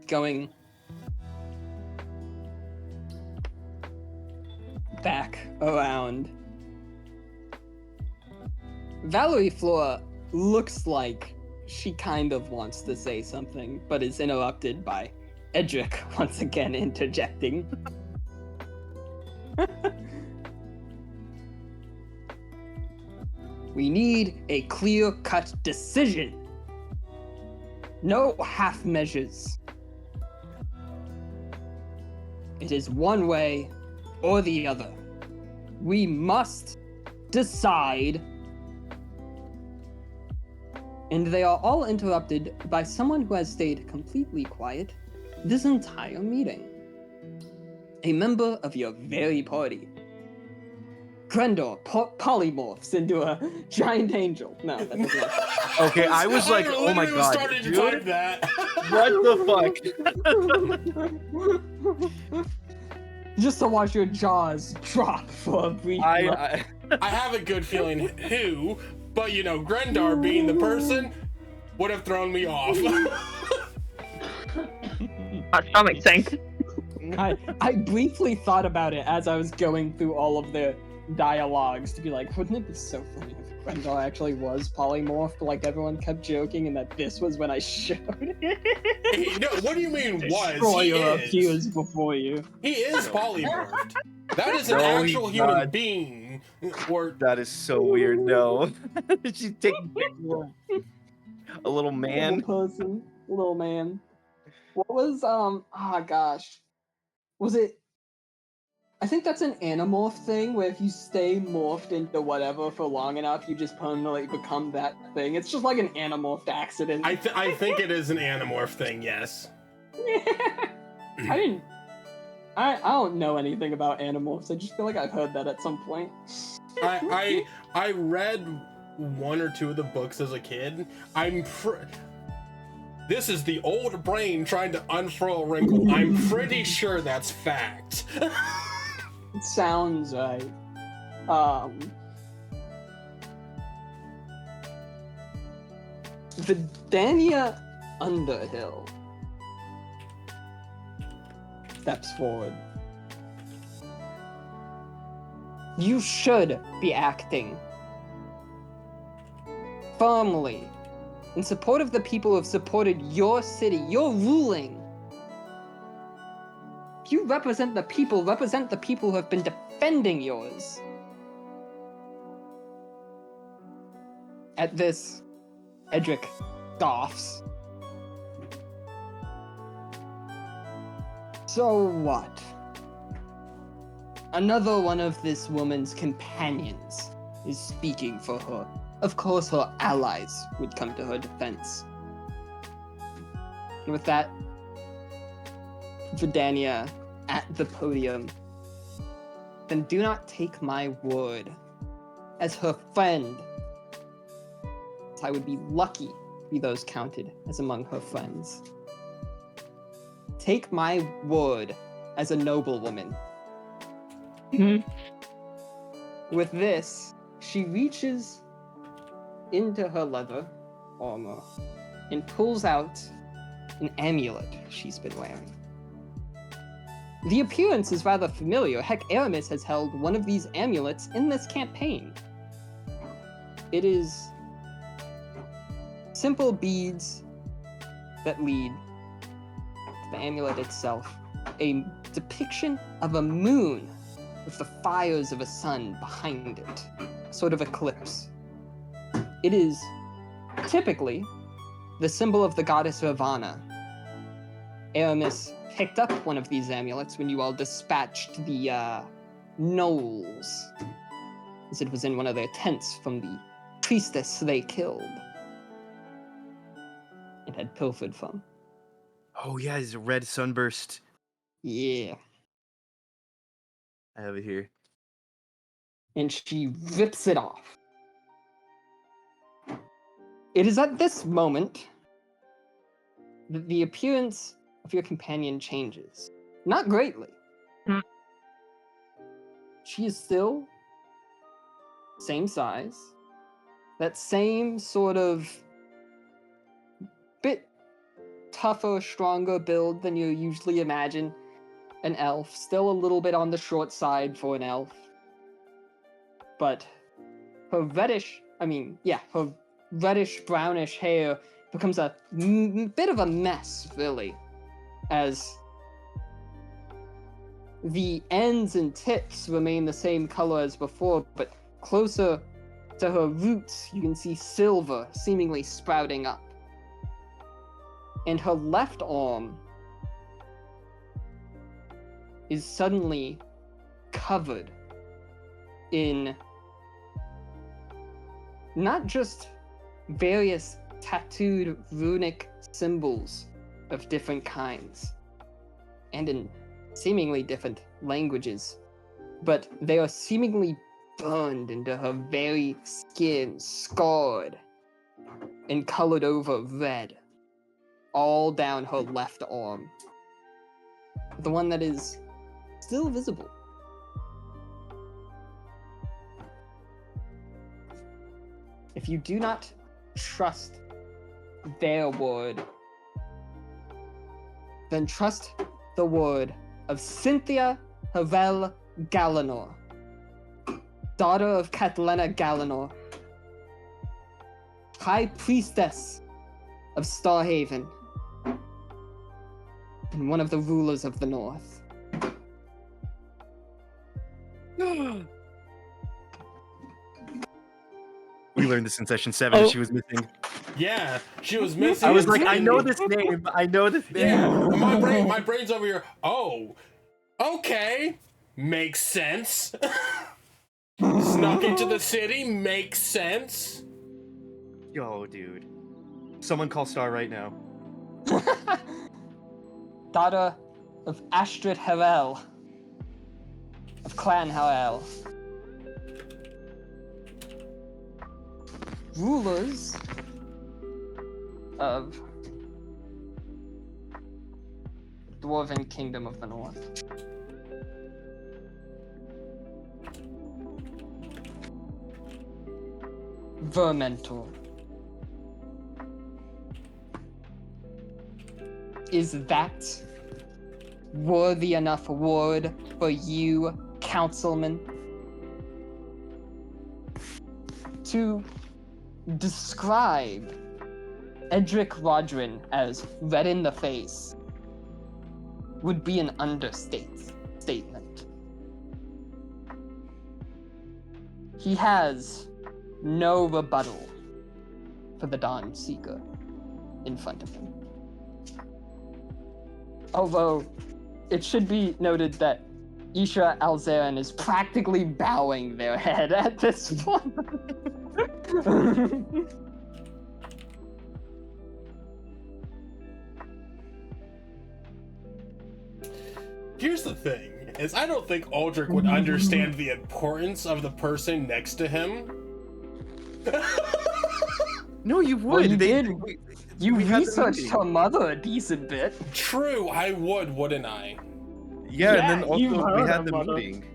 Going back around. Valerie Flora looks like she kind of wants to say something, but is interrupted by Edric once again interjecting. We need a clear-cut decision. No half measures. It is one way or the other. We must decide. And they are all interrupted by someone who has stayed completely quiet this entire meeting. A member of your very party. Grendor polymorphs into a giant angel. No, that doesn't work. Okay, I was like, oh my god, started to dude, type that. what the fuck? Just to watch your jaws drop for a brief moment. I have a good feeling who, but you know, Grendar being the person would have thrown me off. My stomach sank. I briefly thought about it as I was going through all of the dialogues to be like, wouldn't it be so funny if Grendar actually was polymorphed like everyone kept joking and that this was when I showed it? No, what do you mean was? Destroyer appears before you. He is polymorphed. That is an No, actual he's human not. being. Or That is so weird. No, she's taking a little man. Little person, little man. What was oh gosh, was it? I think that's an animorph thing where if you stay morphed into whatever for long enough, you just permanently become that thing. It's just like an animorphed accident. I think it is an animorph thing. Yes. I don't know anything about animorphs. I just feel like I've heard that at some point. I read one or two of the books as a kid. This is the old brain trying to unfurl a wrinkle. I'm pretty sure that's fact. It sounds right. Vidania Underhill steps forward. You should be acting firmly in support of the people who have supported your city, your ruling. You represent the people who have been defending yours. At this, Edric scoffs. So what? Another one of this woman's companions is speaking for her. Of course her allies would come to her defense. And with that, Vidania at the podium. Then do not take my word as her friend amulets, I would be lucky to be those counted as among her friends. Take my word as a noblewoman. Mhm. With this, she reaches into her leather armor and pulls out an amulet she's been wearing. The appearance is rather familiar. Heck, Aramis has held one of these amulets in this campaign. It is simple beads that lead to the amulet itself. A depiction of a moon with the fires of a sun behind it. A sort of eclipse. It is typically the symbol of the goddess Ravana. Aramis picked up one of these amulets when you all dispatched the gnolls, as it was in one of their tents from the priestess they killed and had pilfered from. Oh yeah, his red sunburst. Yeah. I have it here. And she rips it off. It is at this moment that the appearance of your companion changes. Not greatly. Hmm. She is still same size. That same sort of bit tougher, stronger build than you usually imagine an elf. Still a little bit on the short side for an elf. But her her reddish brownish hair becomes a bit of a mess, really, as the ends and tips remain the same color as before, but closer to her roots, you can see silver seemingly sprouting up. And her left arm is suddenly covered in not just various tattooed runic symbols of different kinds, and in seemingly different languages, but they are seemingly burned into her very skin, scarred and colored over red, all down her left arm. The one that is still visible. If you do not trust their word, then trust the word of Cynthia Havel Galanor, daughter of Catalina Galanor, High Priestess of Starhaven, and one of the rulers of the North. We learned this in session 7 Oh. and she was missing. Yeah, she was missing. I was like, in- I know this name. I know this name. Yeah, my brain's over here. Oh, okay, makes sense. Snuck into the city, makes sense. Yo, dude. Someone call Star right now. Daughter of Astrid Harel, of Clan Harel. Rulers of the Dwarven Kingdom of the North. Vermentor. Is that worthy enough word for you, councilman? To describe Edric Rodrin as red in the face would be an statement. He has no rebuttal for the Dawn Seeker in front of him. Although, it should be noted that Isha Alzaran is practically bowing their head at this point. Here's the thing, is I don't think Aldrich would understand the importance of the person next to him. No, you would. Well, you did. we- You we had the researched meeting. her mother a decent bit. True, I would, wouldn't I? Yeah, and then Yeah, you've also we heard had her the mother. meeting.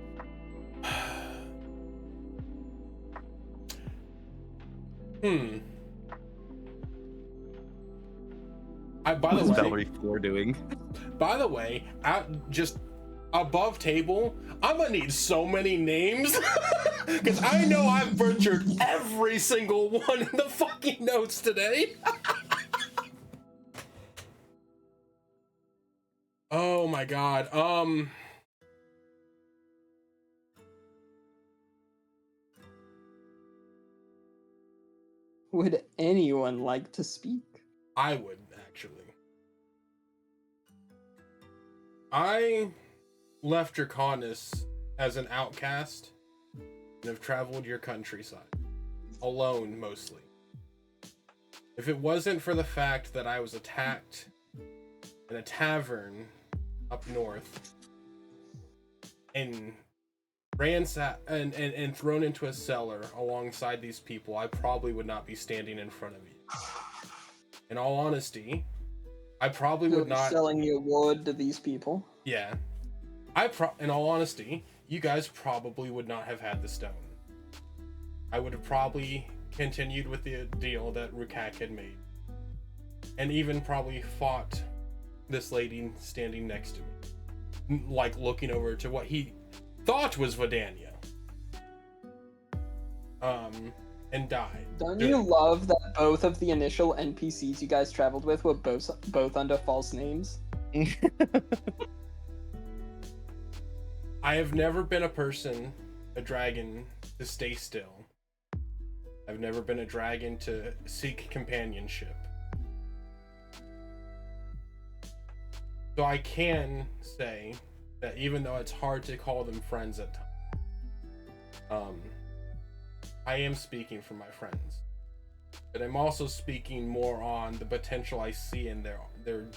By What the is way, Valerie Floor doing? By the way, just above table, I'm gonna need so many names because I know I've butchered every single one in the fucking notes today. Oh my god. Would anyone like to speak? I would actually. I left Draconis as an outcast and have traveled your countryside. Alone, mostly. If it wasn't for the fact that I was attacked in a tavern up north and and thrown into a cellar alongside these people, I probably would not be standing in front of you. In all honesty, I probably would not. Selling your wood to these people. Yeah. In all honesty, you guys probably would not have had the stone. I would have probably continued with the deal that Rukak had made. And even probably fought this lady standing next to me. Like looking over to what he thought was Vidania. And died. Don't you love that both of the initial NPCs you guys traveled with were both under false names? I have never been a dragon to stay still. I've never been a dragon to seek companionship. So I can say that even though it's hard to call them friends at times, I am speaking for my friends. But I'm also speaking more on the potential I see in their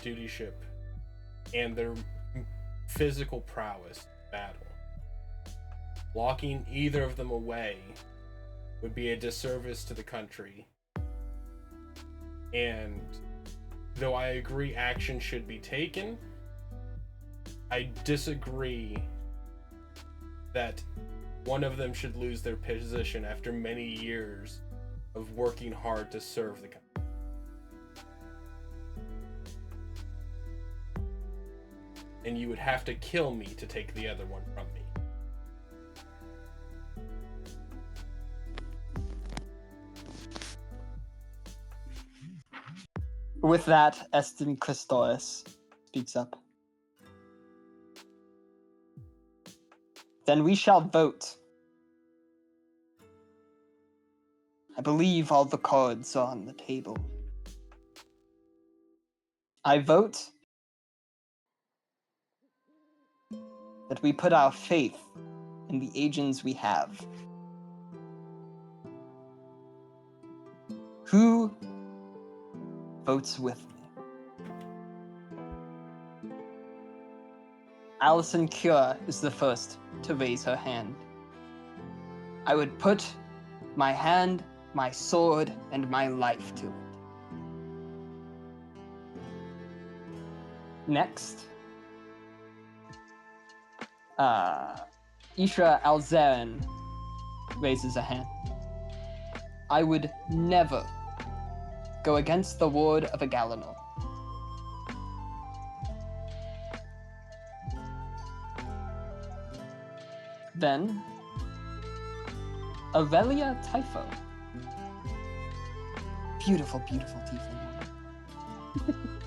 dutyship and their physical prowess in battle. Locking either of them away would be a disservice to the country. And though I agree action should be taken, I disagree that one of them should lose their position after many years of working hard to serve the country. And you would have to kill me to take the other one from me. With that, Estin Christoris speaks up. Then we shall vote. I believe all the cards are on the table. I vote that we put our faith in the agents we have. Who votes with me? Allison Cure is the first to raise her hand. I would put my hand, my sword, and my life to it. Next, Ishra Alzaren raises a hand. I would never go against the word of a Galanor. Then, Aurelia Typho. Beautiful, beautiful tiefling woman.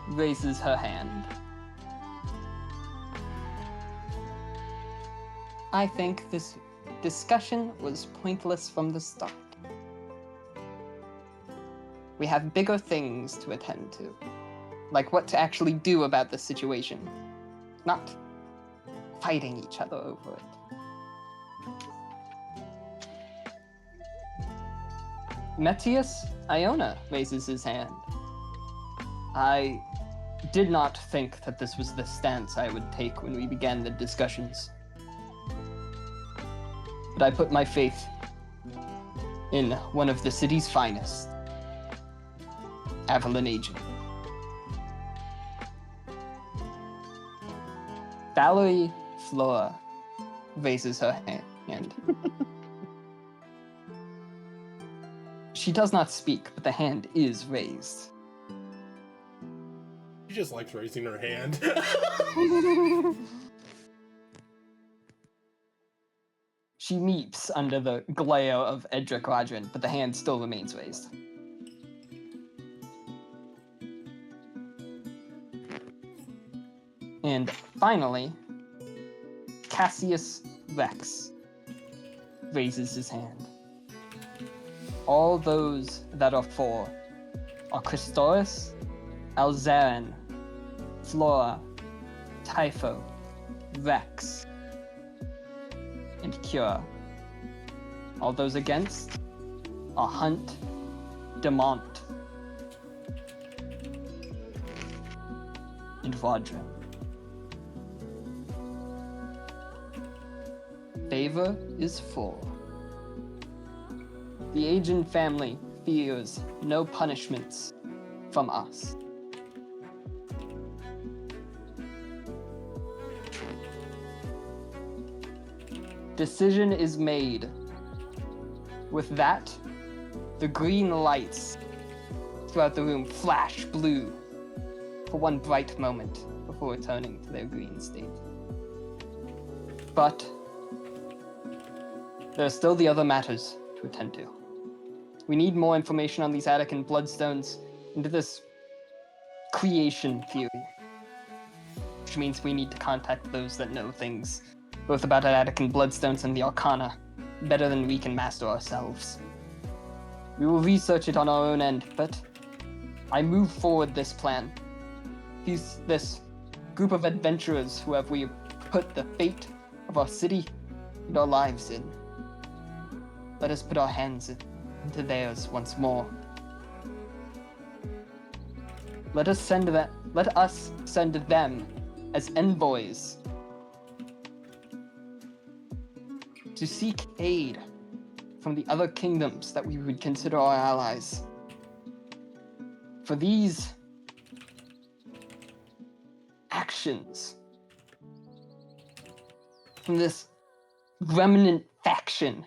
Raises her hand. I think this discussion was pointless from the start. We have bigger things to attend to, like what to actually do about the situation, not fighting each other over it. Metius Iona raises his hand. I did not think that this was the stance I would take when we began the discussions. But I put my faith in one of the city's finest, Avalon Agent. Valerie Flora raises her hand. She does not speak, but the hand is raised. She just likes raising her hand. She meeps under the glare of Edric Quadrant, but the hand still remains raised. And finally, Cassius Rex raises his hand. All those that are for are Christoris, Alzaran, Flora, Typho, Rex, and Cura. All those against are Hunt, Demont, and Vajra. Favor is full. The Agent family fears no punishments from us. Decision is made. With that, the green lights throughout the room flash blue for one bright moment before returning to their green state. But there are still the other matters to attend to. We need more information on these Attican bloodstones into this creation theory, which means we need to contact those that know things, both about Attican bloodstones and the Arcana, better than we can master ourselves. We will research it on our own end, but I move forward this plan. This group of adventurers who have we put the fate of our city and our lives in. Let us put our hands into theirs once more. Let us send them as envoys to seek aid from the other kingdoms that we would consider our allies. For these actions from this remnant faction,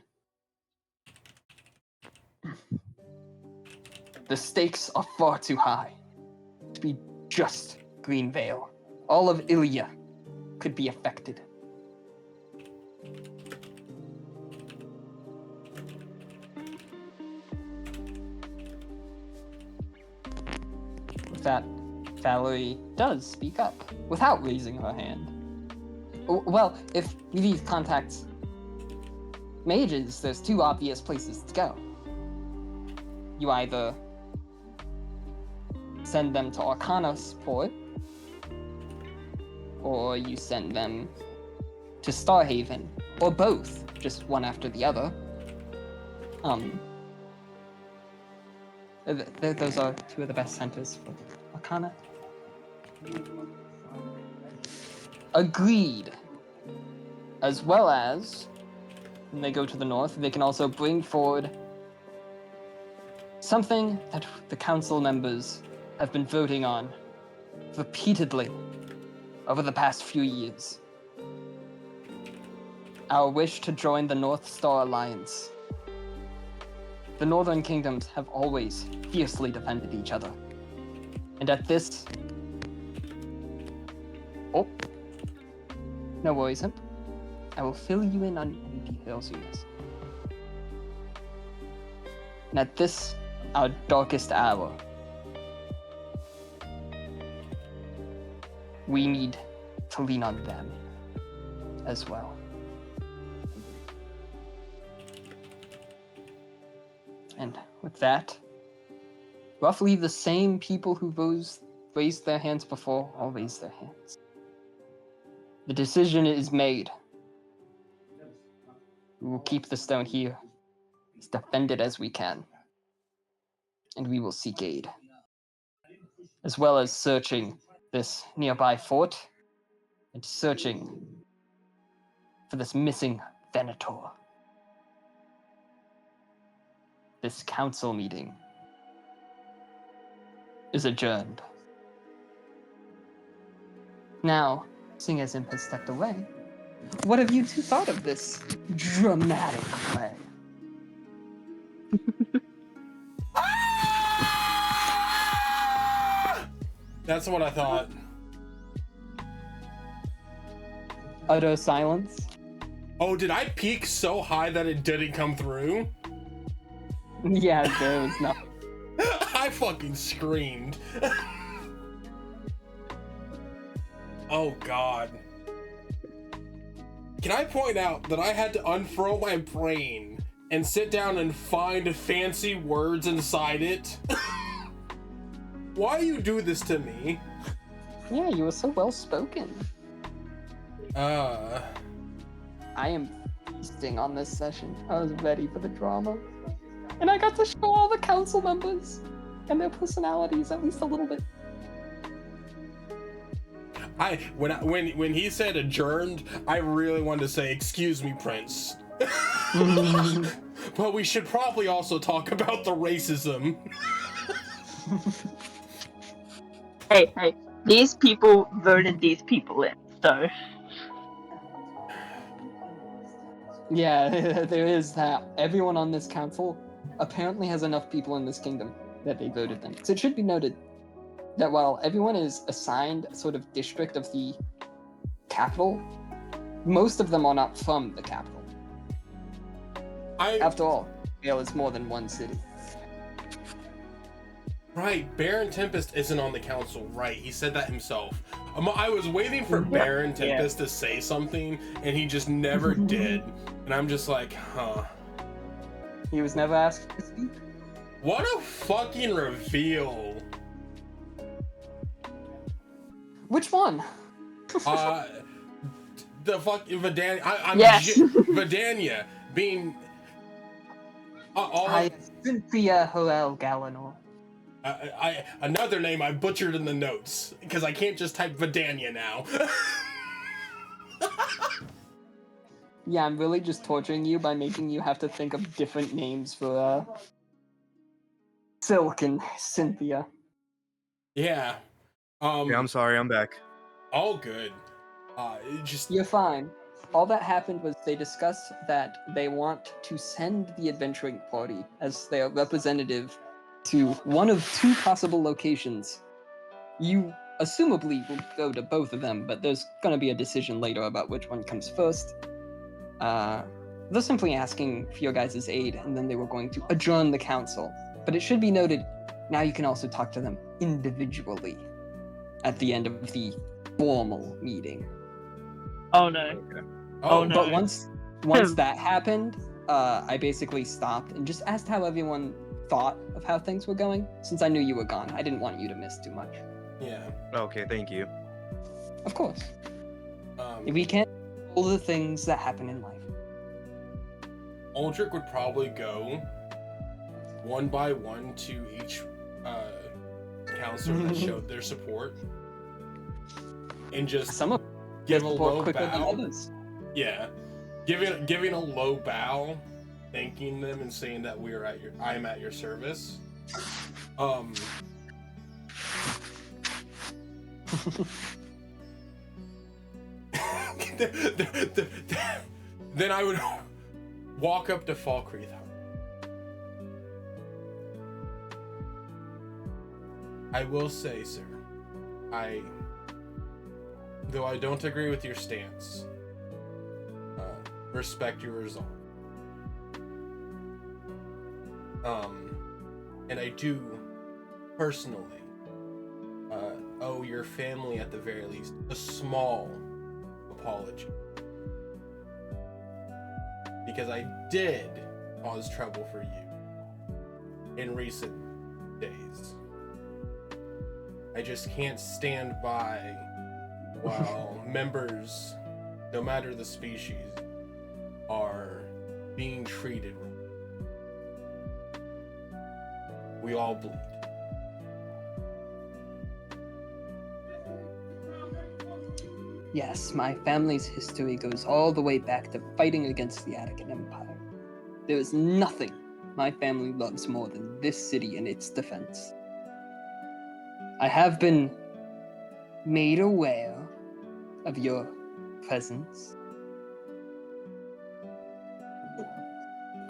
the stakes are far too high to be just Greenvale. All of Illia could be affected. With that, Valerie does speak up without raising her hand. Well, if we need contact mages, there's two obvious places to go. You either send them to Arcana support, or you send them to Starhaven, or both, just one after the other. Those are two of the best centers for Arcana. Agreed. As well as, when they go to the north, they can also bring forward something that the council members have been voting on repeatedly over the past few years. Our wish to join the North Star Alliance. The Northern Kingdoms have always fiercely defended each other. And at this... Oh. No worries, Imp. I will fill you in on any details you miss. And at this, our darkest hour, we need to lean on them as well. And with that, roughly the same people who raised their hands before all raise their hands. The decision is made. We will keep the stone here, as defend it as we can, and we will seek aid, as well as searching this nearby fort and searching for this missing Venator. this council meeting is adjourned. Now, seeing as Imp has stepped away, what have you two thought of this dramatic play? That's what I thought. Utter silence. Oh, did I peak so high that it didn't come through? Yeah, there was nothing. I fucking screamed. Oh god. Can I point out that I had to unfurl my brain and sit down and find fancy words inside it? Why you do this to me? Yeah, you were so well spoken. I am feasting on this session. I was ready for the drama. And I got to show all the council members and their personalities at least a little bit. When he said adjourned, I really wanted to say, "Excuse me, Prince." But we should probably also talk about the racism. Hey, these people voted these people in, so. Yeah, there is that. Everyone on this council apparently has enough people in this kingdom that they voted them. So it should be noted that while everyone is assigned a sort of district of the capital, most of them are not from the capital. After all, Vale is more than one city. Right, Baron Tempest isn't on the council, right? He said that himself. I was waiting for Baron Tempest to say something, and he just never did. And I'm just like, huh. He was never asked to speak. What a fucking reveal. Which one? The fucking Vidania. Yes. Vidania being. Cynthia Hoel Galanor. Another name I butchered in the notes because I can't just type Vidania now. Yeah, I'm really just torturing you by making you have to think of different names for Silk and Cynthia. Yeah. Yeah, I'm sorry, I'm back. All good. You're fine. All that happened was they discussed that they want to send the adventuring party as their representative to one of two possible locations. You assumably will go to both of them, but there's gonna be a decision later about which one comes first. They're simply asking for your guys' aid, and then they were going to adjourn the council. But it should be noted, now you can also talk to them individually at the end of the formal meeting. Oh no. Oh, no. But once that happened, I basically stopped and just asked how everyone thought of how things were going. Since I knew you were gone, I didn't want you to miss too much. Yeah. Okay, thank you. Of course. We can't all the things that happen in life. Aldrich would probably go one by one to each counselor that showed their support and just Some of give a low quicker than bow. others. Yeah, giving a low bow, thanking them and saying that I am at your service. Then I would walk up to Falkreath. I will say, sir, though I don't agree with your stance, respect your resolve. And I do personally owe your family at the very least a small apology. Because I did cause trouble for you in recent days. I just can't stand by while members, no matter the species, are being treated wrong. We all bleed. Yes, my family's history goes all the way back to fighting against the Attican Empire. There is nothing my family loves more than this city and its defense. I have been made aware of your presence.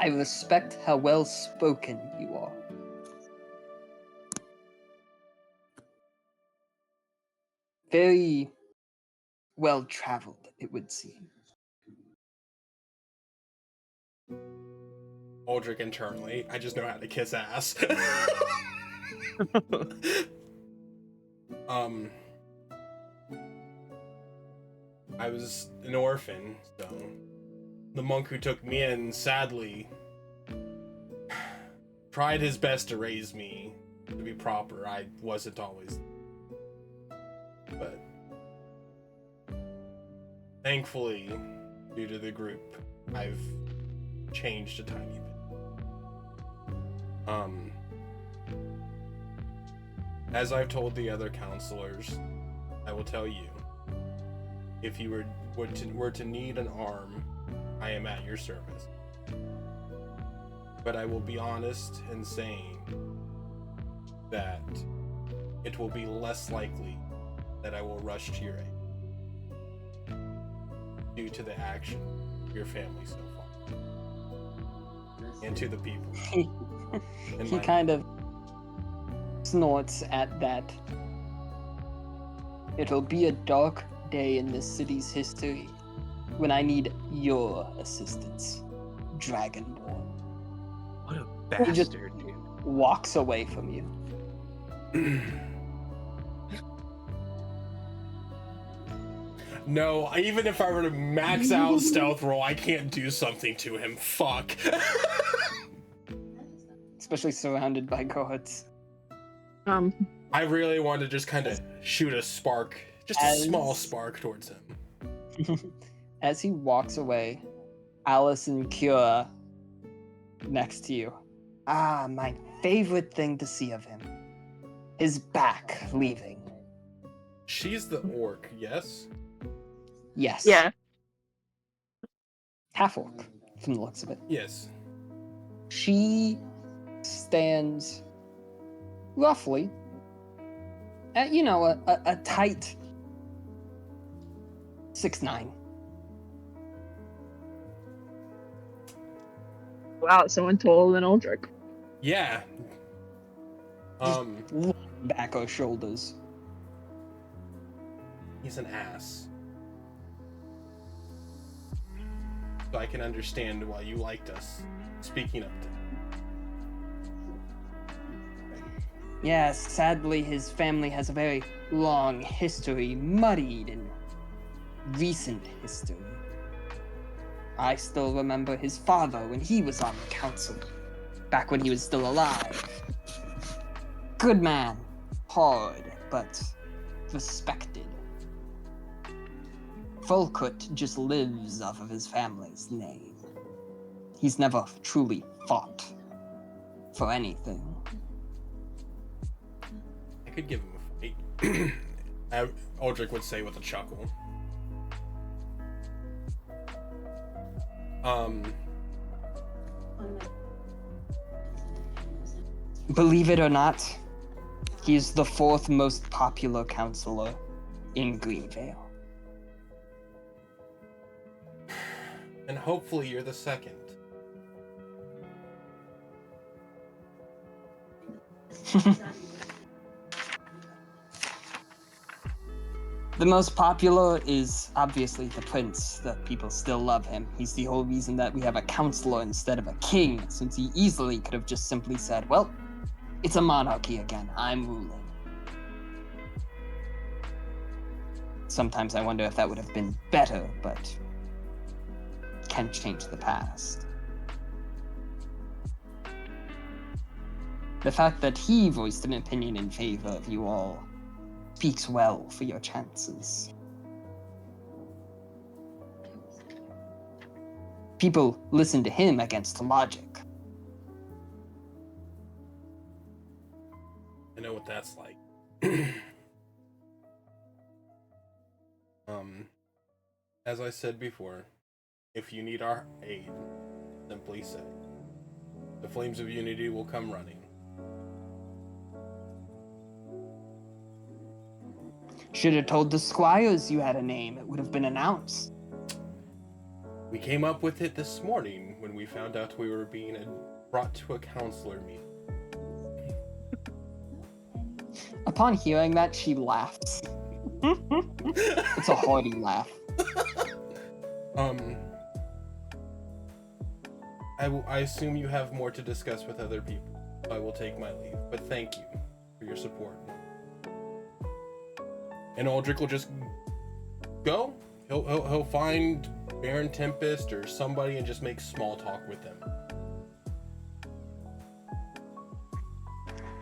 I respect how well spoken you are. Very well traveled, it would seem. Aldrich internally, I just know how to kiss ass. I was an orphan, so the monk who took me in sadly tried his best to raise me to be proper. I wasn't always, but thankfully, due to the group, I've changed a tiny bit. As I've told the other counselors, I will tell you, if you were to need an arm, I am at your service. But I will be honest in saying that it will be less likely that I will rush to your aid due to the action of your family so far and to the people. He kind of snorts at that. It'll be a dark day in this city's history when I need your assistance, Dragonborn. What a He just bastard, dude. walks away from you. No, even if I were to max out stealth roll, I can't do something to him. Fuck. Especially surrounded by guards. I really want to just kind of shoot a spark, just a small spark towards him. As he walks away, Alice and Kira next to you. Ah, my favorite thing to see of him. His back leaving. She's the orc, yes? Yes. Yeah. Half orc, from the looks of it. Yes. She stands roughly at, a tight 6'9". Wow, someone taller than Aldrich. Yeah. Back her shoulders. He's an ass. So I can understand why you liked us speaking up to him. Yes, sadly his family has a very long history, muddied in recent history. I still remember his father when he was on the council, back when he was still alive. Good man, hard, but respected. Volkut just lives off of his family's name. He's never truly fought for anything. I could give him a fight. Aldrich would say with a chuckle. Believe it or not, he's the 4th most popular counselor in Greenvale. And hopefully you're the second. The most popular is obviously the prince. The people still love him. He's the whole reason that we have a counselor instead of a king, since he easily could have just simply said, well, it's a monarchy again. I'm ruling. Sometimes I wonder if that would have been better, but can't change the past. The fact that he voiced an opinion in favor of you all speaks well for your chances. People listen to him against logic. I know what that's like. As I said before, if you need our aid, simply say. The flames of unity will come running. Should have told the squires you had a name. It would have been announced. We came up with it this morning when we found out we were being brought to a counselor meeting. Upon hearing that, she laughs. It's a hearty laugh. I assume you have more to discuss with other people. I will take my leave, but thank you for your support. And Aldrich will just go. He'll find Baron Tempest or somebody and just make small talk with them.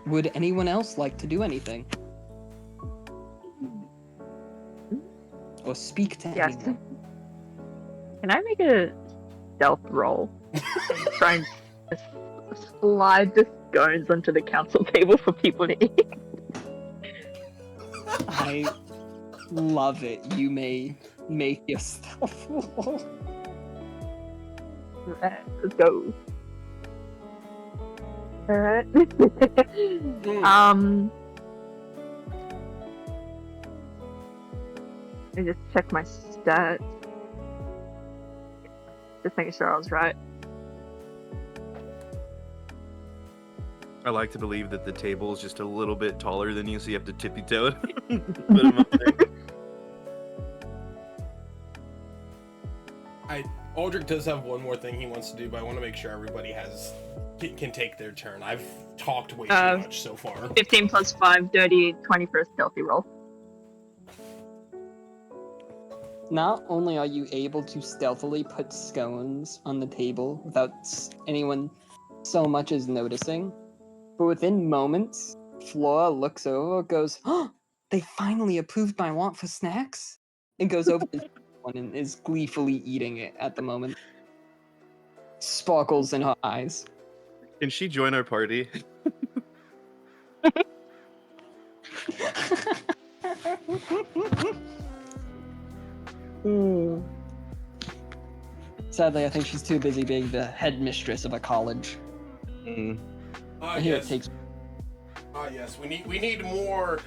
Would anyone else like to do anything? Or speak to Yes. anyone? Can I make a stealth roll and try and slide the scones onto the council table for people to eat? I love it. You may make your stealth roll. Let's go. Alright. Let me just check my stats. Just making sure I was right. I like to believe that the table is just a little bit taller than you, so you have to tippy-toe it. Put 'em up there. Aldrich does have one more thing he wants to do, but I want to make sure everybody can take their turn. I've talked way too much so far. 15 plus 5, dirty 20 for a stealthy roll. Not only are you able to stealthily put scones on the table without anyone so much as noticing, but within moments, Flora looks over, goes, "Oh, they finally approved my want for snacks," and goes over to one and is gleefully eating it at the moment. Sparkles in her eyes. Can she join our party? Sadly, I think she's too busy being the headmistress of a college. I hear it takes. Yes, we need more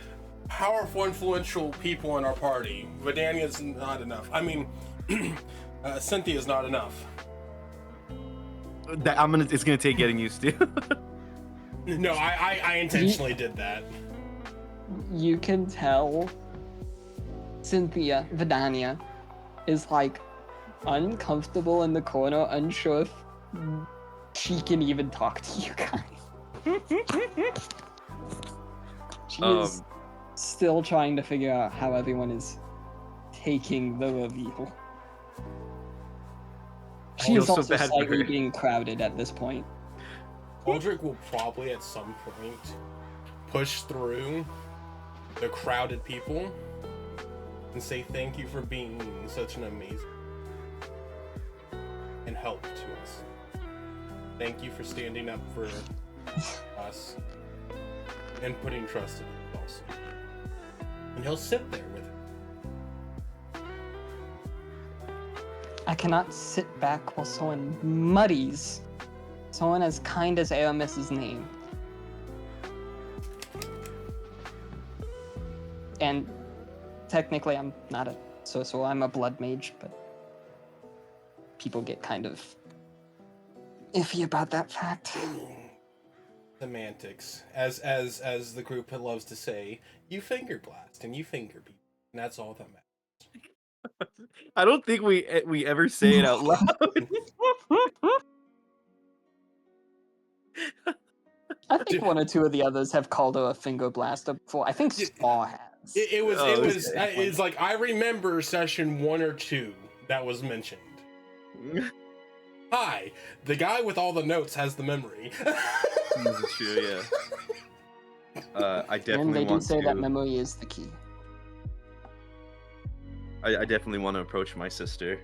powerful, influential people in our party. Vidania's not enough. I mean, Cynthia's not enough. It's gonna take getting used to. No, I intentionally did that. You can tell Cynthia, Vidania, is like uncomfortable in the corner, unsure if she can even talk to you guys. She is still trying to figure out how everyone is taking the reveal. She is so also bad for slightly her. being crowded at this point. Aldrich will probably at some point push through the crowded people and say thank you for being such an amazing and help to us. Thank you for standing up for us and putting trust in it also. And he'll sit there with her. I cannot sit back while someone muddies someone as kind as Aramis's name. And technically I'm not a sorcerer, I'm a blood mage, but people get kind of iffy about that fact. Semantics. As the group loves to say, you finger blast and you finger people. And that's all that matters. I don't think we ever say it out loud. I think one or two of the others have called her a finger blaster before. I think Spa has. It's like I remember session 1 or 2 that was mentioned. Hi, the guy with all the notes has the memory. This is true, yeah. I definitely and they do want say to. that memory is the key. I definitely want to approach my sister.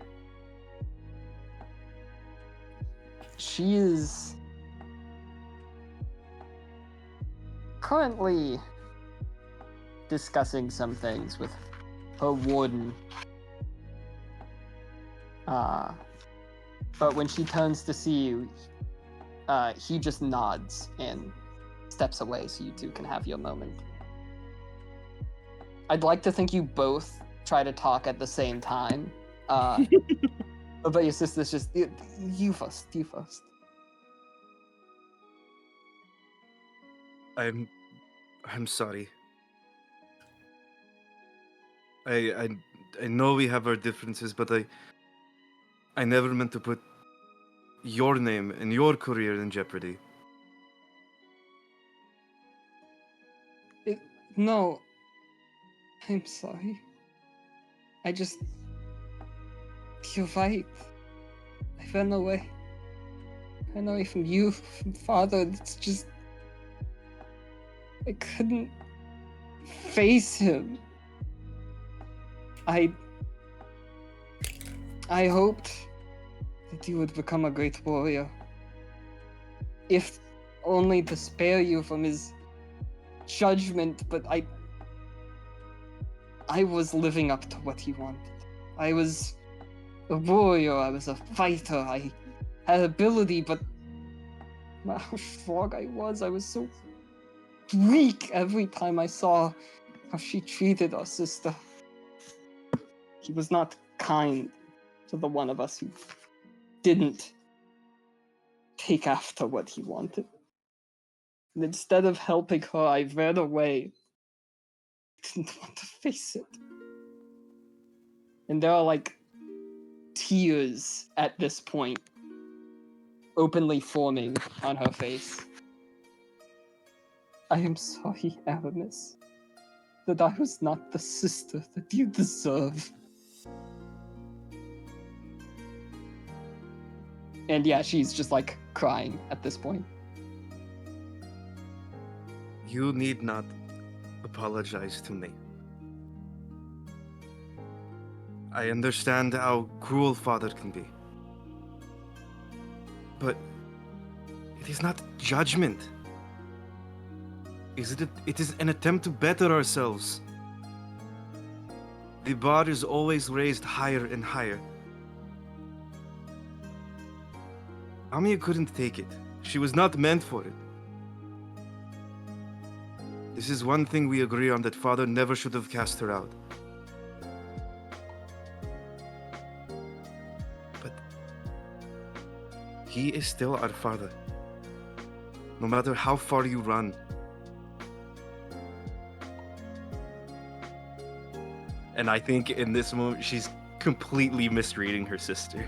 She is currently discussing some things with her warden. But when she turns to see you, he just nods and steps away so you two can have your moment. I'd like to think you both try to talk at the same time. But your sister's just, you first. I'm sorry. I know we have our differences, but I never meant to put your name and your career in jeopardy. No, I'm sorry. You're right. I ran away. From you, from father. It's just, I couldn't face him. I hoped that you would become a great warrior. If only to spare you from his judgment, but I was living up to what he wanted. I was a warrior, I was a fighter, I had ability, but how strong I was so weak every time I saw how she treated our sister. He was not kind to the one of us who didn't take after what he wanted. And instead of helping her, I ran away. I didn't want to face it. And there are tears at this point openly forming on her face. I am sorry, Aramis, that I was not the sister that you deserve. And yeah, she's just crying at this point. You need not apologize to me. I understand how cruel father can be. But it is not judgment. It is an attempt to better ourselves. The bar is always raised higher and higher. Amiya couldn't take it. She was not meant for it. This is one thing we agree on, that father never should have cast her out. But he is still our father. No matter how far you run. And I think in this moment, she's completely misreading her sister.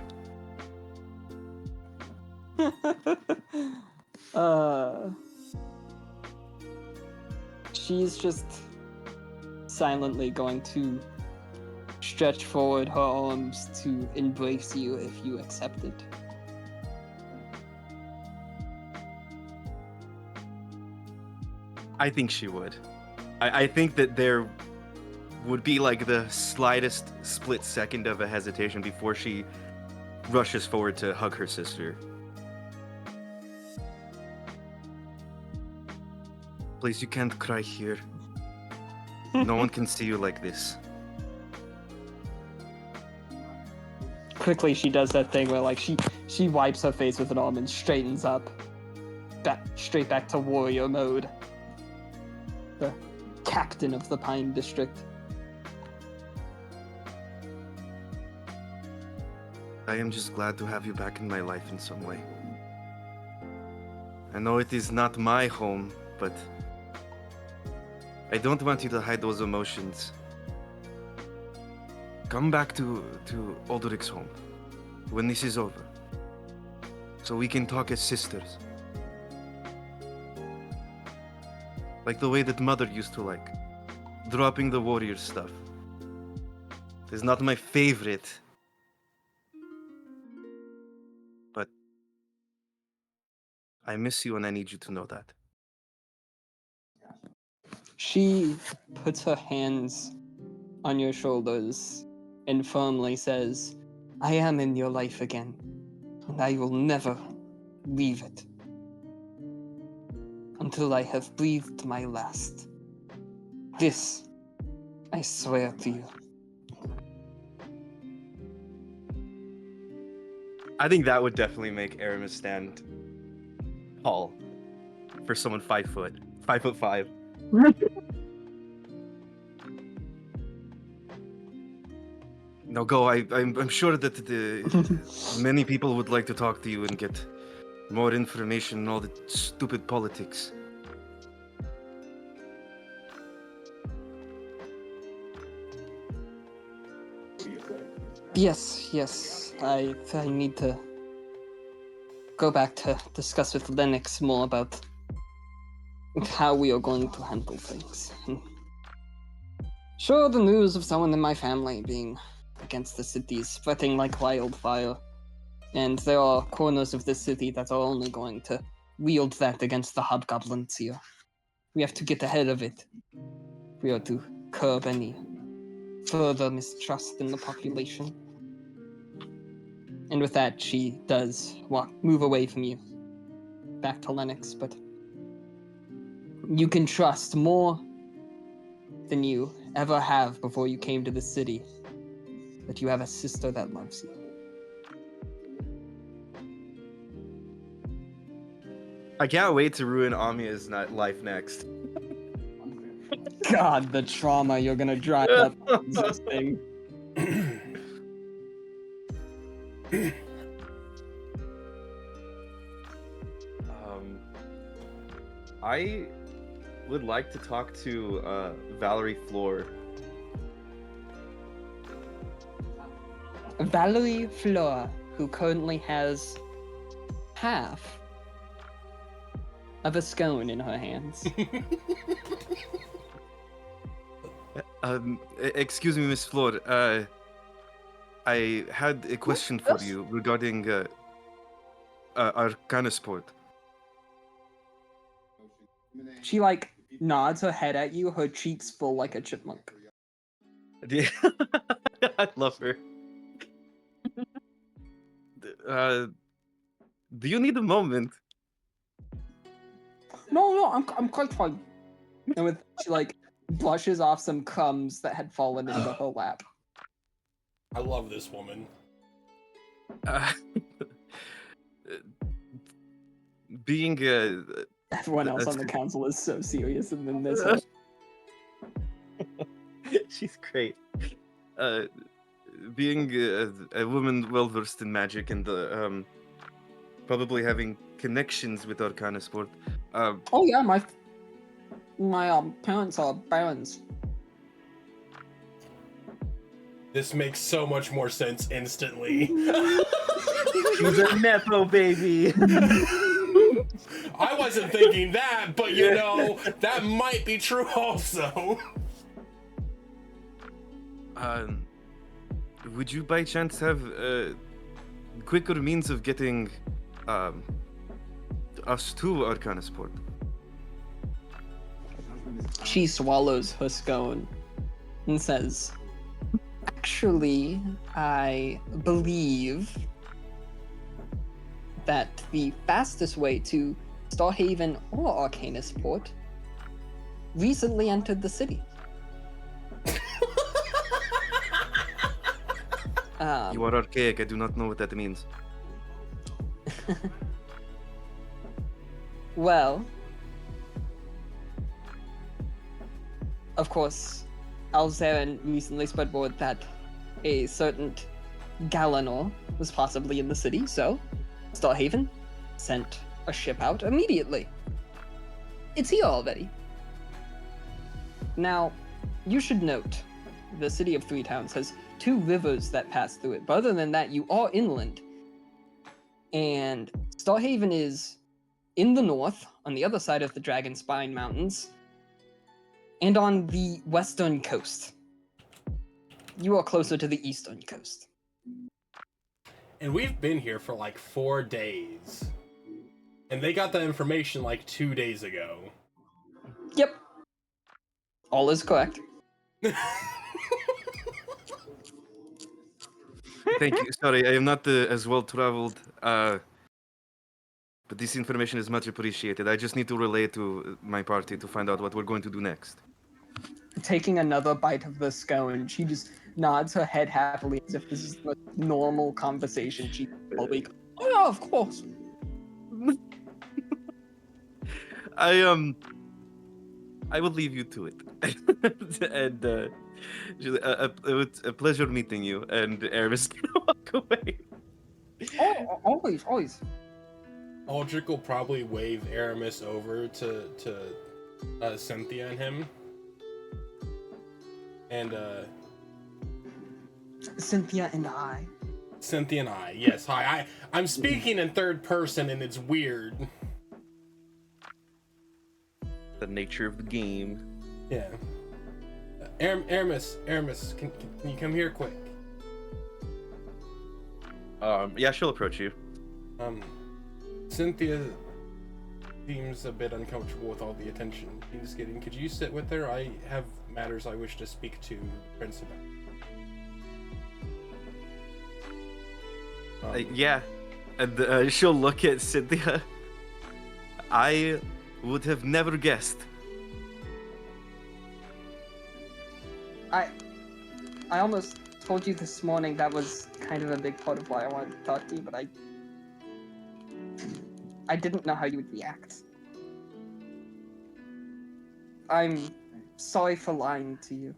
She's just silently going to stretch forward her arms to embrace you if you accept it. I think she would. I think that there would be the slightest split second of a hesitation before she rushes forward to hug her sister. Please, you can't cry here. No one can see you like this. Quickly, she does that thing where she wipes her face with an arm and straightens up, straight back to warrior mode. The captain of the Pine District. I am just glad to have you back in my life in some way. I know it is not my home, but I don't want you to hide those emotions. Come back to Ulrich's home when this is over, so we can talk as sisters. Like the way that mother used to dropping the warrior stuff. It's not my favorite, but I miss you and I need you to know that. She puts her hands on your shoulders and firmly says, I am in your life again, and I will never leave it until I have breathed my last. This, I swear to you. I think that would definitely make Aramis stand tall for someone 5 foot, 5'5". Now go. I'm sure that many people would like to talk to you and get more information on all the stupid politics. Yes. I need to go back to discuss with Lennox more about how we are going to handle things. Sure, the news of someone in my family being against the city is spreading like wildfire, and there are corners of the city that are only going to wield that against the hobgoblins here. We have to get ahead of it. We are to curb any further mistrust in the population. And with that, she does move away from you, back to Lennox, but you can trust more than you ever have before you came to the city that you have a sister that loves you. I can't wait to ruin Amia's life next. God, the trauma you're gonna drive up existing. I would like to talk to Valerie Floor. Valerie Fleur, who currently has half of a scone in her hands. Excuse me, Miss Floor. I had a question for Yes? you regarding Arcana Sport. She nods her head at you, her cheeks full like a chipmunk. I love her. Do you need a moment? No, I'm quite fine. And with she brushes off some crumbs that had fallen into her lap. I love this woman. Being Everyone else on the council is so serious, and then this one. she's great. Being a woman well versed in magic and probably having connections with Arcana Sport. Oh yeah, my parents are barons. This makes so much more sense instantly. She's a nepo baby. I wasn't thinking that, but you know, that might be true also. Would you by chance have quicker means of getting us to Arcana Sport? She swallows her scone and says, "Actually, I believe that the fastest way to Starhaven or Arcanasport recently entered the city." You are archaic. I do not know what that means. Well, of course, Alzarin recently spread word that a certain Galanor was possibly in the city, so Starhaven sent a ship out immediately. It's here already. Now, you should note, the city of Three Towns has 2 rivers that pass through it, but other than that, you are inland. And Starhaven is in the north, on the other side of the Dragon Spine Mountains, and on the western coast. You are closer to the eastern coast. And we've been here for like 4 days. And they got that information like 2 days ago. Yep. All is correct. Thank you. Sorry, I am not as well traveled. But this information is much appreciated. I just need to relay it to my party to find out what we're going to do next. Taking another bite of the scone, she just nods her head happily as if this is the normal conversation she probably. Oh yeah, of course. I will leave you to it. And it was a pleasure meeting you. And Aramis gonna walk away. Oh, always, always. Aldrich will probably wave Aramis over to Cynthia and him. And Cynthia and I. Cynthia and I, yes, hi. I'm speaking in third person and it's weird. The nature of the game. Yeah. Aramis, can you come here quick? Yeah, she'll approach you. Cynthia seems a bit uncomfortable with all the attention he's getting. Could you sit with her? I have matters I wish to speak to Prince about. Yeah, and she'll look at Cynthia. I would have never guessed. I almost told you this morning that was kind of a big part of why I wanted to talk to you, but I didn't know how you would react. I'm sorry for lying to you.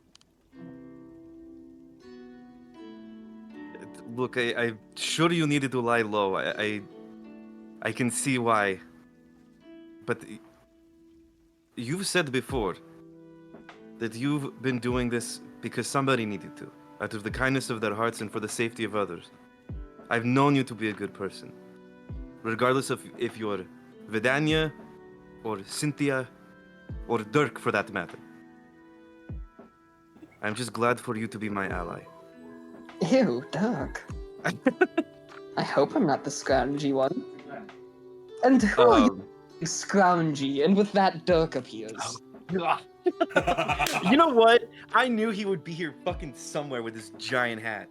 Look, I'm sure you needed to lie low. I can see why. But you've said before that you've been doing this because somebody needed to, out of the kindness of their hearts and for the safety of others. I've known you to be a good person. Regardless of if you're Vidania, or Cynthia, or Dirk for that matter. I'm just glad for you to be my ally. Ew, Dirk. I hope I'm not the scroungy one. And who are you, scroungy? And with that, Dirk appears. You know what? I knew he would be here fucking somewhere with his giant hat.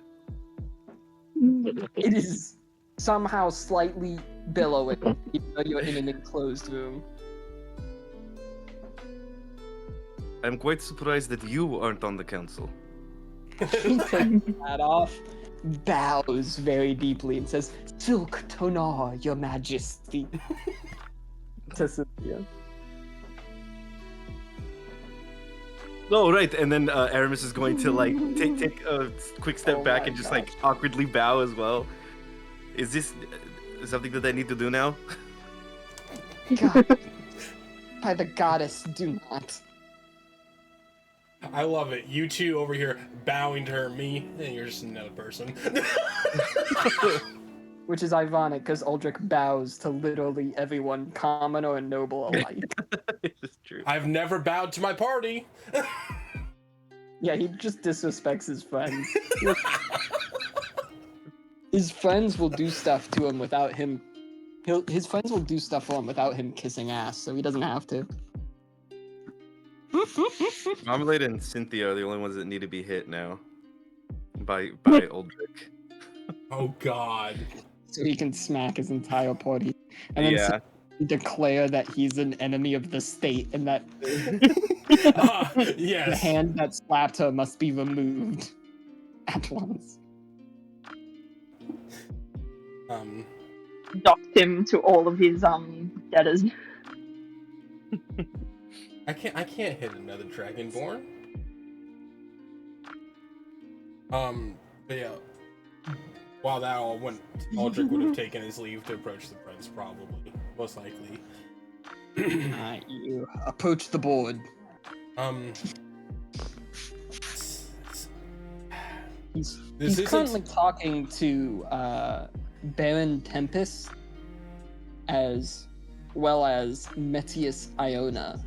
It is somehow slightly billowing, even though you're in an enclosed room. I'm quite surprised that you aren't on the council. He takes that off, bows very deeply, and says, "Silk Tonar, your majesty." To Cynthia. Oh, right, and then Aramis is going to, like, take a quick step back and just, like, awkwardly bow as well. Is this something that I need to do now? God. By the goddess, do not. I love it. You two over here bowing to her, me, and you're just another person. Which is ironic, because Aldrich bows to literally everyone, commoner and noble alike. It's true. I've never bowed to my party. Yeah, he just disrespects his friends. His friends will do stuff to him without him. His friends will do stuff for him without him kissing ass, so he doesn't have to. Marmalade and Cynthia are the only ones that need to be hit now. By Aldrich. Oh God. So he can smack his entire party. And then declare that he's an enemy of the state and that yes. the hand that slapped her must be removed at once. Docked him to all of his debtors. I can't hit another Dragonborn. But yeah. While that all went, Aldrich would have taken his leave to approach the prince, probably. Most likely. You approach the board. He's currently talking to Baron Tempest, as well as Metius Iona.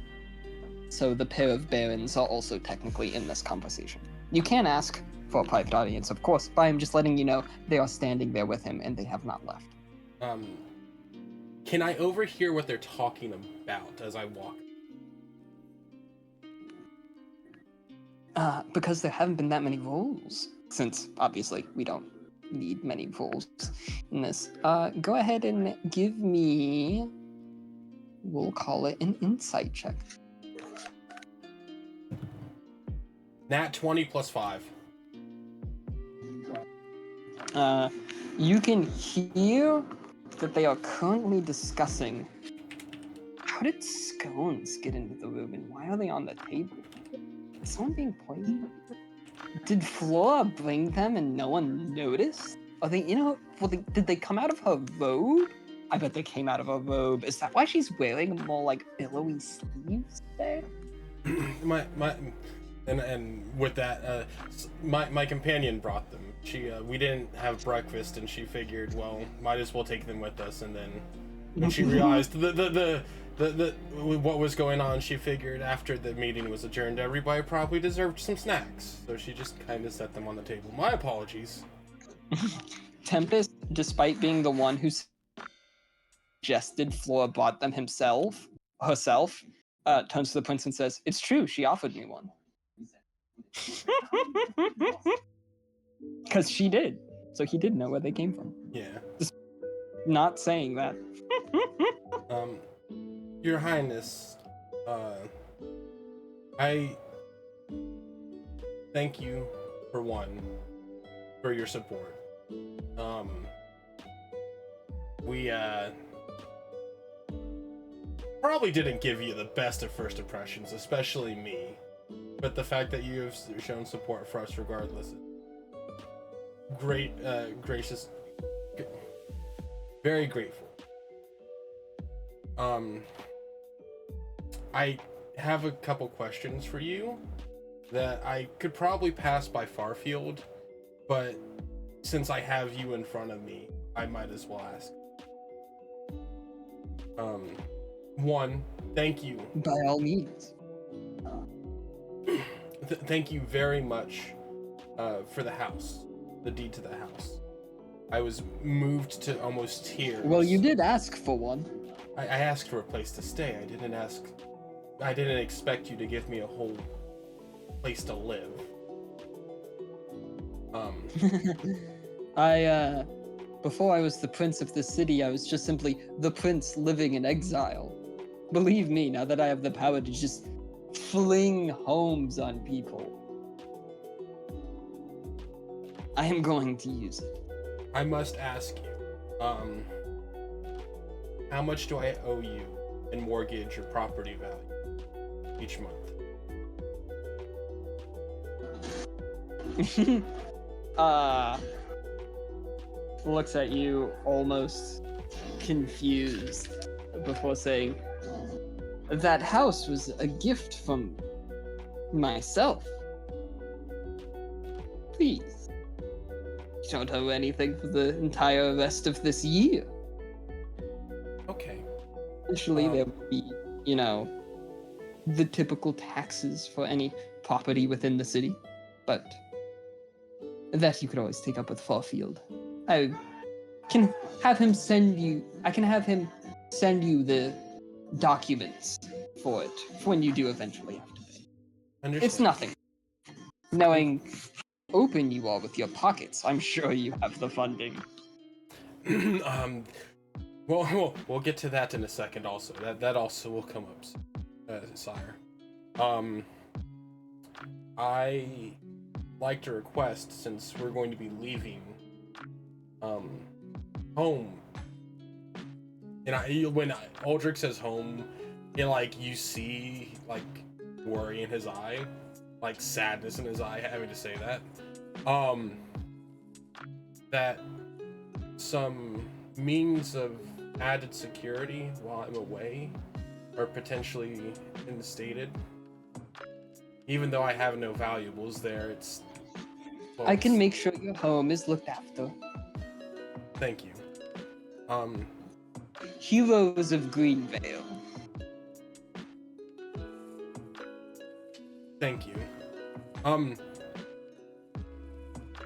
So the pair of barons are also technically in this conversation. You can ask for a private audience, of course, but I'm just letting you know they are standing there with him and they have not left. Can I overhear what they're talking about as I walk? Because there haven't been that many rules, since obviously we don't need many rules in this. Go ahead and give me, we'll call it an insight check. Nat 20 plus 5. You can hear that they are currently discussing How did scones get into the room, and why are they on the table? Is someone being poisoned? Did Flora bring them and no one noticed? Are they, did they come out of her robe? I bet they came out of her robe. Is that why she's wearing more like billowy sleeves there? And with that, my companion brought them. We didn't have breakfast, and she figured, well, might as well take them with us. And then when she realized what was going on, she figured after the meeting was adjourned, everybody probably deserved some snacks. So she just kind of set them on the table. My apologies. Tempest, despite being the one who suggested Flora bought them herself, turns to the prince and says, "It's true, she offered me one." Because she did. So he did know where they came from. Yeah. Just not saying that. Your Highness, I thank you for your support. We probably didn't give you the best of first impressions, especially me, but the fact that you have shown support for us regardless, gracious, very grateful. I have a couple questions for you that I could probably pass by Farfield, but since I have you in front of me, I might as well ask. One, thank you. By all means. Thank you very much for the house, the deed to the house. I was moved to almost tears. Well, you did ask for one. I asked for a place to stay. I didn't expect you to give me a whole place to live. Before I was the prince of the city, I was just simply the prince living in exile. Believe me, now that I have the power to just fling homes on people, I am going to use it. I must ask you, how much do I owe you in mortgage or property value each month? Looks at you almost confused before saying, "That house was a gift from myself. Please, you don't owe anything for the entire rest of this year." Okay. Eventually there will be, the typical taxes for any property within the city, but that you could always take up with Farfield. I can have him send you the documents for it when you do eventually have to pay. Understand. It's nothing. Knowing how open you are with your pockets, I'm sure you have the funding. We'll get to that in a second. Also, that also will come up, sire. I like to request, since we're going to be leaving, home. And when Aldrich says home, you see worry in his eye, sadness in his eye, having to say that. That some means of added security while I'm away are potentially instated. Even though I have no valuables there, I can make sure your home is looked after. Thank you. Heroes of Greenvale. Thank you.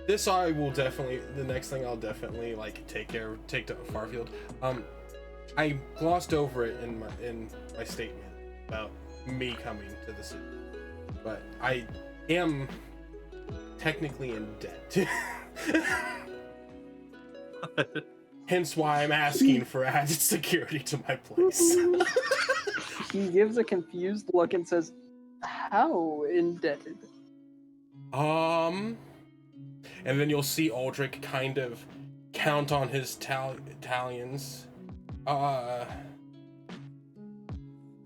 This I will definitely, the next thing I'll definitely take to Farfield. I glossed over it in my statement about me coming to the city, but I am technically in debt. Hence why I'm asking for added security to my place. He gives a confused look and says, "How indebted?" And then you'll see Aldrich kind of count on his Italians.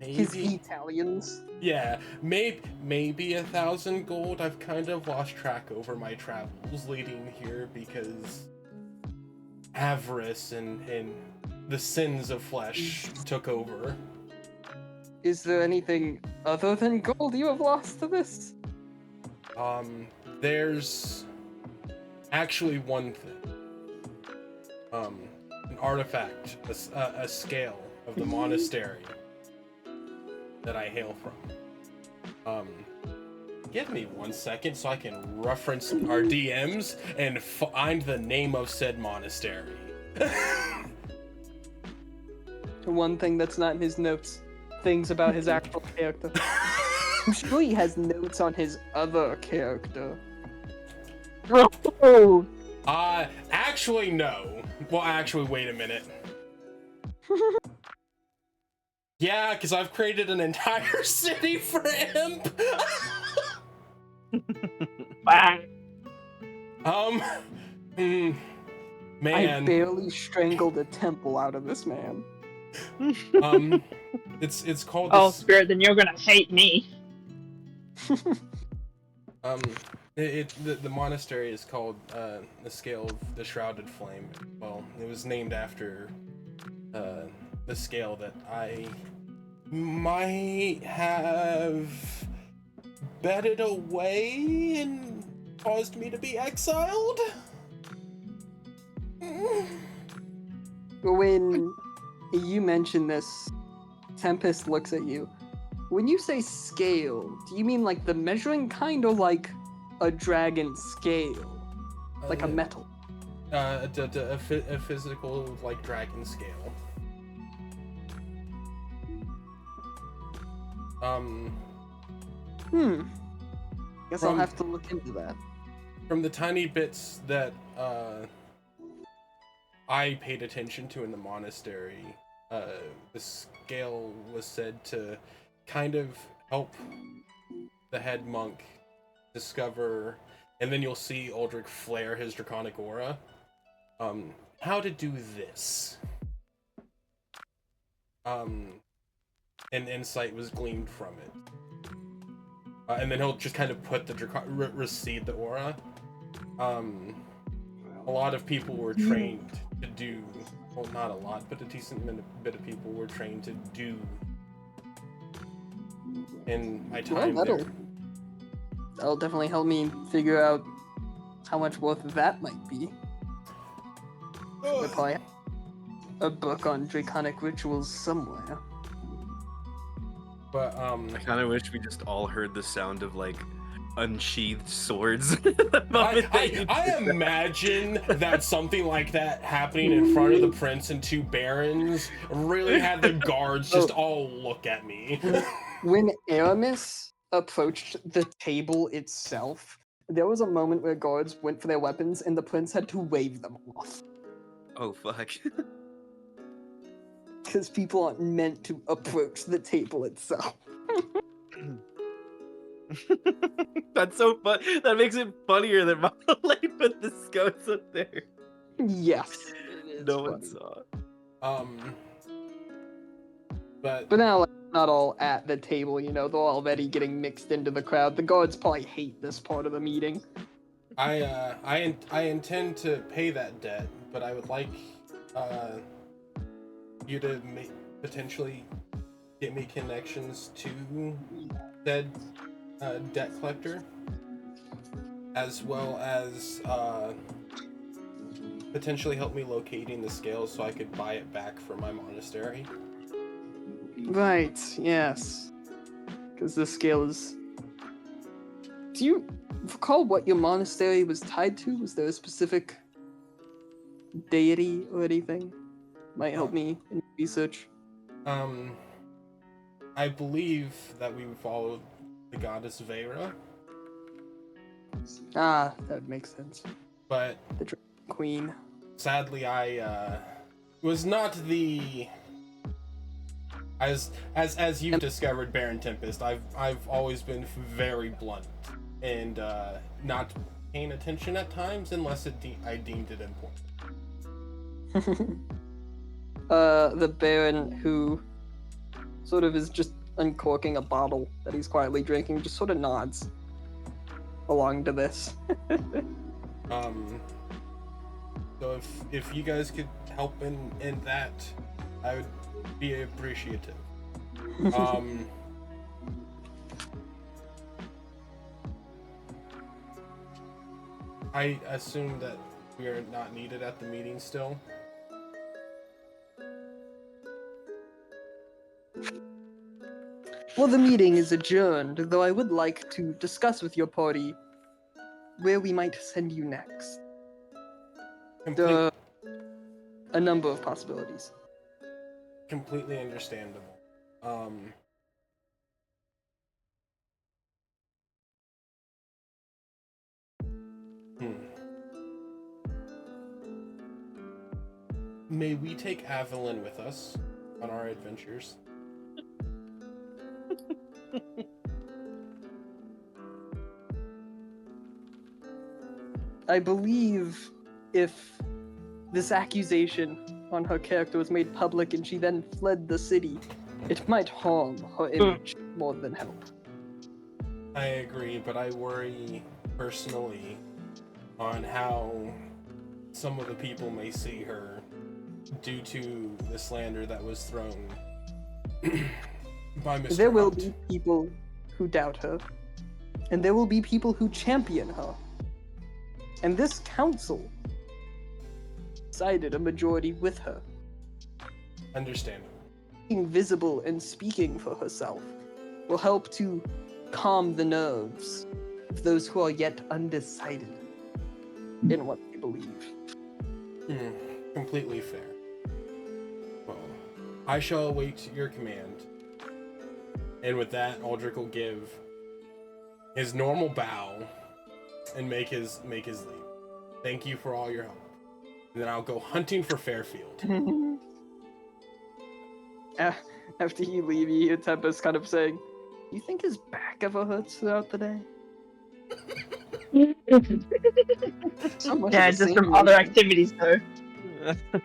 His Maybe. Italians. Yeah, maybe 1,000 gold. I've kind of lost track over my travels leading here because avarice and the sins of flesh took over. Is there anything other than gold you have lost to this? There's actually one thing. An artifact, a scale of the monastery that I hail from. Give me 1 second so I can reference our DMs and find the name of said monastery. One thing that's not in his notes. Things about his actual character. I'm sure he has notes on his other character. Oh, Actually, no. Well, actually, wait a minute. Yeah, because I've created an entire city for Imp. wow. Man. I barely strangled a temple out of this man. It's called. Oh, Spirit, then you're gonna hate me. The monastery is called the Scale of the Shrouded Flame. Well, it was named after the scale that I might have betted away and caused me to be exiled. When you mention this, Tempest looks at you. When you say scale, do you mean like the measuring kind or like a dragon scale? Like a metal? A physical, like, dragon scale. Guess I'll have to look into that. From the tiny bits that I paid attention to in the monastery, the scale was said to kind of help the head monk discover, and then you'll see Uldric flare his draconic aura, how to do this. An insight was gleaned from it. And then he'll just kind of put the recede the aura. A lot of people were trained to do, well, not a lot, but a decent bit of people were trained to do in my time there. That'll definitely help me figure out how much worth that might be. There'll probably have a book on draconic rituals somewhere. But I kind of wish we just all heard the sound of like unsheathed swords. I imagine that something like that happening in front of the prince and two barons really had the guards just all look at me. When Aramis approached the table itself, there was a moment where guards went for their weapons and the prince had to wave them off. Oh fuck. Because people aren't meant to approach the table itself. That's so fun. That makes it funnier that Marmalade put the scouts up there. Yes. No one saw. But now, like, not all at the table, you know, they're already getting mixed into the crowd. The guards probably hate this part of the meeting. I intend to pay that debt, but I would like you to potentially get me connections to said debt collector, as well as potentially help me locating the scales so I could buy it back for my monastery. Right, yes. Because this scale is... Do you recall what your monastery was tied to? Was there a specific deity or anything? Might help me in research. I believe that we followed the goddess Vera. Ah, that would make sense. But The Dragon Queen. sadly, I was not the... As you've discovered, Baron Tempest, I've always been very blunt and not paying attention at times unless I deemed it important. The Baron who sort of is just uncorking a bottle that he's quietly drinking, just sort of nods along to this. So if you guys could help in that, I would be appreciative. I assume that we are not needed at the meeting still. Well, the meeting is adjourned, though I would like to discuss with your party where we might send you next. There are a number of possibilities. Completely understandable. May we take Evelyn with us on our adventures? I believe if this accusation on her character was made public and she then fled the city, it might harm her image more than help. I agree, but I worry personally on how some of the people may see her due to the slander that was thrown by Mr. There will Hunt. be people who doubt her, and there will be people who champion her. And this council decided a majority with her. Understandable. Being visible and speaking for herself will help to calm the nerves of those who are yet undecided in what they believe. Completely fair. Well, I shall await your command. And with that, Aldrich will give his normal bow and make his leave. Thank you for all your help. And then I'll go hunting for Fairfield. After you leave, you hear Tempest kind of saying, "You think his back ever hurts throughout the day?" So much Yeah, of a just scene from you're other in. activities though.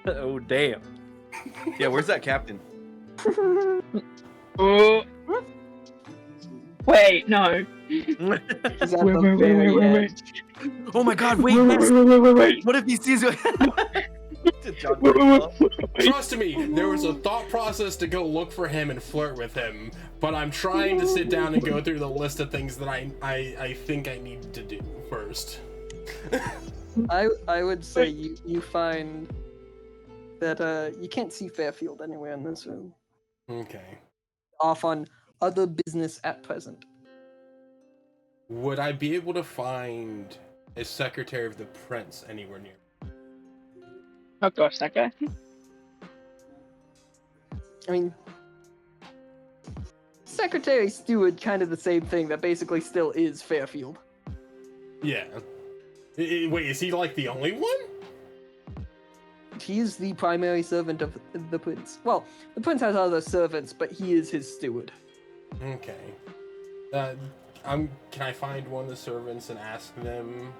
Oh damn. Yeah, where's that captain? Oh. Wait, no. He's at Wait, the wait, wait, very wait, wait, edge. Oh my god, wait, Wait. what if he sees you? John Trust me, there was a thought process to go look for him and flirt with him, but I'm trying to sit down and go through the list of things that I think I need to do first. I would say you find that you can't see Fairfield anywhere in this room. Okay. Off on other business at present. Would I be able to find a secretary of the prince anywhere near? Oh gosh, that guy. I mean, secretary steward, kind of the same thing. That basically still is Fairfield. Yeah. Wait, is he like the only one? He is the primary servant of the prince. Well, the prince has other servants, but he is his steward. Okay. Can I find one of the servants and ask them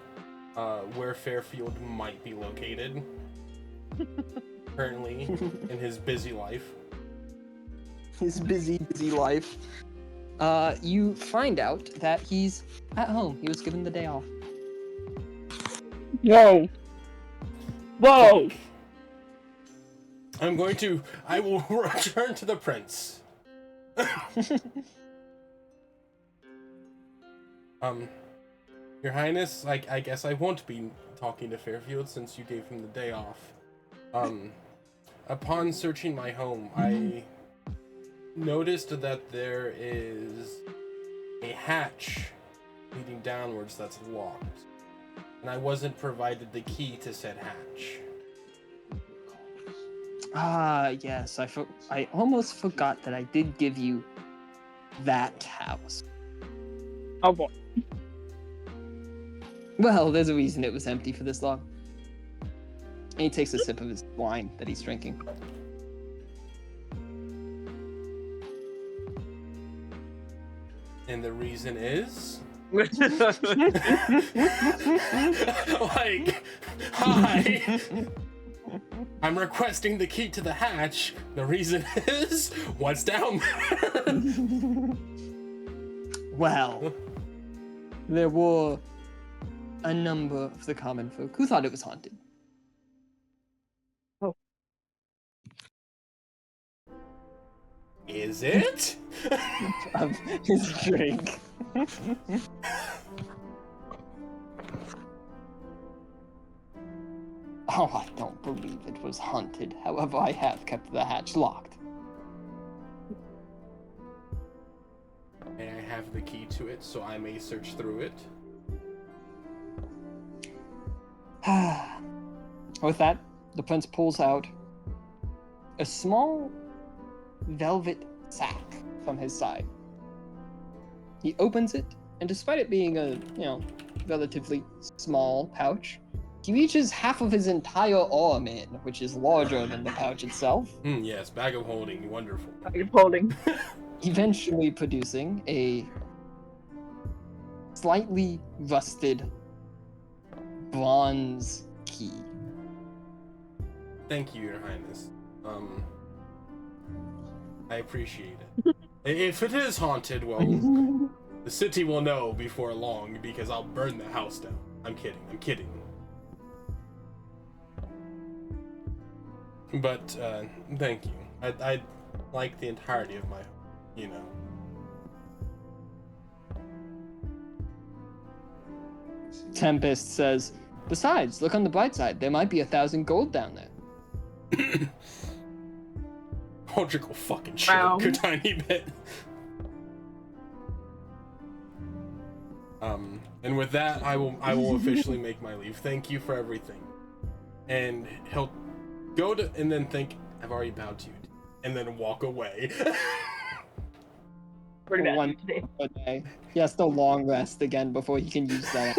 where Fairfield might be located currently in his busy life? His busy life. You find out that he's at home. He was given the day off. Whoa. Whoa. I will return to the prince. Your Highness, I guess I won't be talking to Fairfield since you gave him the day off. Upon searching my home, I noticed that there is a hatch leading downwards that's locked, and I wasn't provided the key to said hatch. Yes, I almost forgot that I did give you that house. Oh boy. Well, there's a reason it was empty for this long. And he takes a sip of his wine that he's drinking. And the reason is? Like, hi! I'm requesting the key to the hatch. The reason is, what's down there? Well, there were a number of the common folk who thought it was haunted. Is it? Of his drink. Oh, I don't believe it was haunted. However, I have kept the hatch locked. May I have the key to it so I may search through it? With that, the prince pulls out a small velvet sack from his side. He opens it, and despite it being a, relatively small pouch, he reaches half of his entire arm in, which is larger than the pouch itself. Yes, bag of holding, wonderful. Bag of holding. Eventually producing a slightly rusted bronze key. Thank you, Your Highness. I appreciate it. If it is haunted, well, the city will know before long because I'll burn the house down. I'm kidding. But, thank you. I like the entirety of my, Tempest says, besides, look on the bright side. There might be 1,000 gold down there. Logical fucking shit, Wow. a tiny bit. And with that, I will officially make my leave. Thank you for everything. And he'll go to, and then think, I've already bowed to you, and then walk away. Pretty bad One today. day. He has to long rest again before he can use that.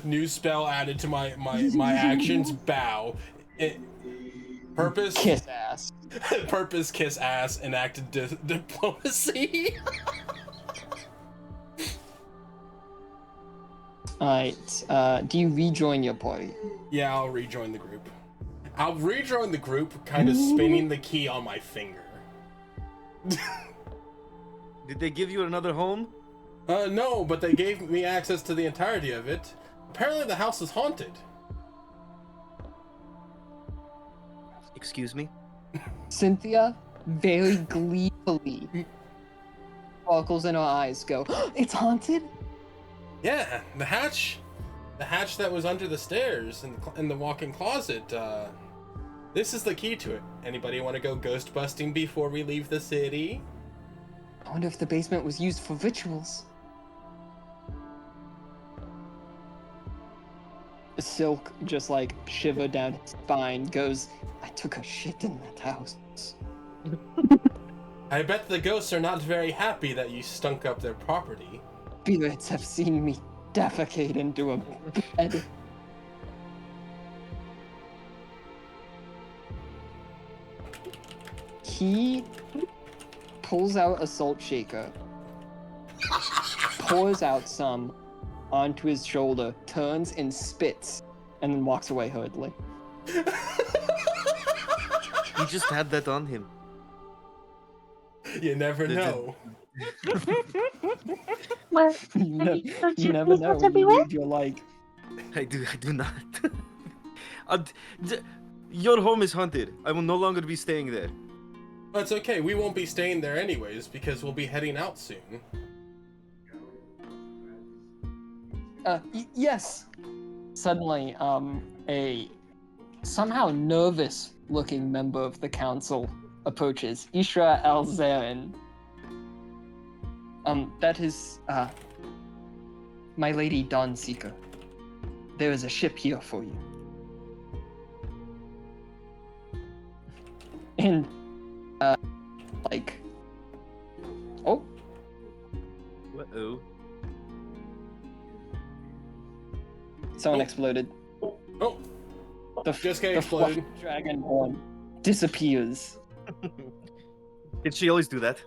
New spell added to my actions. Bow. Purpose Kiss ass. Purpose kiss ass. Enacted diplomacy. Alright, do you rejoin your party? Yeah, I'll rejoin the group. I'll rejoin the group, kind of spinning the key on my finger. Did they give you another home? No, but they gave me access to the entirety of it. Apparently the house is haunted. Excuse me? Cynthia, very gleefully, sparkles in her eyes, go, it's haunted? Yeah, the hatch that was under the stairs in the walk-in closet. This is the key to it. Anybody want to go ghost busting before we leave the city? I wonder if the basement was used for rituals. Silk just like shiver down his spine, goes, I took a shit in that house. I bet the ghosts are not very happy that you stunk up their property. Spirits have seen me defecate into a bed. He pulls out a salt shaker, pours out some onto his shoulder, turns and spits, and then walks away hurriedly. He just had that on him. You never Did- know. Well, You you never know smells when you everywhere? leave your like. I do not. Your home is haunted. I will no longer be staying there. But it's okay, we won't be staying there anyways because we'll be heading out soon. Yes. Suddenly, a somehow nervous-looking member of the council approaches. Ishra Al-Zarin. That is, my lady Dawnseeker. There is a ship here for you. And, like... Oh, Uh-oh. someone Oh. exploded. Oh, The, Just got the exploded. fluffy dragonborn disappears, Did she always do that?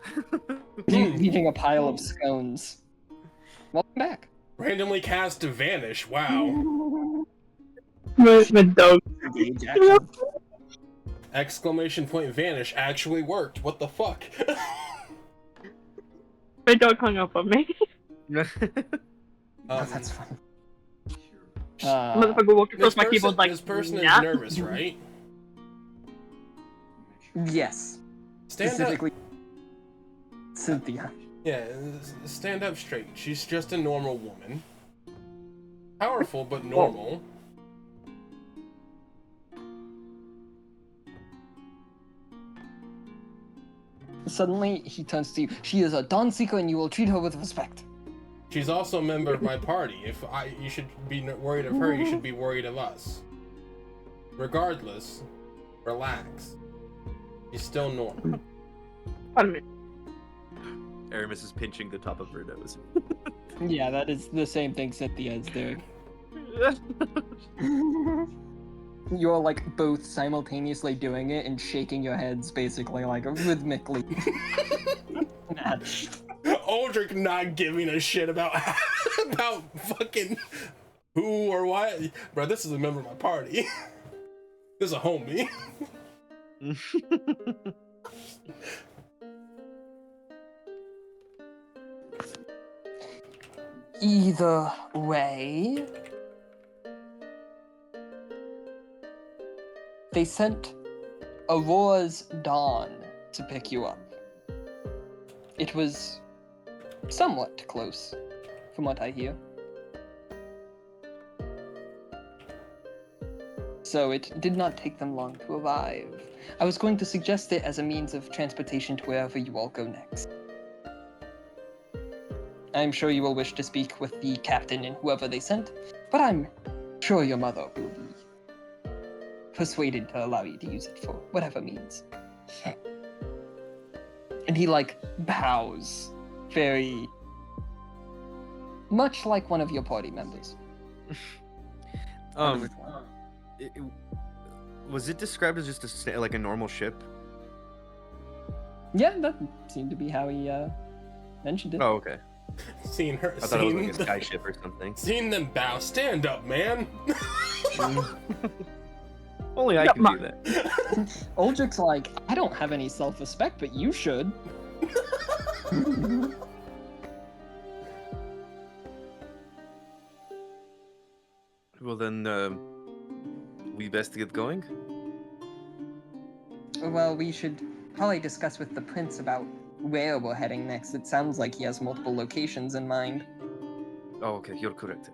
leaving a pile of scones. Welcome back. randomly cast to vanish. Wow. My dog. Engage action. Exclamation point vanish actually worked. What the fuck? My dog hung up on me. Oh, that's fun. Motherfucker walked across This my person, keyboard like, this person is nah. nervous, right? Yes. Stand up. Specifically, Cynthia. Yeah, stand up straight. She's just a normal woman. Powerful, but normal. Suddenly, he turns to you. She is a Dawn Seeker, and you will treat her with respect. She's also a member of my party. You should be worried of her, you should be worried of us. Regardless, relax. She's still normal. Pardon me. Aramis is pinching the top of her nose. Yeah, that is the same thing Cynthia is doing. You're like both simultaneously doing it and shaking your heads basically like rhythmically. Aldrich not giving a shit about about fucking who or what. Bro, this is a member of my party. This is a homie. Either way, they sent Aurora's Dawn to pick you up. It was somewhat close, from what I hear. So it did not take them long to arrive. I was going to suggest it as a means of transportation to wherever you all go next. I'm sure you will wish to speak with the captain and whoever they sent, but I'm sure your mother will be persuaded to allow you to use it for whatever means. And he, like, bows very much like one of your party members. Was it described as just like a normal ship? Yeah, that seemed to be how he mentioned it. Oh, okay. Seeing her, I thought it was like a sky ship or something. seeing them bow. Stand up, man. Only I can do that. Uldrich's like, I don't have any self-respect, but you should. Well then, we best get going? Well, we should probably discuss with the prince about where we're heading next. It sounds like he has multiple locations in mind. Oh, okay, you're correct.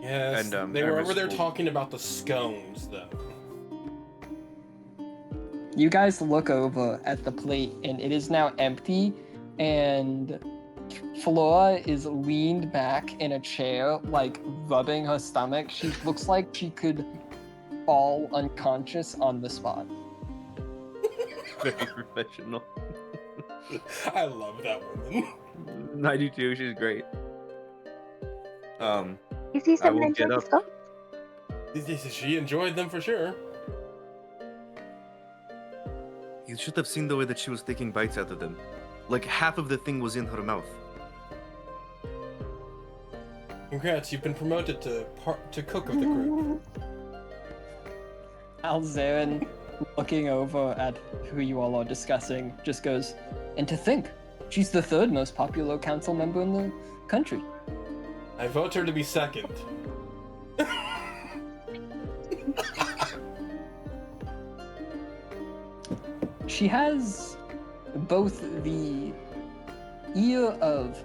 Yes, And, they were Aramis over there will- talking about the scones, though. You guys look over at the plate, and it is now empty, and Flora is leaned back in a chair, like, rubbing her stomach. She looks like she could fall unconscious on the spot. Very professional. I love that woman. I do too, she's great. Is he I some will get mental up. stuff? She enjoyed them for sure. You should have seen the way that she was taking bites out of them. Like half of the thing was in her mouth. Congrats, you've been promoted to cook of the group. Alzarin, looking over at who you all are discussing, just goes, and to think, she's the third most popular council member in the country. I vote her to be second. She has both the ear of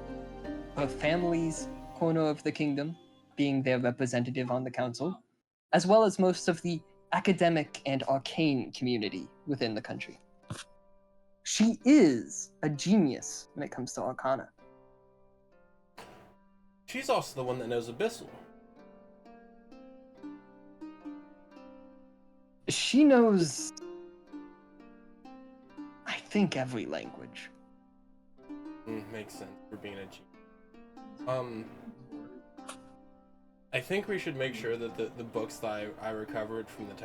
her family's corner of the kingdom, being their representative on the council, as well as most of the academic and arcane community within the country. She is a genius when it comes to arcana. She's also the one that knows Abyssal. She knows, I think, every language. Makes sense for being a genius. I think we should make sure that the books that I recovered from the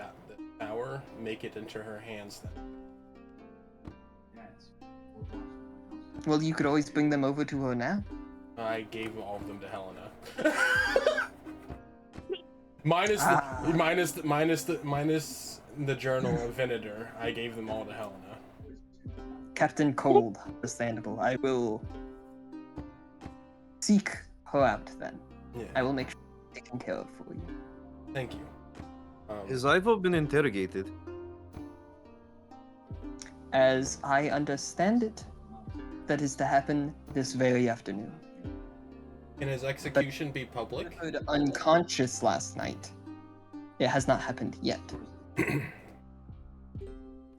tower make it into her hands then. Well, you could always bring them over to her now. I gave all of them to Helena. Minus Ah. the journal of Venator. I gave them all to Helena. Captain Cold, understandable. I will seek her out then. Yeah. I will make sure it's taken care of for you. Thank you. Has Ivo been interrogated? As I understand it, that is to happen this very afternoon. Can his execution be public? He was unconscious last night. It has not happened yet.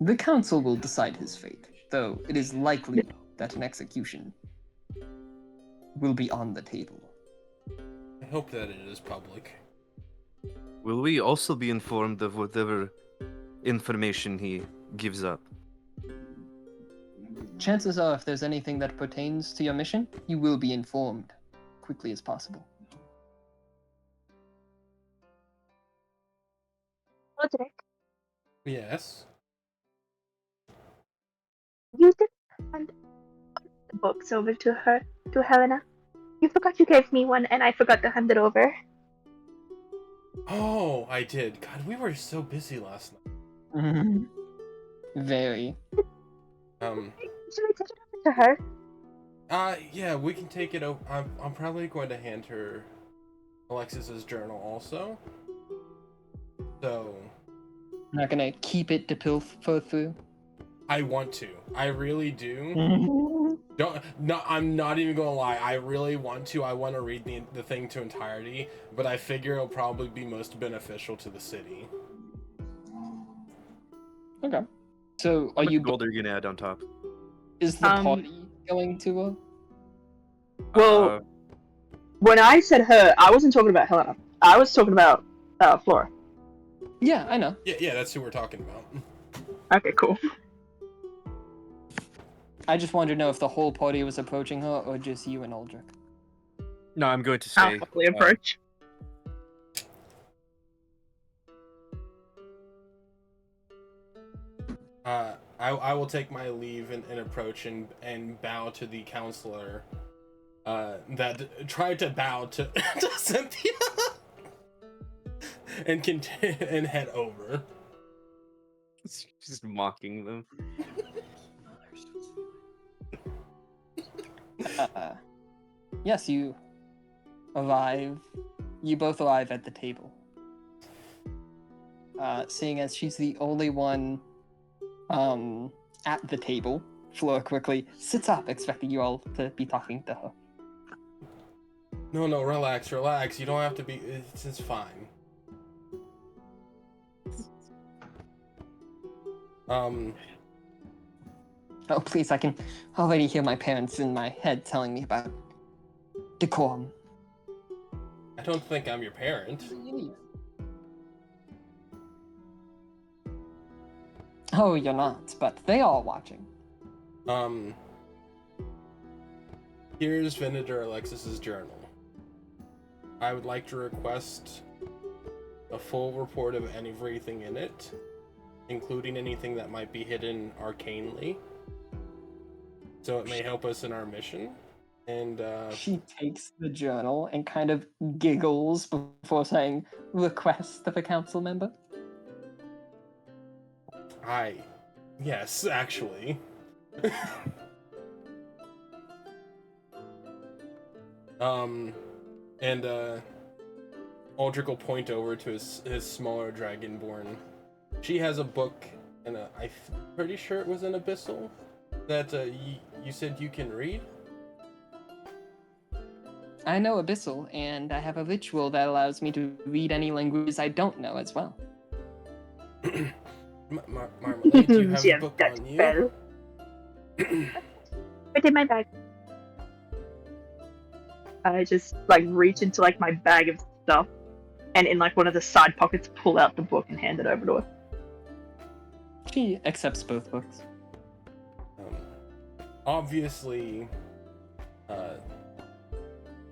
The council will decide his fate, though it is likely that an execution will be on the table. I hope that it is public. Will we also be informed of whatever information he gives up? Chances are, if there's anything that pertains to your mission, you will be informed quickly as possible. Roderick, Yes. you did hand the books over to Helena. You forgot you gave me one, and I forgot to hand it over. Oh, I did. God, we were so busy last night. Very. Should I take it over to her? Yeah, we can take it over. I'm probably going to hand her Alexis's journal also. So I'm not gonna keep it to pilfer through. I want to. I really do. I'm not even gonna lie. I really want to. I want to read the thing to entirety, but I figure it'll probably be most beneficial to the city. Okay. So, How are much you? gold are you gonna add on top? Is the party going to? Well, when I said her, I wasn't talking about Helena. I was talking about Flora. Yeah, I know. Yeah, that's who we're talking about. Okay, cool. I just wanted to know if the whole party was approaching her or just you and Aldrich. No, I'm going to I'll say happily approach. I will take my leave and approach and bow to the counselor that tried to bow to Cynthia and head over. just mocking them. Yes, you arrive. You both arrive at the table. Seeing as she's the only one at the table, Flora quickly sits up, expecting you all to be talking to her. No, relax. You don't have to be. It's fine. Oh, please, I can already hear my parents in my head telling me about decorum. I don't think I'm your parent. Oh, you're not, but they are watching. Here's Venator Alexis's journal. I would like to request a full report of everything in it, including anything that might be hidden arcanely, so it may help us in our mission. And She takes the journal and kind of giggles before saying, request of a council member. yes, actually. And Aldrich will point over to his smaller dragonborn. She has a book, and I'm pretty sure it was an abyssal that you said you can read. I know Abyssal, and I have a ritual that allows me to read any languages I don't know as well. Marmalade, do you have a book on you? Well. Put in my bag. I just reach into my bag of stuff, and in one of the side pockets, pull out the book and hand it over to her. She accepts both books. Obviously,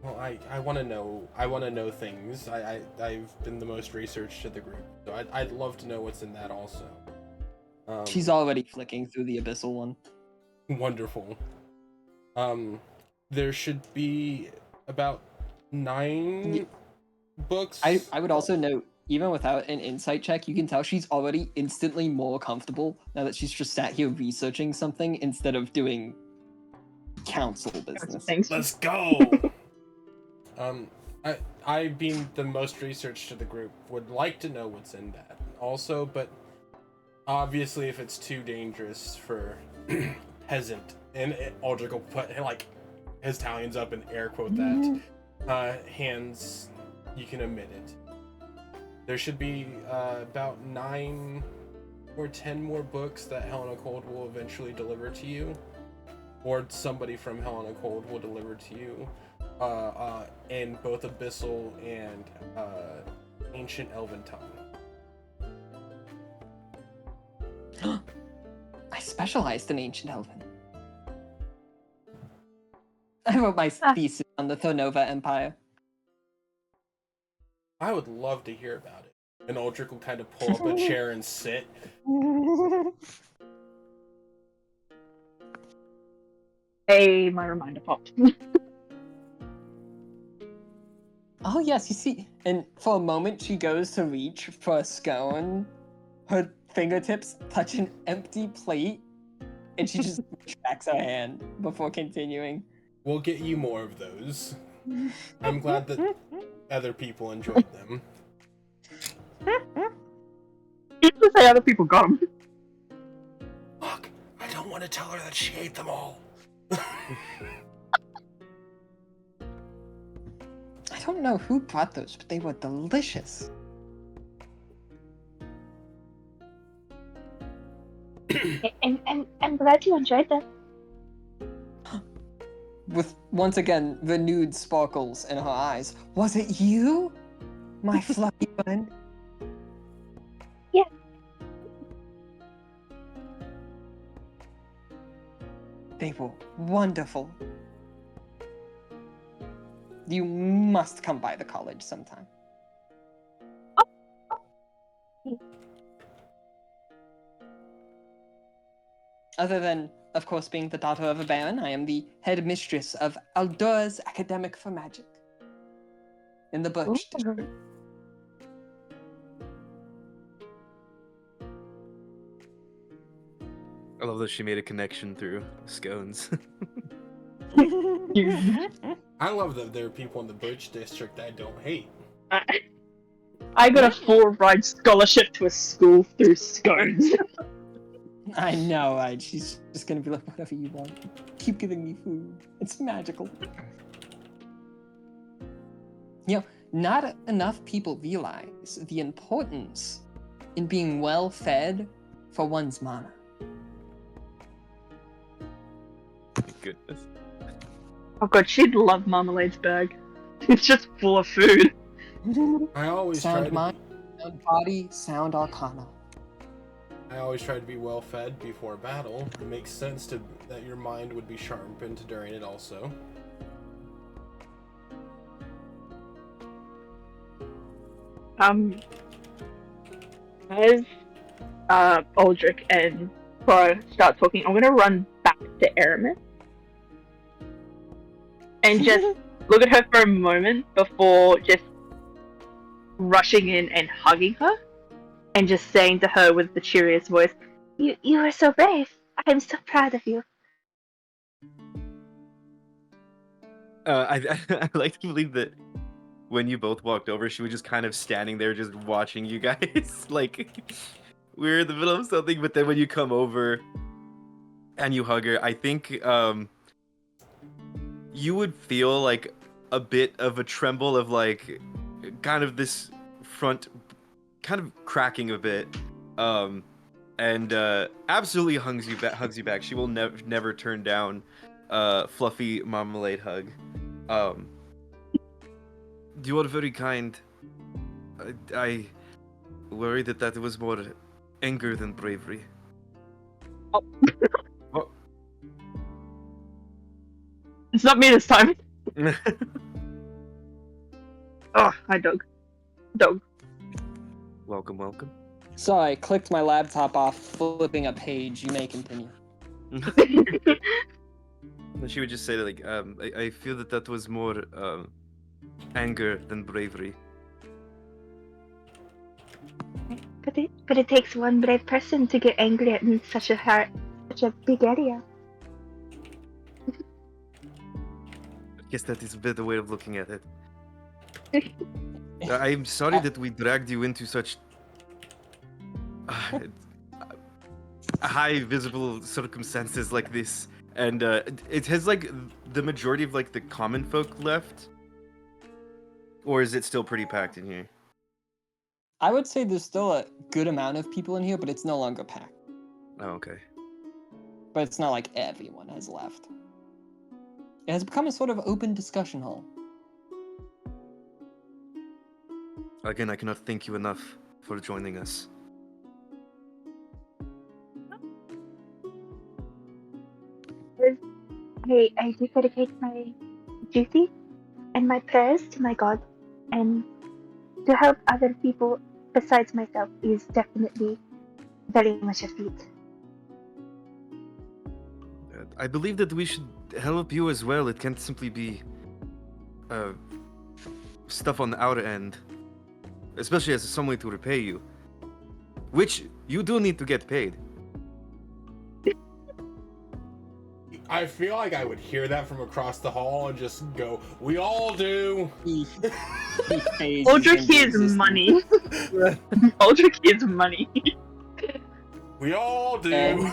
well, I want to know. I want to know things. I've been the most research to the group, so I'd love to know what's in that also. She's already flicking through the Abyssal one. Wonderful. There should be about 9 books. I would also note, even without an insight check, you can tell she's already instantly more comfortable now that she's just sat here researching something instead of doing council business. Thanks. Let's go. I being the most researched to the group would like to know what's in that also, but obviously if it's too dangerous for peasant, and Aldrich will put like his talons up and air quote that hands, you can omit it. There should be about 9 or 10 more books that Helena Cold will eventually deliver to you, or somebody from Helena Cold will deliver to you, in both Abyssal and Ancient Elven tongue. I specialized in Ancient Elven. I wrote my thesis on the Thornova Empire. I would love to hear about it. And Aldrich will kind of pull up a chair and sit. Hey, my reminder popped. Oh yes, you see, and for a moment she goes to reach for a scone. Her fingertips touch an empty plate, and she just retracts her hand before continuing. We'll get you more of those. I'm glad that other people enjoyed them. You can say other people got them. Look, I don't want to tell her that she ate them all. I don't know who brought those, but they were delicious. And I'm glad you enjoyed them. With once again renewed sparkles in her eyes. Was it you, my fluffy friend? Yeah. They were wonderful. You must come by the college sometime. Other than, of course, being the daughter of a baron, I am the head mistress of Aldura's Academic for Magic in the Birch District. I love that she made a connection through scones. I love that there are people in the Birch District I don't hate. I got a full ride scholarship to a school through scones. I know, right? She's just gonna be like, whatever you want. Keep giving me food. It's magical. You know, not enough people realize the importance in being well fed for one's mana. Goodness. Oh god, she'd love Marmalade's bag. It's just full of food. I always try Sound to mind, sound body, sound arcana. I always try to be well fed before battle. It makes sense that your mind would be sharpened during it also. As Aldrich and Pro start talking, I'm gonna run back to Aramis and just look at her for a moment before just rushing in and hugging her and just saying to her with the cheeriest voice, You are so brave. I'm so proud of you. I like to believe that when you both walked over, she was just kind of standing there, just watching you guys. Like, we're in the middle of something, but then when you come over and you hug her, I think you would feel like a bit of a tremble of like kind of this front kind of cracking a bit, and absolutely hugs you back. She will never turn down fluffy marmalade hug. You are very kind. I worry that was more anger than bravery. Oh. Oh. It's not me this time. Oh, hi, dog. Dog. Welcome. Sorry, I clicked my laptop off, flipping a page. You may continue. She would just say like, I feel that was more anger than bravery. But it takes one brave person to get angry at me such a big area. I guess that is a better way of looking at it. I'm sorry that we dragged you into such high visible circumstances like this, and it has like the majority of like the common folk left, or is it still pretty packed in here? I would say there's still a good amount of people in here, but it's no longer packed. Oh, okay. But it's not like everyone has left. It has become a sort of open discussion hall. Again, I cannot thank you enough for joining us. I do dedicate my duty and my prayers to my God, and to help other people besides myself is definitely very much a feat. I believe that we should help you as well. It can't simply be stuff on our end, especially as some way to repay you, which you do need to get paid. I feel like I would hear that from across the hall and just go, "We all do." Aldrich is money. Aldrich is money. We all do.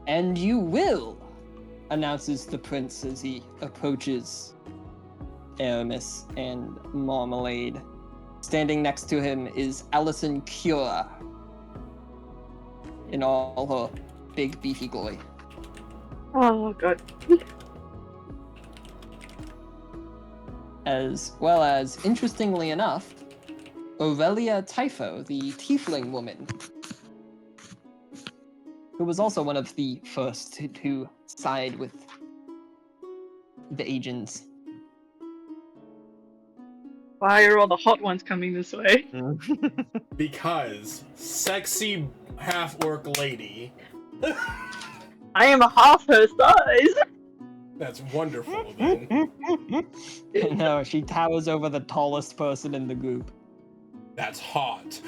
And you will, announces the prince as he approaches Aramis and Marmalade. Standing next to him is Allison Cura in all her big beefy glory. Oh god. As well as, interestingly enough, Aurelia Typho, the tiefling woman, who was also one of the first to side with the agents. Why are all the hot ones coming this way? Because sexy half-orc lady. I am a half her size. That's wonderful, then. No, she towers over the tallest person in the group. That's hot.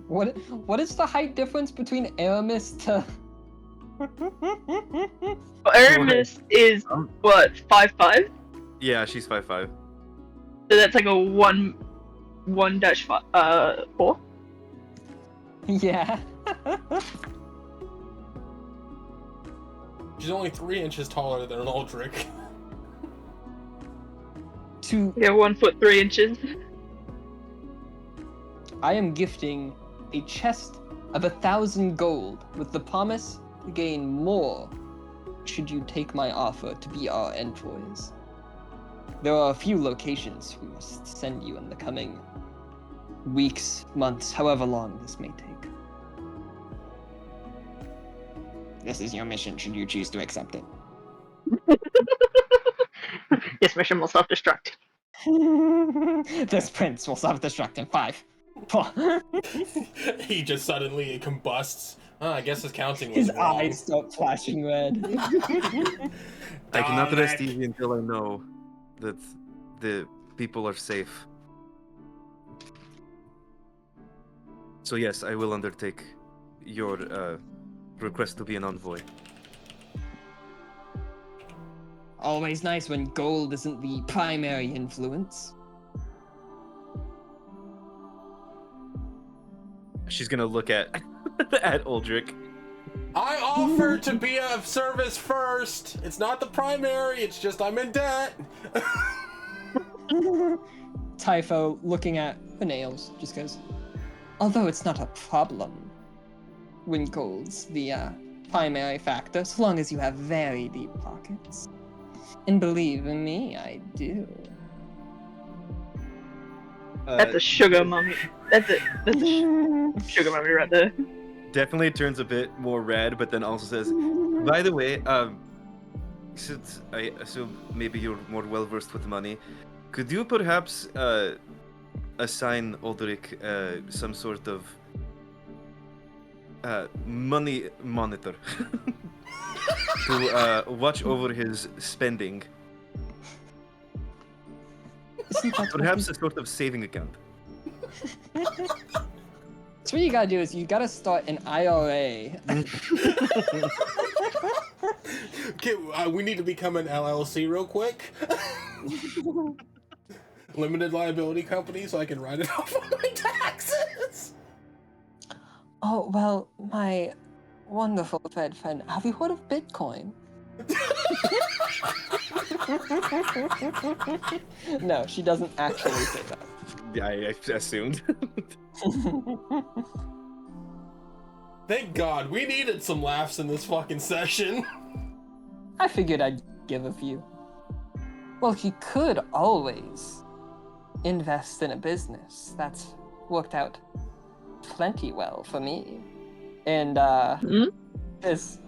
What is the height difference between Aramis to... Aramis is what, 5'5"? Yeah, she's 5'5". So that's like a 1-4. Yeah. She's only 3 inches taller than Aldrich. Yeah, 1 foot 3 inches. I am gifting a chest of 1,000 gold with the promise to gain more should you take my offer to be our envoys. There are a few locations we must send you in the coming weeks, months, however long this may take. This is your mission should you choose to accept it. This mission will self-destruct. This prince will self-destruct in 5. 4. He just suddenly combusts. I guess his counting was His wrong. eyes start flashing red. I cannot rest Dominic. easy until I know that the people are safe. So yes, I will undertake your request to be an envoy. Always nice when gold isn't the primary influence. She's gonna look at at Aldrich. I offered to be of service first. It's not the primary, it's just I'm in debt. Typho, looking at her nails, just goes, although it's not a problem when gold's the primary factor, so long as you have very deep pockets. And believe me, I do. That's a sugar mummy. That's a sugar mummy right there. Definitely turns a bit more red, but then also says, by the way, since I assume maybe you're more well versed with money, could you perhaps assign Aldrich some sort of money monitor to watch over his spending? Isn't that Perhaps a sort of saving account. So what you gotta do is you gotta start an IRA. Okay, we need to become an LLC real quick. Limited liability company, so I can write it off on my taxes. Oh, well, my wonderful Fed friend, have you heard of Bitcoin? No, she doesn't actually say that. Yeah, I assumed. Thank God, we needed some laughs in this fucking session. I figured I'd give a few. Well, he could always invest in a business. That's worked out plenty well for me. And, this,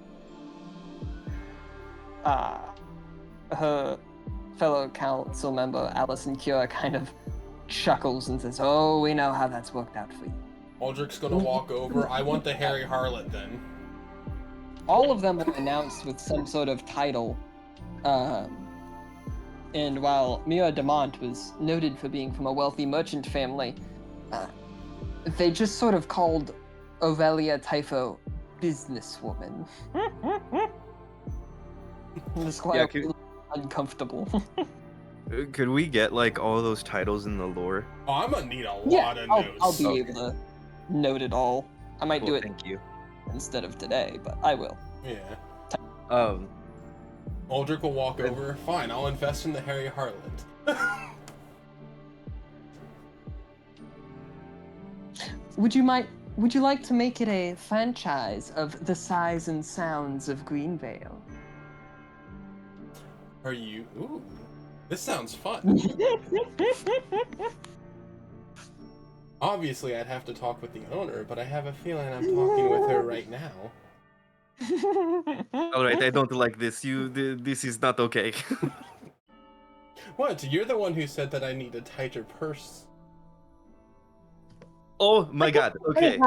her fellow council member, Alison Cura, kind of chuckles and says, "Oh, we know how that's worked out for you." Aldrich's gonna walk over. I want the Harry Harlot then. All of them were announced with some sort of title. And while Mira Demont was noted for being from a wealthy merchant family, they just sort of called Aurelia Typho businesswoman. It was quite uncomfortable. Could we get like all those titles in the lore? Oh, I'm gonna need a lot of notes. I'll be able to note it all. I might do it Thank you. instead of today, but I will. Yeah. Aldrich will walk over. Fine, I'll invest in the Harry Harlot. Would you like to make it a franchise of the sighs and sounds of Greenvale? Are you? Ooh, this sounds fun. Obviously, I'd have to talk with the owner, but I have a feeling I'm talking with her right now. All right, I don't like this. This is not okay. What? You're the one who said that I need a tighter purse. Oh my God. Okay.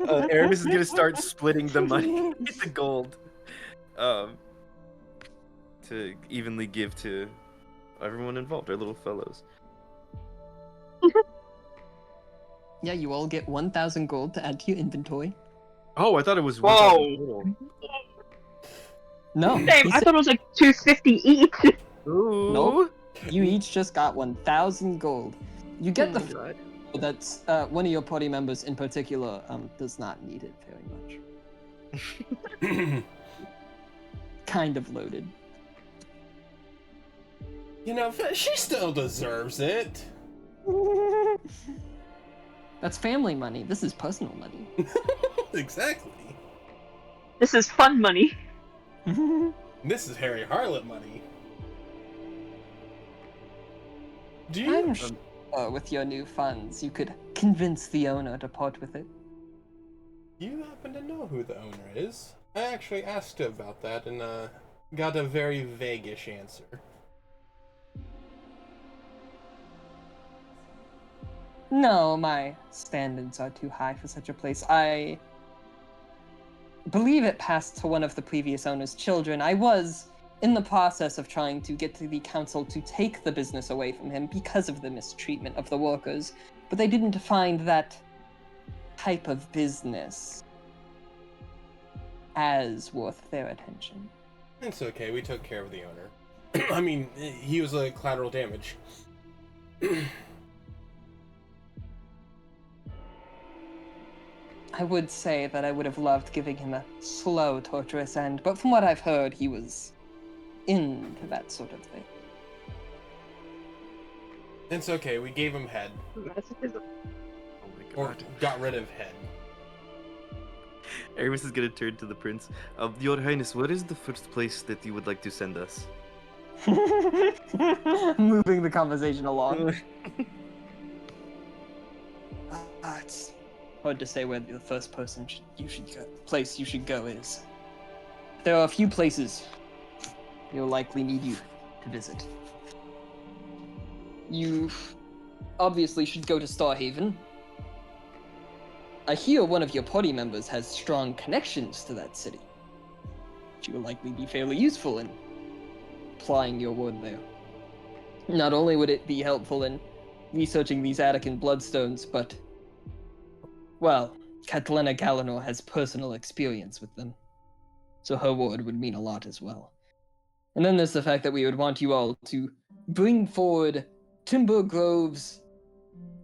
Aramis is gonna start splitting the money, the gold, to evenly give to everyone involved, our little fellows. Yeah, you all get 1,000 gold to add to your inventory. Oh, I thought it was Whoa. 1,000 total. No. Same, I thought it was like 250 each. Ooh. Nope. You each just got 1,000 gold. You get the God. that's one of your party members in particular does not need it very much. Kind of loaded. You know, she still deserves it. That's family money. This is personal money. Exactly. This is fun money. This is Harry Harlot money. Do you? I'm sure with your new funds, you could convince the owner to part with it. You happen to know who the owner is? I actually asked about that and got a very vague-ish answer. No, my standards are too high for such a place. I believe it passed to one of the previous owner's children. I was in the process of trying to get to the council to take the business away from him because of the mistreatment of the workers, but they didn't find that type of business as worth their attention. It's okay, we took care of the owner. I mean, he was like collateral damage. I would say that I would have loved giving him a slow, torturous end, but from what I've heard, he was into that sort of thing. It's okay, we gave him head. Oh my Or God. got rid of head. Aramis is gonna turn to the prince. Your Highness, what is the first place that you would like to send us? Moving the conversation along. It's hard to say where the first person place you should go is. There are a few places you'll likely need you to visit. You obviously should go to Starhaven. I hear one of your party members has strong connections to that city, which will likely be fairly useful in plying your word there. Not only would it be helpful in researching these Attican bloodstones, but, well, Katlena Galanor has personal experience with them, so her word would mean a lot as well. And then there's the fact that we would want you all to bring forward Timber Grove's,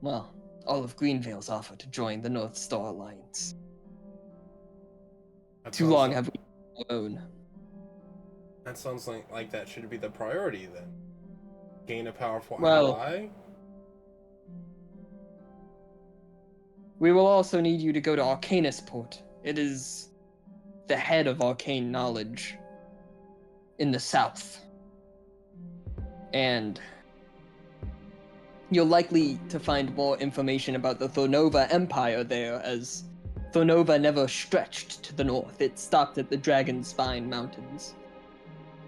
well, all of Greenvale's offer to join the North Star Alliance. That Too sounds long like- have we alone. That sounds like that should be the priority then. Gain a powerful Well- ally. We will also need you to go to Arcanisport. It is the head of arcane knowledge in the south. And you're likely to find more information about the Thornova Empire there, as Thornova never stretched to the north. It stopped at the Dragon Spine Mountains.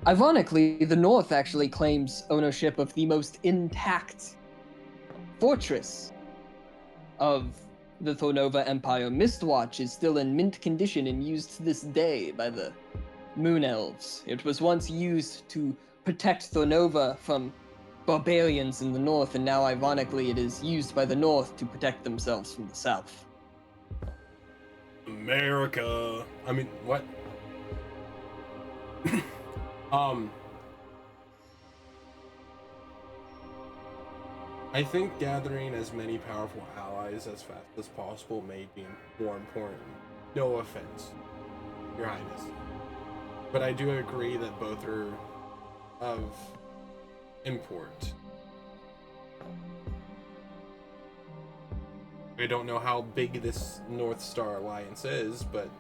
Ironically, the north actually claims ownership of the most intact fortress of the Thornova Empire. Mistwatch is still in mint condition and used to this day by the Moon Elves. It was once used to protect Thornova from barbarians in the north, and now, ironically, it is used by the north to protect themselves from the south. America. I mean, what? I think gathering as many powerful allies as fast as possible may be more important. No offense, Your Highness. But I do agree that both are of import. I don't know how big this North Star Alliance is, but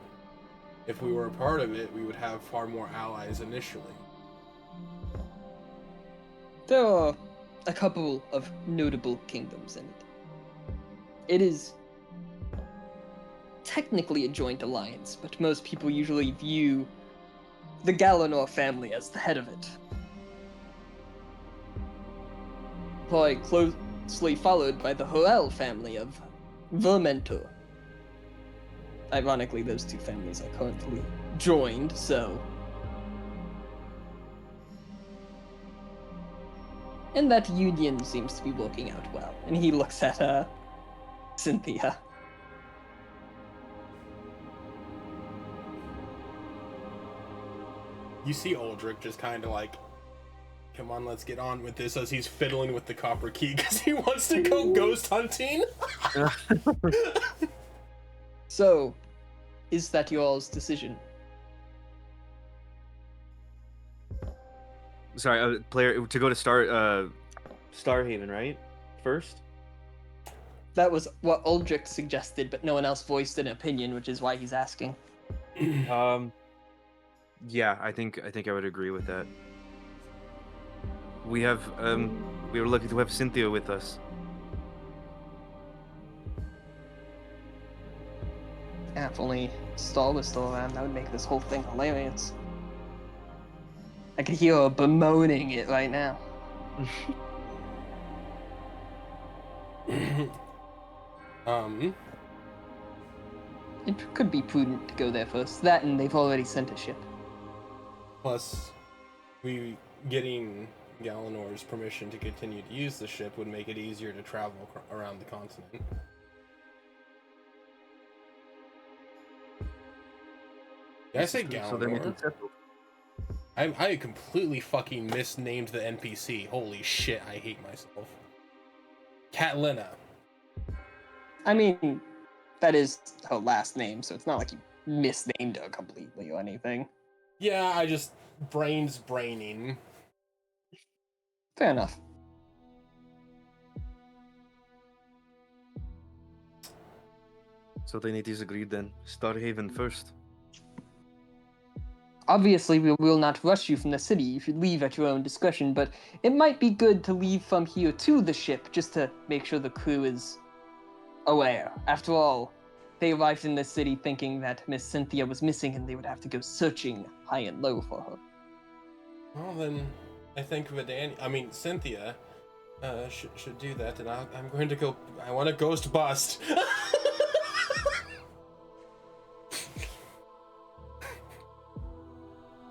if we were a part of it, we would have far more allies initially. There are a couple of notable kingdoms in it. It is technically a joint alliance, but most people usually view the Galanor family as the head of it. Probably closely followed by the Hoel family of Vermentor. Ironically, those two families are currently joined, so... And that union seems to be working out well. And he looks at, Cynthia. You see Aldrich just kind of like, come on, let's get on with this, as he's fiddling with the copper key because he wants to go ghost hunting. So, is that y'all's decision? Sorry, player to go to Starhaven, right? First. That was what Aldrich suggested, but no one else voiced an opinion, which is why he's asking. Yeah, I think I would agree with that. We have we were lucky to have Cynthia with us. Yeah, if only Stahl was still around, that would make this whole thing hilarious. I could hear her bemoaning it right now. It could be prudent to go there first. That, and they've already sent a ship. Plus, we getting Galanor's permission to continue to use the ship would make it easier to travel around the continent. Did I say So they're making Galanor? settled. I completely fucking misnamed the NPC. Holy shit, I hate myself. Katlena. I mean, that is her last name, so it's not like you misnamed her completely or anything. Yeah, I just braining. Fair enough. So they need these agreed then. Starhaven first. Obviously, we will not rush you from the city. You should leave at your own discretion, but it might be good to leave from here to the ship just to make sure the crew is aware. After all, they arrived in this city thinking that Miss Cynthia was missing and they would have to go searching high and low for her. Well, then I think Cynthia should do that, and I'm going to go. I want to ghost bust.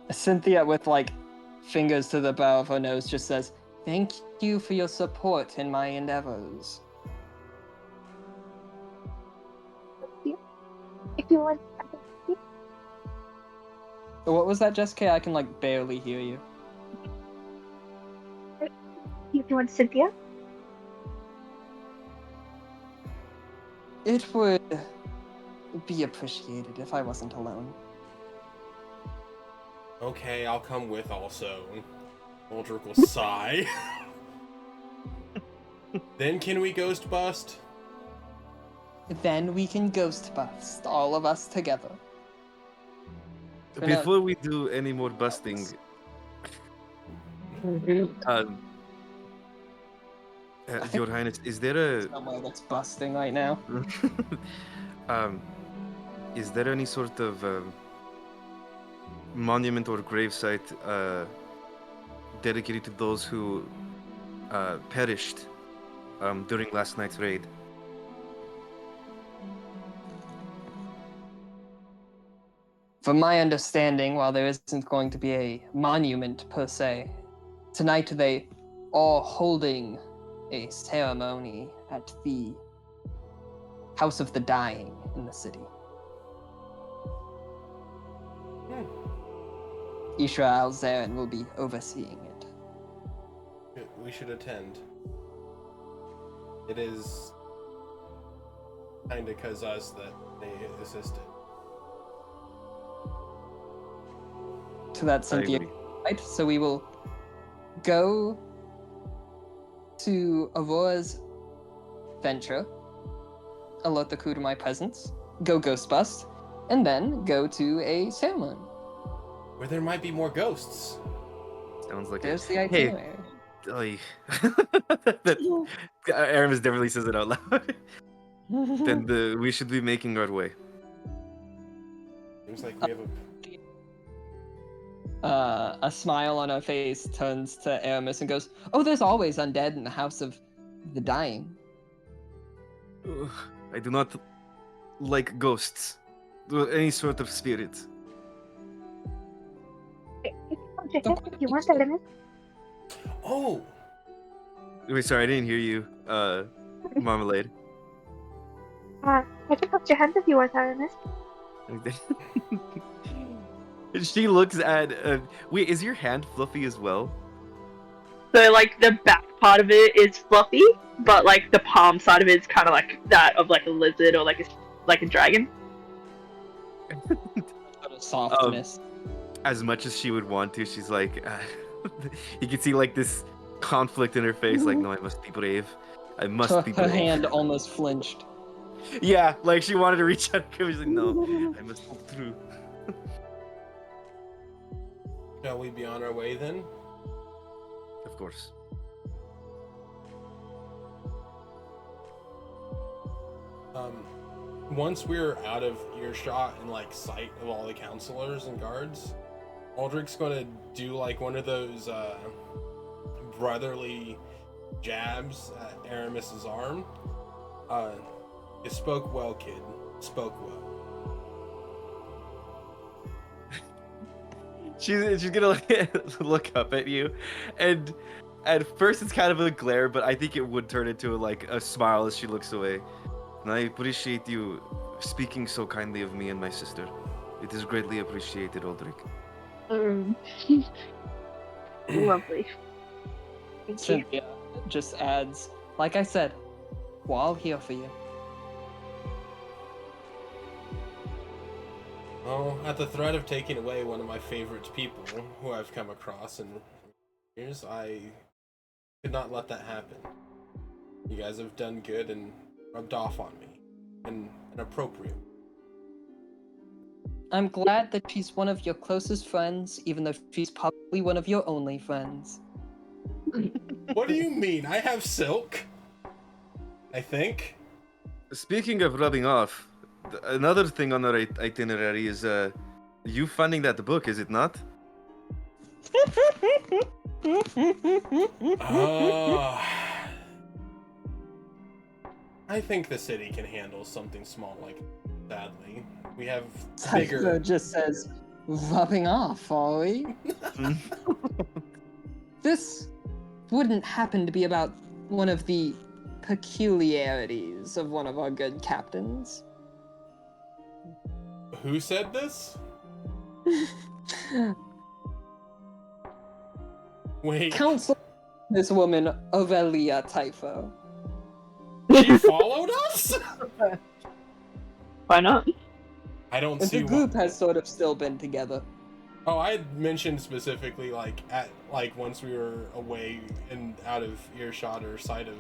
Cynthia, with like fingers to the bow of her nose, just says, "Thank you for your support in my endeavors." If you want, What was that, Jessica? I can like barely hear you. if you want Cynthia, It would be appreciated if I wasn't alone. Okay, I'll come with also. Aldrich will sigh. Then can we ghost bust? Then we can ghost bust, all of us together. For now- Before we do any more busting, um, Your Highness, is there Somewhere that's busting right now. um, is there any sort of monument or gravesite dedicated to those who perished during last night's raid? From my understanding, while there isn't going to be a monument per se, tonight they are holding a ceremony at the House of the Dying in the city. Ishra Al-Zaren will be overseeing it. We should attend. It is kinda cause us that they assisted. To that, Cynthia. agree. Right? So we will go to Aurora's venture, alert the crew to my presence, go ghost bust, and then go to a ceremony. Where there might be more ghosts. Sounds like There's the Hey, itinerary. Aramis definitely says it out loud. Then we should be making our way. Seems like we have A smile on her face turns to Aramis and goes, "Oh, there's always undead in the House of the Dying." Ugh, I do not like ghosts, or any sort of spirits. if you want element, Oh! Wait, sorry, I didn't hear you, Marmalade. I can hold your hand if you want element. She looks at. Wait, is your hand fluffy as well? So like the back part of it is fluffy, but like the palm side of it is kind of like that of like a lizard or like a dragon. A softness. As much as she would want to, she's like, you can see like this conflict in her face. Like, no, I must be brave. I must be Her brave. hand almost flinched. Yeah, like she wanted to reach out. She's like, no, I must pull through. Shall we be on our way then? Of course. Once we're out of earshot and like sight of all the counselors and guards, Aldrich's gonna do like one of those brotherly jabs at Aramis's arm. You spoke well, kid. Spoke well. She's gonna like, look up at you, and at first it's kind of a glare, but I think it would turn into like a smile as she looks away. And I appreciate you speaking so kindly of me and my sister. It is greatly appreciated, Aldrich. Lovely. Thank you. Cynthia just adds, "Like I said, we're all here for you." Oh, at the threat of taking away one of my favorite people who I've come across in years, I could not let that happen. You guys have done good and rubbed off on me in an appropriate. I'm glad that she's one of your closest friends, even though she's probably one of your only friends. What do you mean? I have silk. I think. Speaking of rubbing off, another thing on our itinerary is you funding that book, is it not? I think the city can handle something small like that, sadly. We have Sakuga bigger. just says, rubbing off, are we? This wouldn't happen to be about one of the peculiarities of one of our good captains. Who said this? Wait, Counsel this woman of Illia Typho. she followed us? Why not? I don't And see the group has sort of still been together. Oh, I had mentioned specifically once we were away and out of earshot or sight of.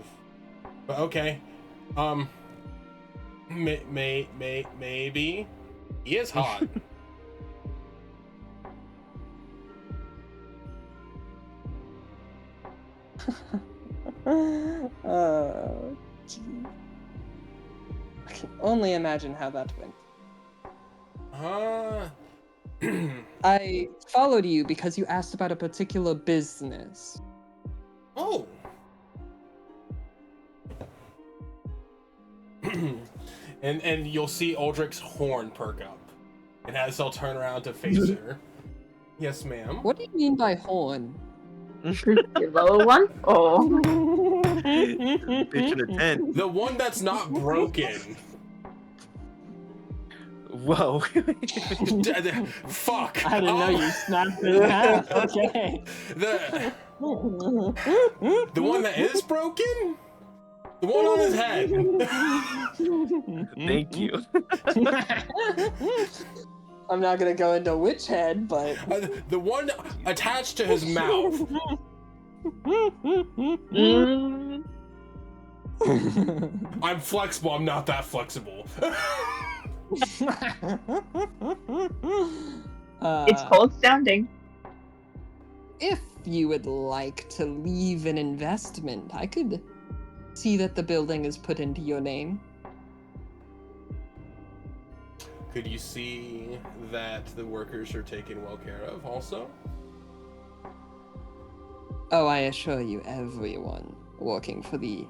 But okay, maybe he is hot. Oh, gee. I can only imagine how that went. I followed you because you asked about a particular business. Oh. and you'll see Aldrich's horn perk up, and as he'll turn around to face her. Yes, ma'am. What do you mean by horn? The lower one? Oh. Pitch in a tent. The one that's not broken. Whoa. Fuck. I didn't know you snapped it in half. Okay. The one that is broken? The one on his head. Thank you. I'm not gonna go into which head, but The one attached to his mouth. I'm flexible, I'm not that flexible. It's called sounding. If you would like to leave an investment, I could see that the building is put into your name. Could you see that the workers are taken well care of also? Oh, I assure you, everyone working for the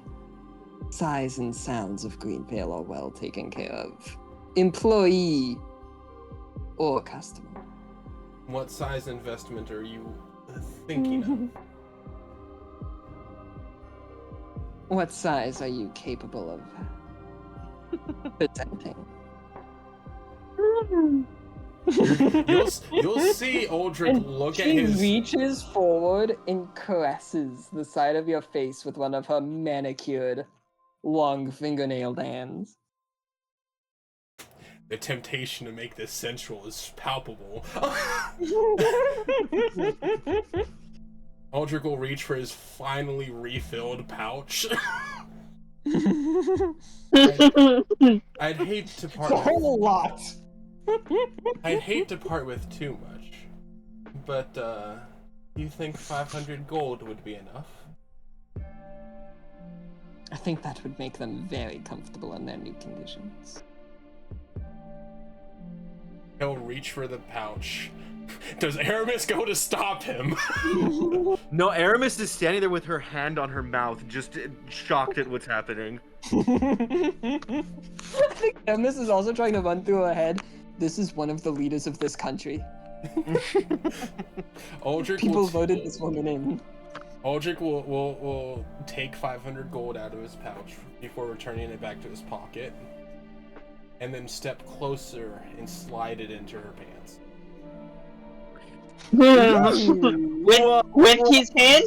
sighs and sounds of Greenvale are well taken care of. Employee or customer. What size investment are you thinking of? What size are you capable of presenting? You'll see Aldrich look at She his. reaches forward and caresses the side of your face with one of her manicured, long fingernailed hands. The temptation to make this sensual is palpable. Aldrich will reach for his finally refilled pouch. I'd hate to part A with, whole lot. I'd hate to part with too much, but you think 500 gold would be enough? I think that would make them very comfortable in their new conditions. He'll reach for the pouch. Does Aramis go to stop him? No, Aramis is standing there with her hand on her mouth, just shocked at what's happening. I think Aramis is also trying to run through her head. This is one of the leaders of this country. Aldrich People will voted this woman in. Aldrich will take 500 gold out of his pouch before returning it back to his pocket, and then step closer and slide it into her pants. with his hand?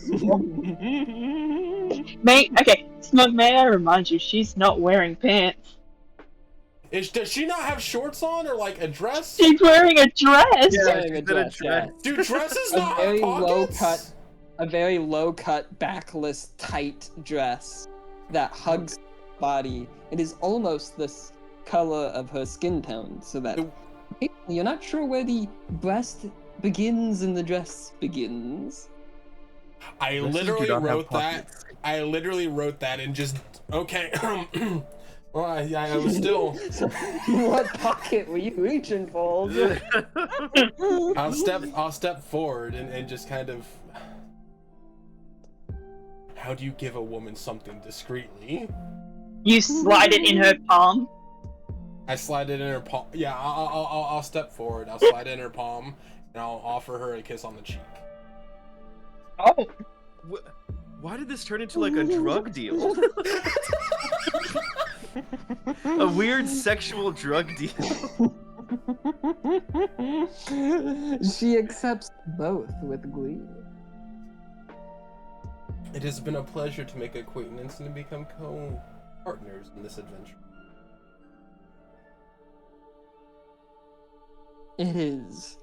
Okay, Smug, may I remind you, she's not wearing pants. Does she not have shorts on or like a dress? She's wearing a dress! Yeah, She's a in dress, yeah. Do dresses A not have very low pockets? cut, a very low cut, backless, tight dress that hugs her body. It is almost this color of her skin tone, so that you're not sure where the breast begins and the dress begins. I Dresses literally do not have wrote that. pockets. I literally wrote that and just okay. Well, I was still. What pocket were you reaching for? I'll step forward and just kind of. How do you give a woman something discreetly? You slide it in her palm. I slide it in her palm. Yeah, I'll step forward. I'll slide it in her palm, and I'll offer her a kiss on the cheek. Oh. Why did this turn into like a drug deal? A weird sexual drug deal. She accepts both with glee. It has been a pleasure to make acquaintance and to become co-partners in this adventure. It is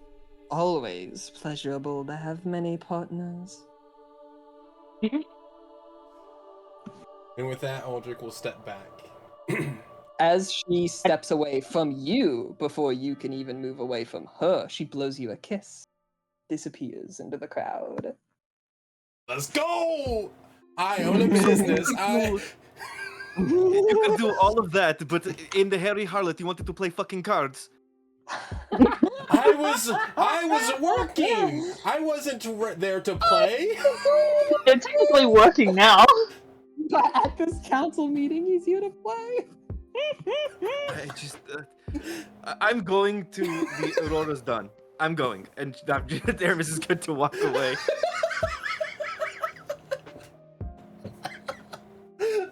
always pleasurable to have many partners. And with that, Aldrich will step back. As she steps away from you before you can even move away from her, she blows you a kiss, disappears into the crowd. Let's go! I own a business. You could do all of that, but in the Harry Harlot, you wanted to play fucking cards. I was working. I wasn't there to play. They're technically working now. But at this council meeting, he's here to play. I'm going to the Aurora's done. I'm going, and Aramis is good to walk away.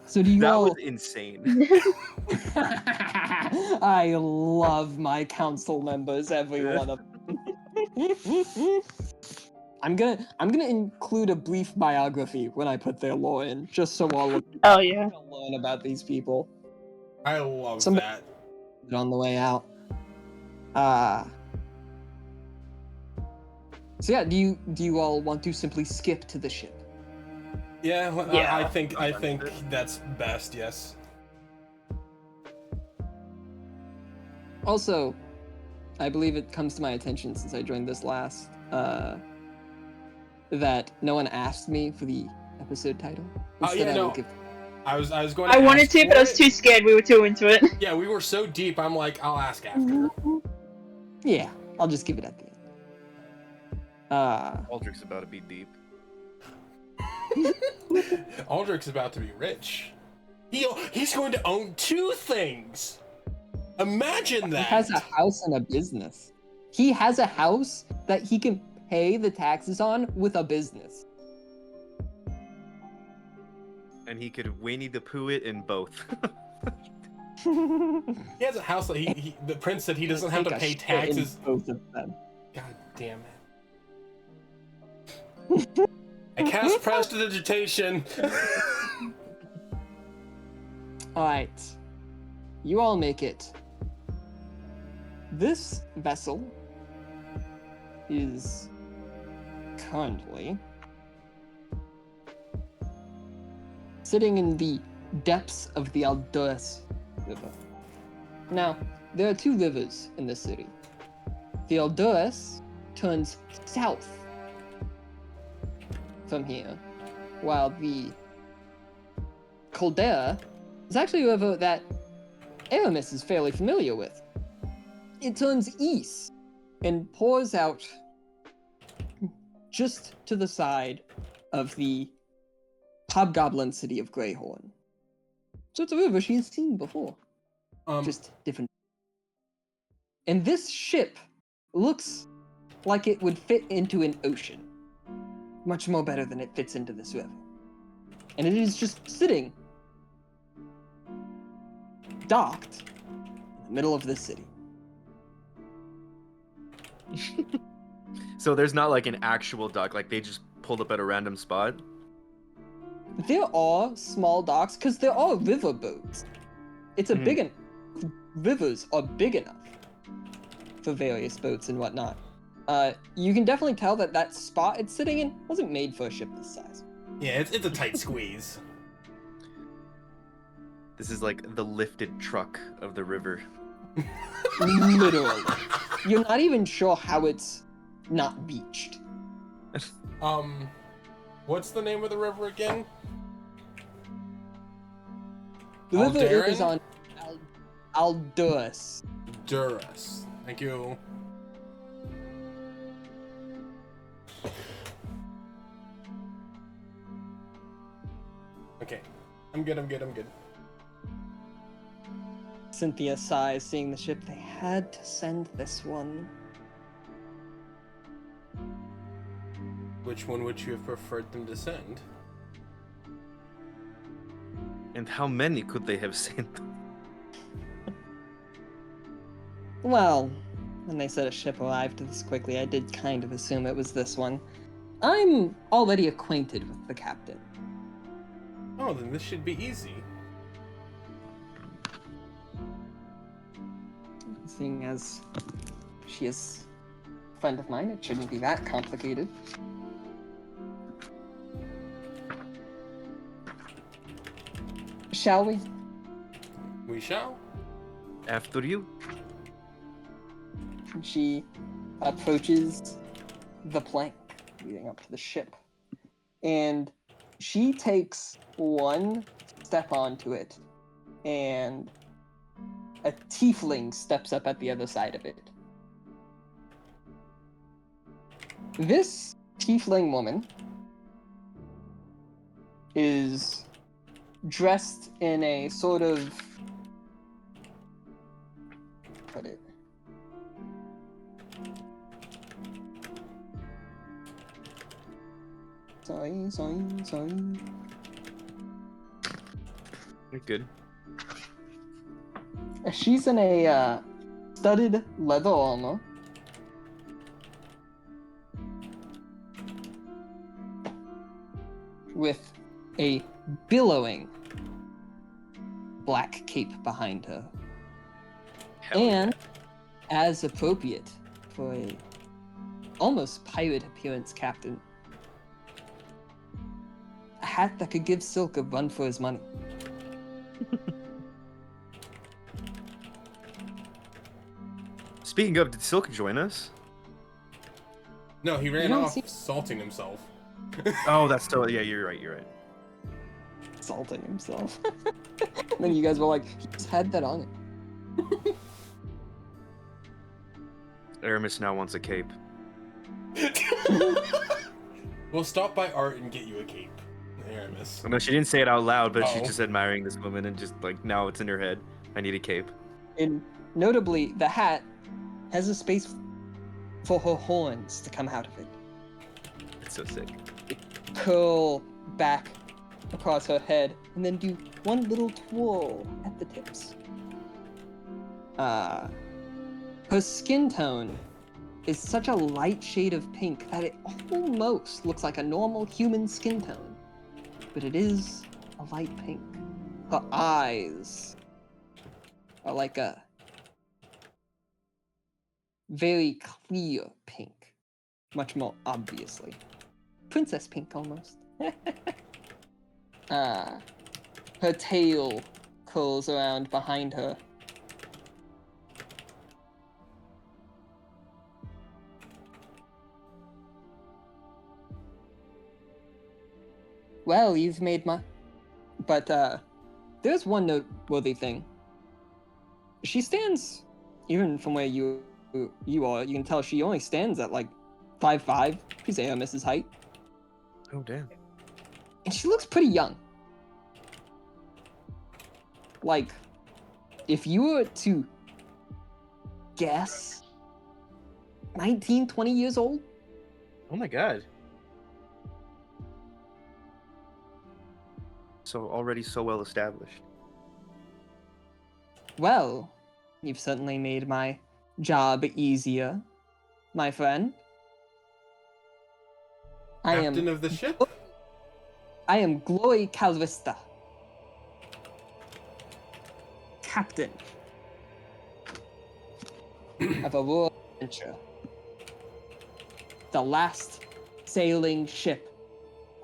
So do you That all... was insane. I love my council members, every one of them. I'm gonna include a brief biography when I put their lore in, just so all of you Oh yeah. can learn about these people. I love Somebody- that. On the way out. So yeah, do you all want to simply skip to the ship? Yeah, well, Yeah. I think that's best. Yes. Also, I believe it comes to my attention since I joined this last, that no one asked me for the episode title. Instead, yeah, I will no. give... I was going to I wanted ask to, for but I was it. too scared. We were too into it. Yeah, we were so deep. I'm like, I'll ask after. Yeah, I'll just give it at the end. Aldrich's about to be deep. Aldrich's about to be rich. He's going to own 2 things. Imagine that. He has a house and a business. He has a house that he can pay the taxes on with a business. And he could Winnie the Pooh it in both. He has a house that the prince said he doesn't have to Take a pay shit in taxes. both of them. God damn it. I cast prestidigitation. Alright. You all make it. This vessel is currently sitting in the depths of the Aldous River. Now, there are 2 rivers in the city. The Aldous turns south from here, while the Caldera is actually a river that Aramis is fairly familiar with. It turns east and pours out just to the side of the hobgoblin city of Greyhorn. So it's a river she has seen before, just different. And this ship looks like it would fit into an ocean, much more better than it fits into this river. And it is just sitting docked in the middle of the city. So there's not like an actual dock, like they just pulled up at a random spot? There are small docks because there are river boats. It's a big rivers are big enough for various boats and whatnot. You can definitely tell that that spot it's sitting in wasn't made for a ship this size. Yeah, it's a tight squeeze. This is like the lifted truck of the river. Literally. You're not even sure how it's not beached. What's the name of the river again? The river Alderan? is on Aldous. Duras. Thank you. Okay. I'm good. Cynthia sighs, seeing the ship. They had to send this one. Which one would you have preferred them to send? And how many could they have sent? Well, when they said a ship arrived this quickly, I did kind of assume it was this one. I'm already acquainted with the captain. Oh, then this should be easy. Seeing as she is a friend of mine, it shouldn't be that complicated. Shall we? We shall. After you. She approaches the plank leading up to the ship, and she takes one step onto it, and a tiefling steps up at the other side of it. This tiefling woman is dressed in a sort of sorry. You're good. She's in a studded leather armor. With a billowing black cape behind her. Hell And, as appropriate for a almost pirate appearance captain, a hat that could give Silk a run for his money. Speaking of, did Silk join us? No, he ran don't off see- salting himself. Oh, that's still, yeah, you're right. Salting himself. And then you guys were like, he just had that on it. Aramis now wants a cape. We'll stop by Art and get you a cape, Aramis. No, she didn't say it out loud, but she's Oh. just admiring this woman and just like, now it's in her head. I need a cape. And notably, the hat has a space for her horns to come out of it. It's so sick. Curl back across her head, and then do one little twirl at the tips. Her skin tone is such a light shade of pink that it almost looks like a normal human skin tone, but it is a light pink. Her eyes are like a very clear pink, much more obviously. Princess pink almost. Her tail curls around behind her. Well, you've made my... But, there's one noteworthy thing. She stands, even from where you are, you can tell she only stands at, like, 5'5". She's Aramis's height. Oh, damn. And she looks pretty young. Like, if you were to guess, 19, 20 years old? Oh my god. So already so well established. Well, you've certainly made my job easier, my friend. Captain of the ship? I am Glory Calvista. Captain of a world adventure. The last sailing ship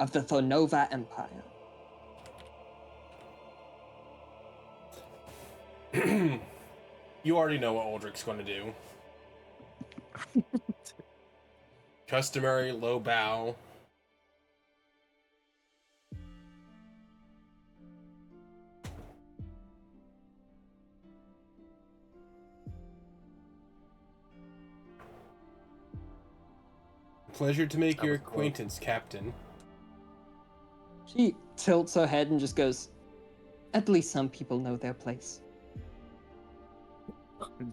of the Thornova Empire. You already know what Aldrich's going to do. Customary low bow. Pleasure to make That your was cool. acquaintance, Captain. She tilts her head and just goes, at least some people know their place.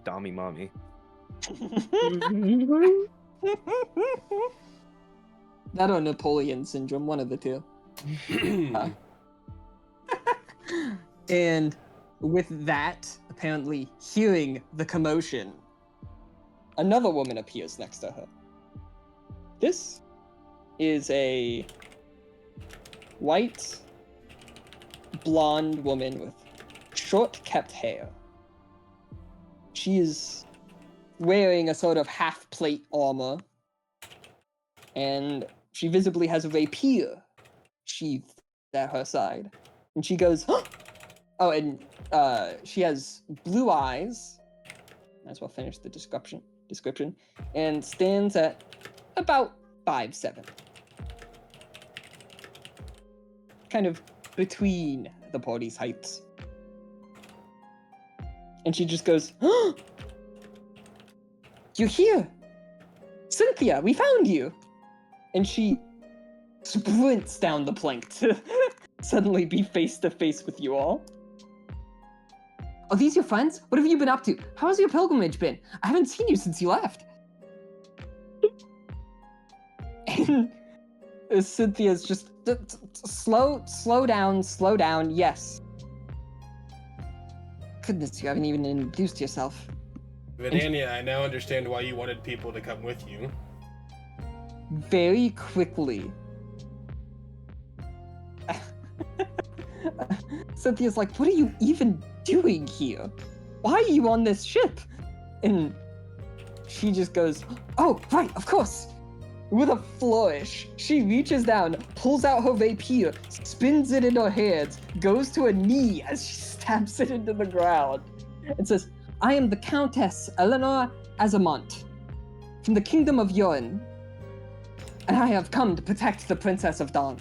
Dommy mommy. That or Napoleon syndrome, one of the two. And with that, apparently hearing the commotion, another woman appears next to her. This is a white, blonde woman with short kept hair. She is wearing a sort of half plate armor, and she visibly has a rapier sheathed at her side. And she goes, oh, and she has blue eyes. Might as well finish the description. And stands at about 5'7". Kind of between the party's heights. And she just goes, "You're here! Cynthia, we found you!" And she sprints down the plank to suddenly be face to face with you all. Are these your friends? What have you been up to? How has your pilgrimage been? I haven't seen you since you left. And Cynthia's just slow down. Yes. Goodness, you haven't even introduced yourself. Vidania, I now understand why you wanted people to come with you. Very quickly, Cynthia's like, what are you even doing here? Why are you on this ship? And she just goes, oh, right, of course. With a flourish, she reaches down, pulls out her rapier, spins it in her hands, goes to a knee as she stabs it into the ground, and says, I am the Countess Eleanor Azamont, from the Kingdom of Yorin, and I have come to protect the Princess of Dawn.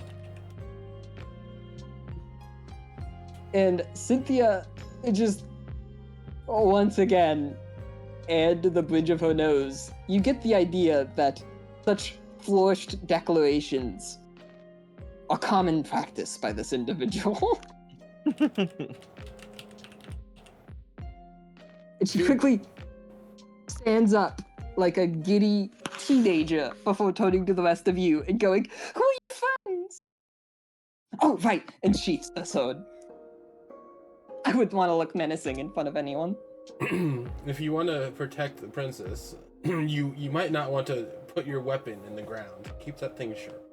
And Cynthia just, once again, and the bridge of her nose, you get the idea that such flourished declarations are common practice by this individual. And she quickly stands up like a giddy teenager before turning to the rest of you and going, who are your friends? Oh, right, and sheaths the sword. I wouldn't want to look menacing in front of anyone. If you want to protect the princess, you might not want to put your weapon in the ground. Keep that thing sharp.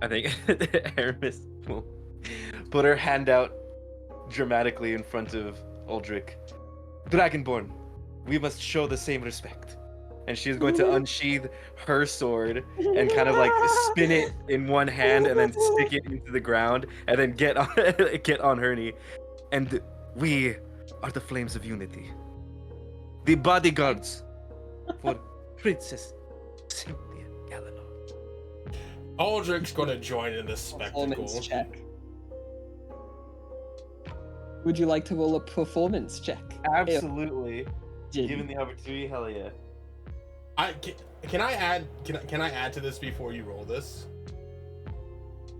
I think Aramis will put her hand out dramatically in front of Uldric. Dragonborn, we must show the same respect. And she's going to unsheath her sword and kind of like spin it in one hand and then stick it into the ground and then get on her knee. And we are the flames of unity. The bodyguards for Princess Cynthia Eleanor. Aldrich's going to join in this spectacle. Performance check. Would you like to roll a performance check? Absolutely. Yeah. Given the opportunity, hell yeah. Can I add to this before you roll this?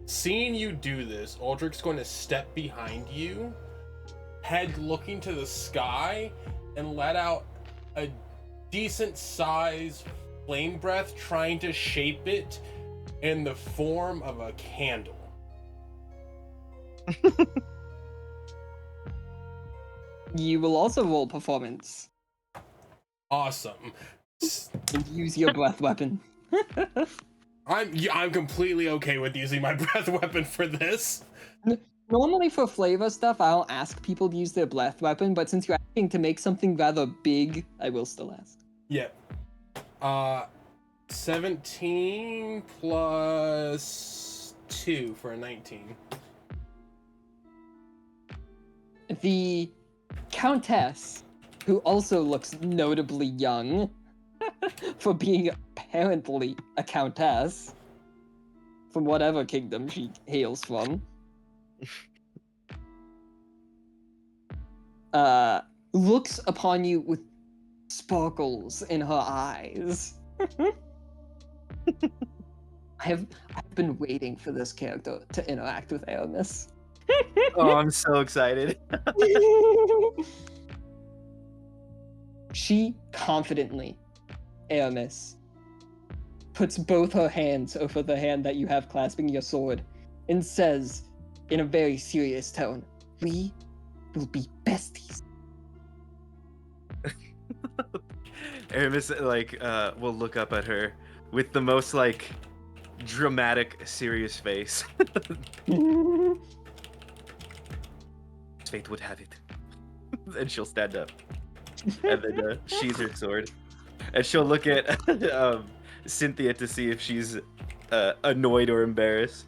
Seeing you do this, Aldrich's going to step behind you, head looking to the sky, and let out a decent size flame breath, trying to shape it in the form of a candle. You will also roll performance. Awesome. And use your breath weapon. I'm completely okay with using my breath weapon for this. Normally for flavor stuff, I'll ask people to use their breath weapon, but since you're asking to make something rather big, I will still ask. Yep. 17 plus 2 for a 19. The Countess, who also looks notably young for being apparently a countess from whatever kingdom she hails from, looks upon you with sparkles in her eyes. I've been waiting for this character to interact with Aramis. Oh, I'm so excited. She confidently, Aramis, puts both her hands over the hand that you have clasping your sword and says in a very serious tone, "We will be besties." Aramis will look up at her with the most like dramatic, serious face. Fate would have it. And she'll stand up. And then sheathe her sword. And she'll look at Cynthia to see if she's annoyed or embarrassed.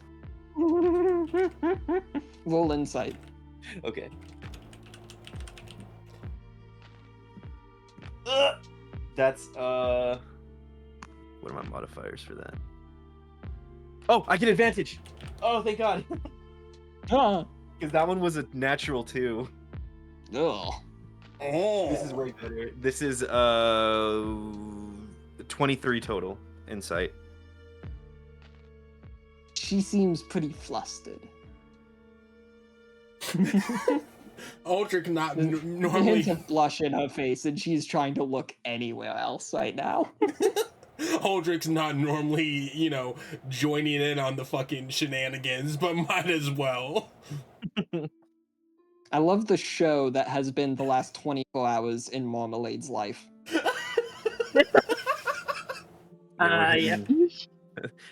Roll insight. Okay. That's what are my modifiers for that? Oh, I get advantage. Oh, thank God. Ah. Because that one was a natural 2. Ugh. Oh. This is way better. This is 23 total insight. She seems pretty flustered. Aldrich not There's normally. a blush in her face, and she's trying to look anywhere else right now. Aldrich's not normally, joining in on the fucking shenanigans, but might as well. I love the show that has been the last 24 hours in Marmalade's life. Yeah.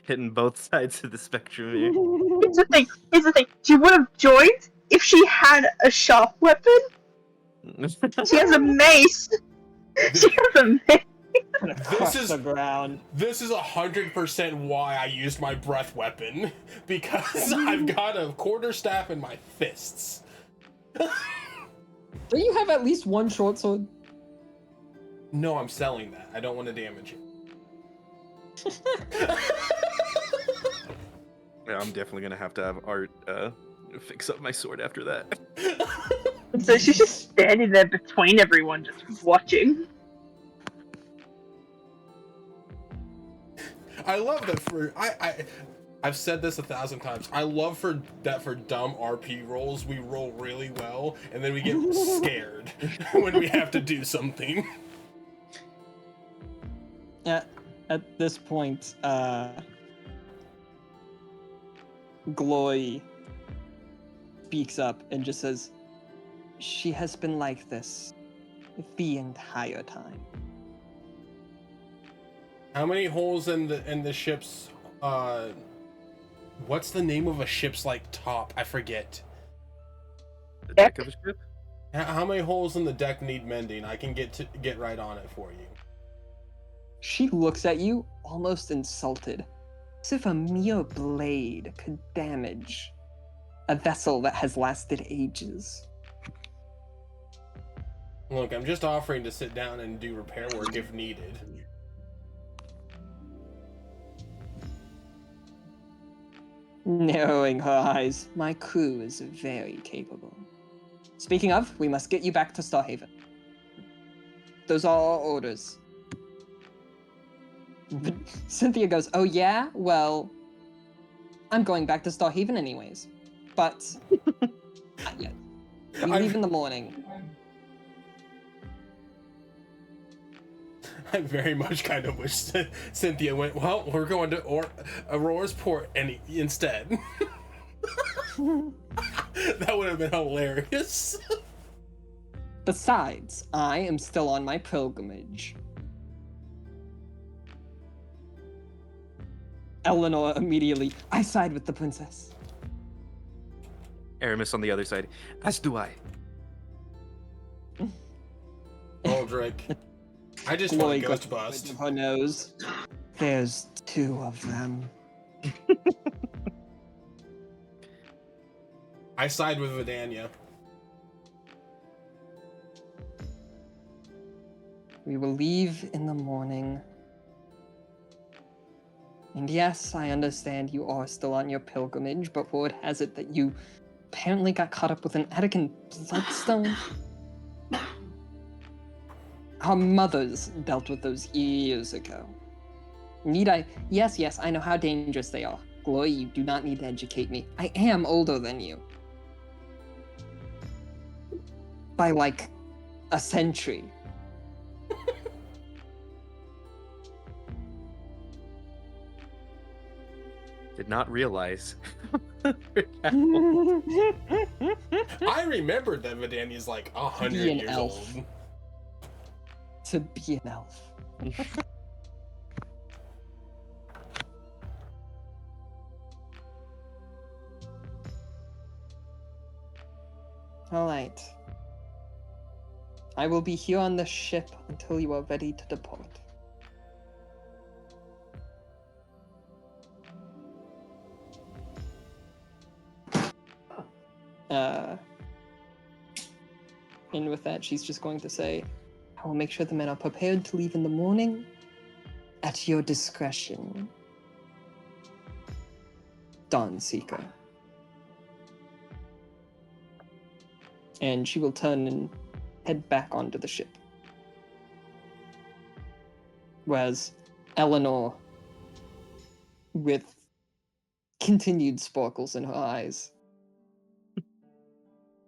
Hitting both sides of the spectrum here. Here's the thing. She would have joined if she had a sharp weapon. She has a mace. She has a mace. Crush the ground. This is 100% why I used my breath weapon, because I've got a quarterstaff in my fists. Don't you have at least one short sword? No, I'm selling that. I don't want to damage it. Yeah, I'm definitely gonna have to have Art fix up my sword after that. So she's just standing there between everyone, just watching. I love that I've said this 1,000 times. I love that for dumb RP rolls, we roll really well, and then we get scared when we have to do something. At this point, Gloy speaks up and just says, "She has been like this the entire time." How many holes in the ship's what's the name of a ship's like top? I forget. The deck of a ship? How many holes in the deck need mending? I can get right on it for you. She looks at you, almost insulted, as if a mere blade could damage a vessel that has lasted ages. Look, I'm just offering to sit down and do repair work if needed. Narrowing her eyes, "My crew is very capable. Speaking of, we must get you back to Starhaven. Those are our orders." But Cynthia goes, "Oh yeah? Well, I'm going back to Starhaven anyways. But not yet. We leave in the morning." I very much kind of wish Cynthia went, "Well, we're going to Aurora's Port instead." That would have been hilarious. "Besides, I am still on my pilgrimage." Eleanor immediately, "I side with the princess." Aramis on the other side. As do I. Aldrich. I just want Glory to goes ghost to the bust. bridge of her nose. "There's 2 of them." I side with Vidania. "We will leave in the morning. And yes, I understand you are still on your pilgrimage, but word has it that you apparently got caught up with an Attican bloodstone. Our mothers dealt with those years ago. Need I? Yes, I know how dangerous they are." Glory, you do not need to educate me. I am older than you. By like a century. Did not realize. I remembered that Vidani's like 100 Be an years elf. old. To be an elf. Alright. I will be here on the ship until you are ready to depart. And with that, she's just going to say, I will make sure the men are prepared to leave in the morning at your discretion. Dawnseeker. And she will turn and head back onto the ship. Whereas Eleanor, with continued sparkles in her eyes,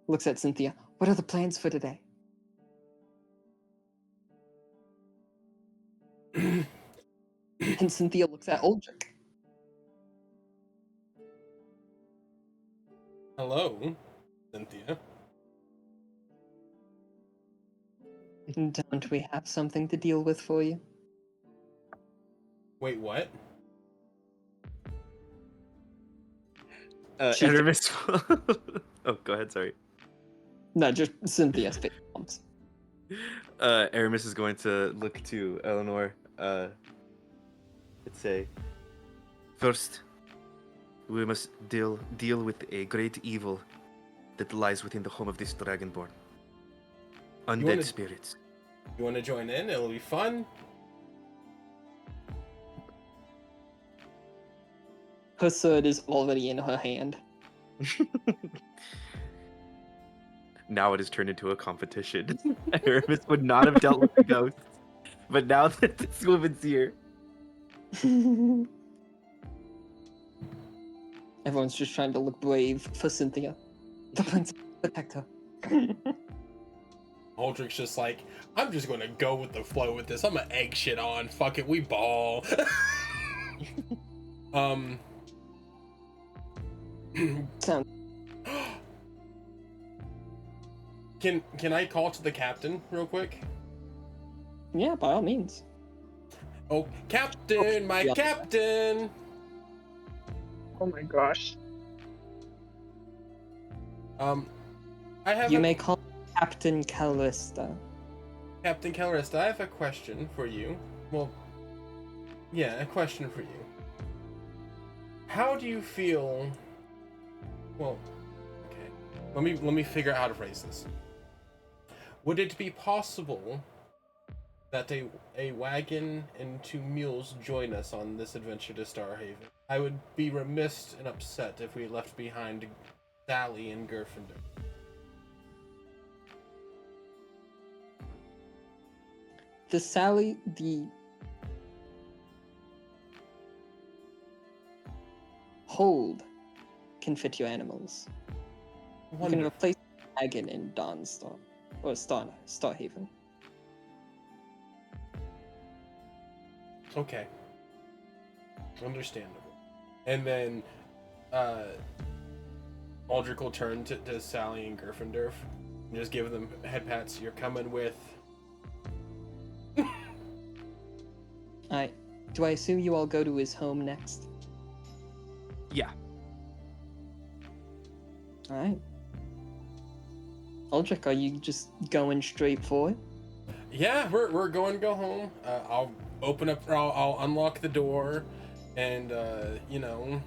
looks at Cynthia. What are the plans for today? And Cynthia looks at Uldric. Hello, Cynthia. Don't we have something to deal with for you? Wait, what? She- Aramis. Oh, go ahead. Sorry. No, just Cynthia's face bumps. Aramis is going to look to Eleanor. Let's say, first, we must deal with a great evil that lies within the home of this Dragonborn. Undead wanna- spirits. You want to join in? It'll be fun. Her sword is already in her hand. Now it has turned into a competition. Aramis would not have dealt with the ghosts, but now that this woman's here, Everyone's just trying to look brave for Cynthia. The princess protect her. Aldrich's just like, I'm just gonna go with the flow with this. I'm gonna egg shit on. Fuck it, we ball. Sound. Can I call to the captain real quick? Yeah, by all means. Oh, captain, my yeah. captain. Oh my gosh. I have You may call Captain Callista. Captain Kellerist, I have a question for you. Well, yeah, a question for you. How do you feel? Well, okay. Let me figure out how to phrase this. Would it be possible that a wagon and 2 mules join us on this adventure to Starhaven? I would be remiss and upset if we left behind Sally and Gryffindor. The hold can fit your animals. You can Wonderful. replace the wagon in Dawnstar or Starhaven. Okay. Understandable. And then, Aldrich will turn to Sally and Gryffindor and just give them head pats. You're coming with. Do I assume you all go to his home next? yeah. Alright. Uldric, are you just going straight for it? Yeah, we're going to go home. I'll open up, or I'll unlock the door, and you know,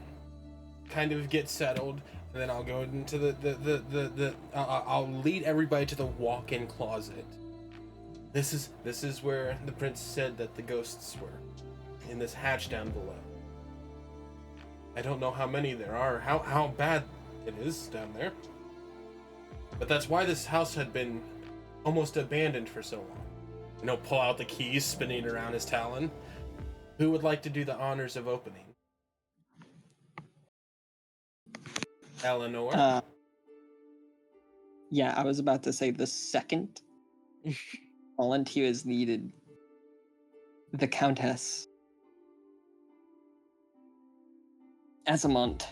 kind of get settled, and then I'll go into I'll lead everybody to the walk-in closet. This is where the prince said that the ghosts were, in this hatch down below. I don't know how many there are, how bad it is down there, but that's why this house had been almost abandoned for so long. And he'll pull out the keys, spinning around his talon. Who would like to do the honors of opening? Eleanor. Yeah, I was about to say the second volunteer is needed, the Countess Azamont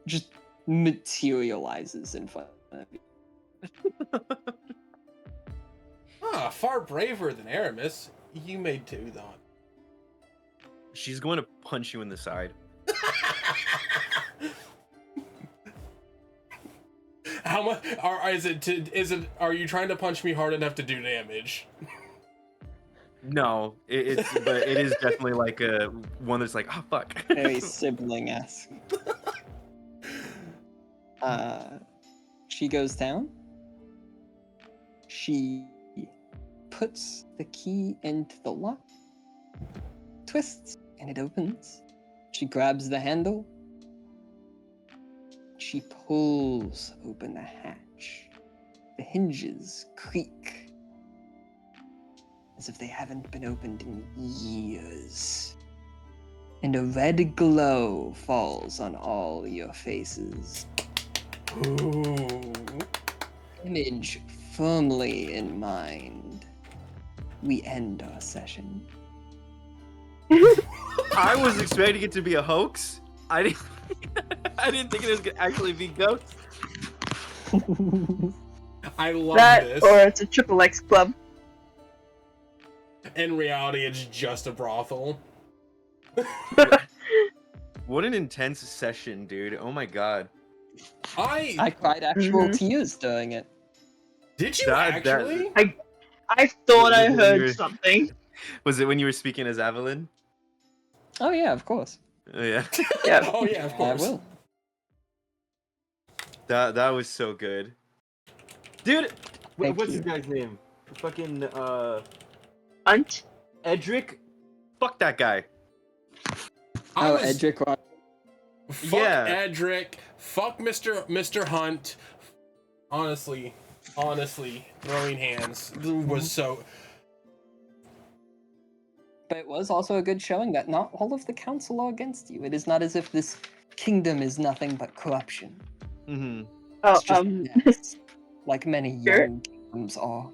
just materializes in front of you. Far braver than Aramis. You made two, Don. She's going to punch you in the side. How much are you trying to punch me hard enough to do damage? No, but it is definitely like a one that's like, oh fuck. Very sibling-esque. She goes down. She puts the key into the lock, twists, and it opens. She grabs the handle. She pulls open the hatch. The hinges creak as if they haven't been opened in years. And a red glow falls on all your faces. Ooh. Image firmly in mind. We end our session. I was expecting it to be a hoax. I didn't think it was gonna actually be ghosts. I love That, this. or it's a triple X club. In reality, it's just a brothel. What an intense session, dude. Oh my god. I cried actual tears during it. Did you That- actually? I thought I You're- heard something. Was it when you were speaking as Evelyn? Oh yeah, of course. Oh yeah. Yeah. Oh yeah, of I course. will. That was so good. Dude, Thank what's you. his guy's name? Fucking Hunt. Edric? Fuck that guy. Oh, Edric. Fuck Yeah. Edric. Fuck Mr. Hunt. Honestly, throwing hands was so. But it was also a good showing that not all of the council are against you. It is not as if this kingdom is nothing but corruption. Mm-hmm. Oh, It's just mess, like many Sure. young kingdoms are.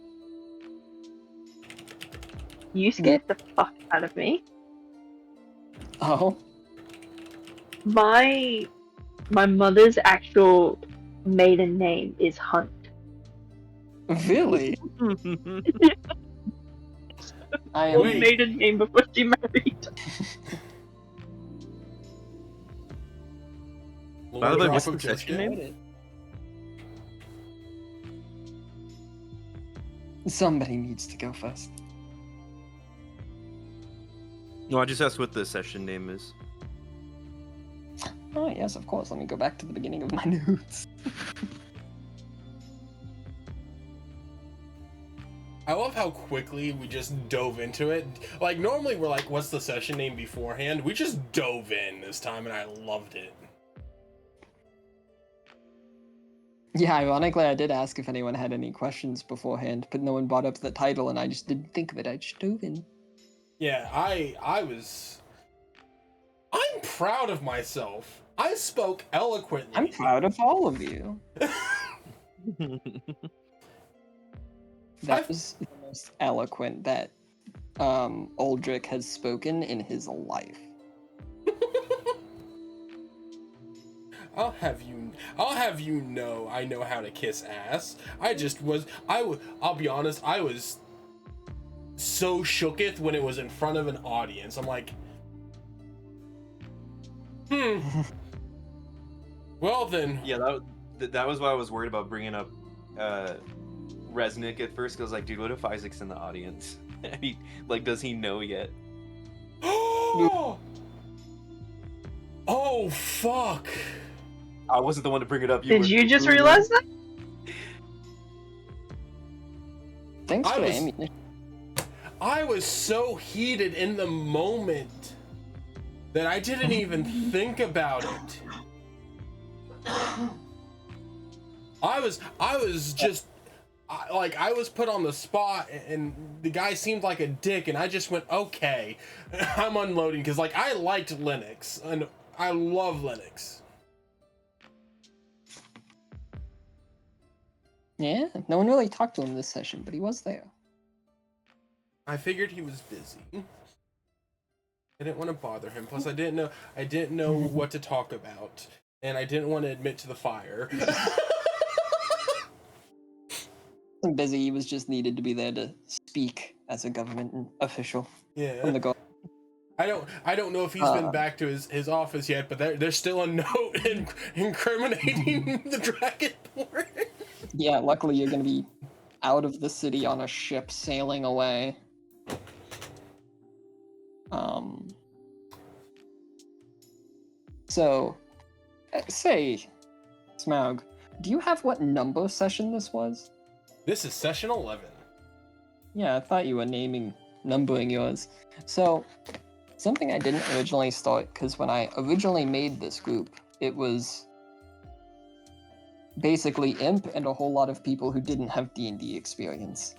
You scared the fuck out of me. Oh, My mother's actual maiden name is Hunt. really? I Her am. Wait. maiden name before she married. By the way, Drop what's of the section Jessica? name? Somebody needs to go first. No, I just asked what the session name is. Oh yes, of course. Let me go back to the beginning of my notes. I love how quickly we just dove into it. Like, normally we're like, what's the session name beforehand? We just dove in this time, and I loved it. Yeah, ironically, I did ask if anyone had any questions beforehand, but no one brought up the title, and I just didn't think of it. I just dove in. Yeah, I'm proud of myself. I spoke eloquently. I'm proud of all of you. That was the most eloquent that Aldrich has spoken in his life. I'll have you know I know how to kiss ass. I'll be honest, I was so shooketh when it was in front of an audience. I'm like, well then. Yeah, that was why I was worried about bringing up Resnick at first. Cause I was like, dude, what if Isaac's in the audience? Does he know yet? Oh fuck! I wasn't the one to bring it up. Did you just realize that? Thanks I for the was- ammunition. I was so heated in the moment that I didn't even think about it. I was just I was put on the spot, and the guy seemed like a dick, and I just went, okay, I'm unloading, because I liked Linux and I love Linux. Yeah, no one really talked to him this session, but he was there. I figured he was busy. I didn't want to bother him. Plus, I didn't know what to talk about, and I didn't want to admit to the fire. Wasn't busy. He was just needed to be there to speak as a government official from Yeah. the government. I don't know if he's been back to his office yet, but there's still a note incriminating the Dragonborn. Yeah, luckily you're gonna be out of the city on a ship sailing away. So, say, Smaug, do you have what number session this was? This is session 11. Yeah, I thought you were numbering yours. So, something I didn't originally start, because when I originally made this group, it was basically Imp and a whole lot of people who didn't have D&D experience.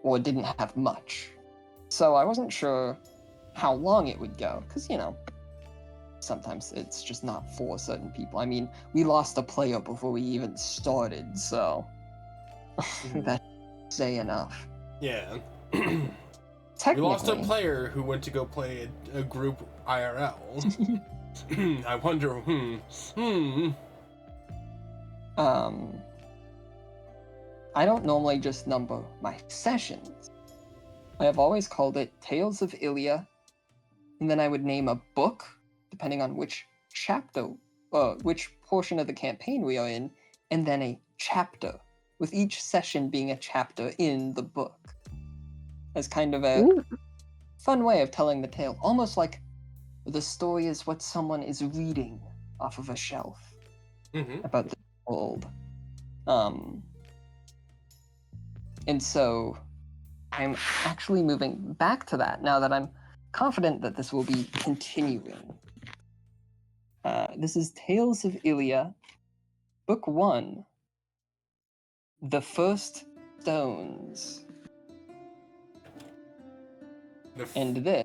Or didn't have much. So I wasn't sure how long it would go, because, sometimes it's just not for certain people. I mean, we lost a player before we even started, so that's say enough. Yeah. Technically, We lost a player who went to go play a group IRL. I wonder, I don't normally just number my sessions. I have always called it Tales of Illia, and then I would name a book, depending on which chapter, which portion of the campaign we are in, and then a chapter, with each session being a chapter in the book. As kind of a fun way of telling the tale, almost like the story is what someone is reading off of a shelf about the world. And so I'm actually moving back to that now that I'm confident that this will be continuing. This is Tales of Illia, Book 1, The First Stones. And this,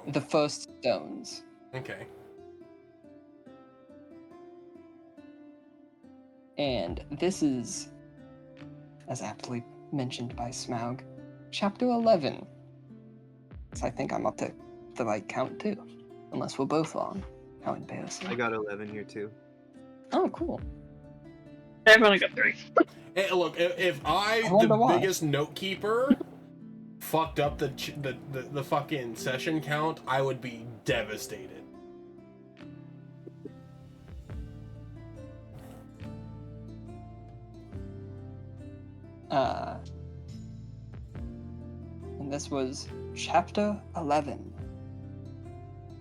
The First Stones. Okay. And this is, as aptly mentioned by Smaug, Chapter 11. So I think I'm up to the right count too, unless we're both wrong. How embarrassing. I got 11 here too. Oh, cool. I've only got 3. Hey, look, if I wonder the why. biggest note keeper, fucked up the fucking session count, I would be devastated. And this was Chapter 11,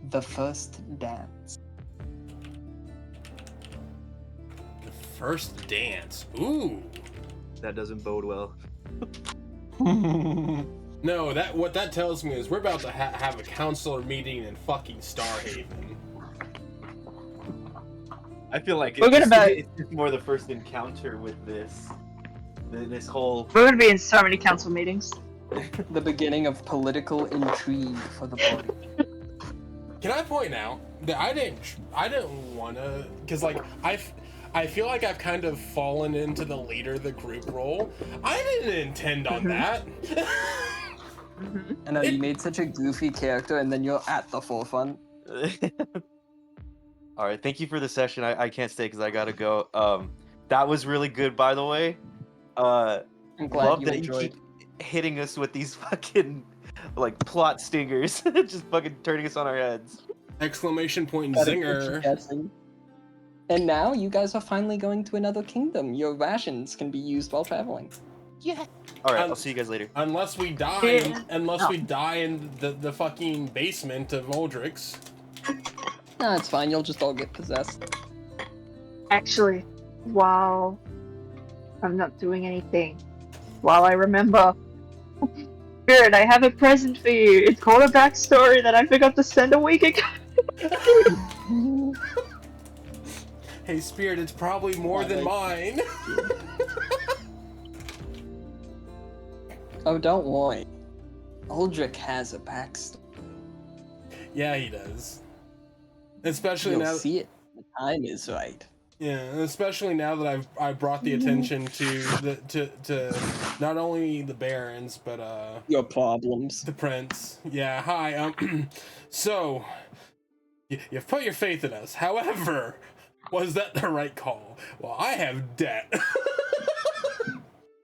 The First Dance. The first dance. Ooh. That doesn't bode well. No, what that tells me is we're about to have a counselor meeting in fucking Starhaven. I feel like We're gonna it's just more the first encounter with this whole. We're gonna be in so many council meetings. The beginning of political intrigue for the party. Can I point out that I didn't wanna, cause like I feel like I've kind of fallen into the leader of the group role. I didn't intend on that. I know, you made such a goofy character and then you're at the forefront. All right, thank you for the session. I can't stay because I gotta go. That was really good, by the way. I'm glad Love you that enjoyed. you keep hitting us with these fucking like plot stingers, just fucking turning us on our heads. Exclamation point Gotta keep you zinger. guessing. And now you guys are finally going to another kingdom. Your rations can be used while traveling. Yeah. All right, I'll see you guys later. Unless we die, Yeah. we die in the fucking basement of Aldrix. Nah, it's fine. You'll just all get possessed. Actually, while I'm not doing anything, while I remember, Spirit, I have a present for you. It's called a backstory that I forgot to send a week ago. Hey, Spirit, it's probably more than mine. Oh, don't worry. Aldrich has a backstory. Yeah, he does. Especially You'll now. see it when the time is right. Yeah, especially now that I brought the attention to not only the barons but Your problems. the prince. Yeah, hi. So you've put your faith in us. However, was that the right call? Well, I have debt.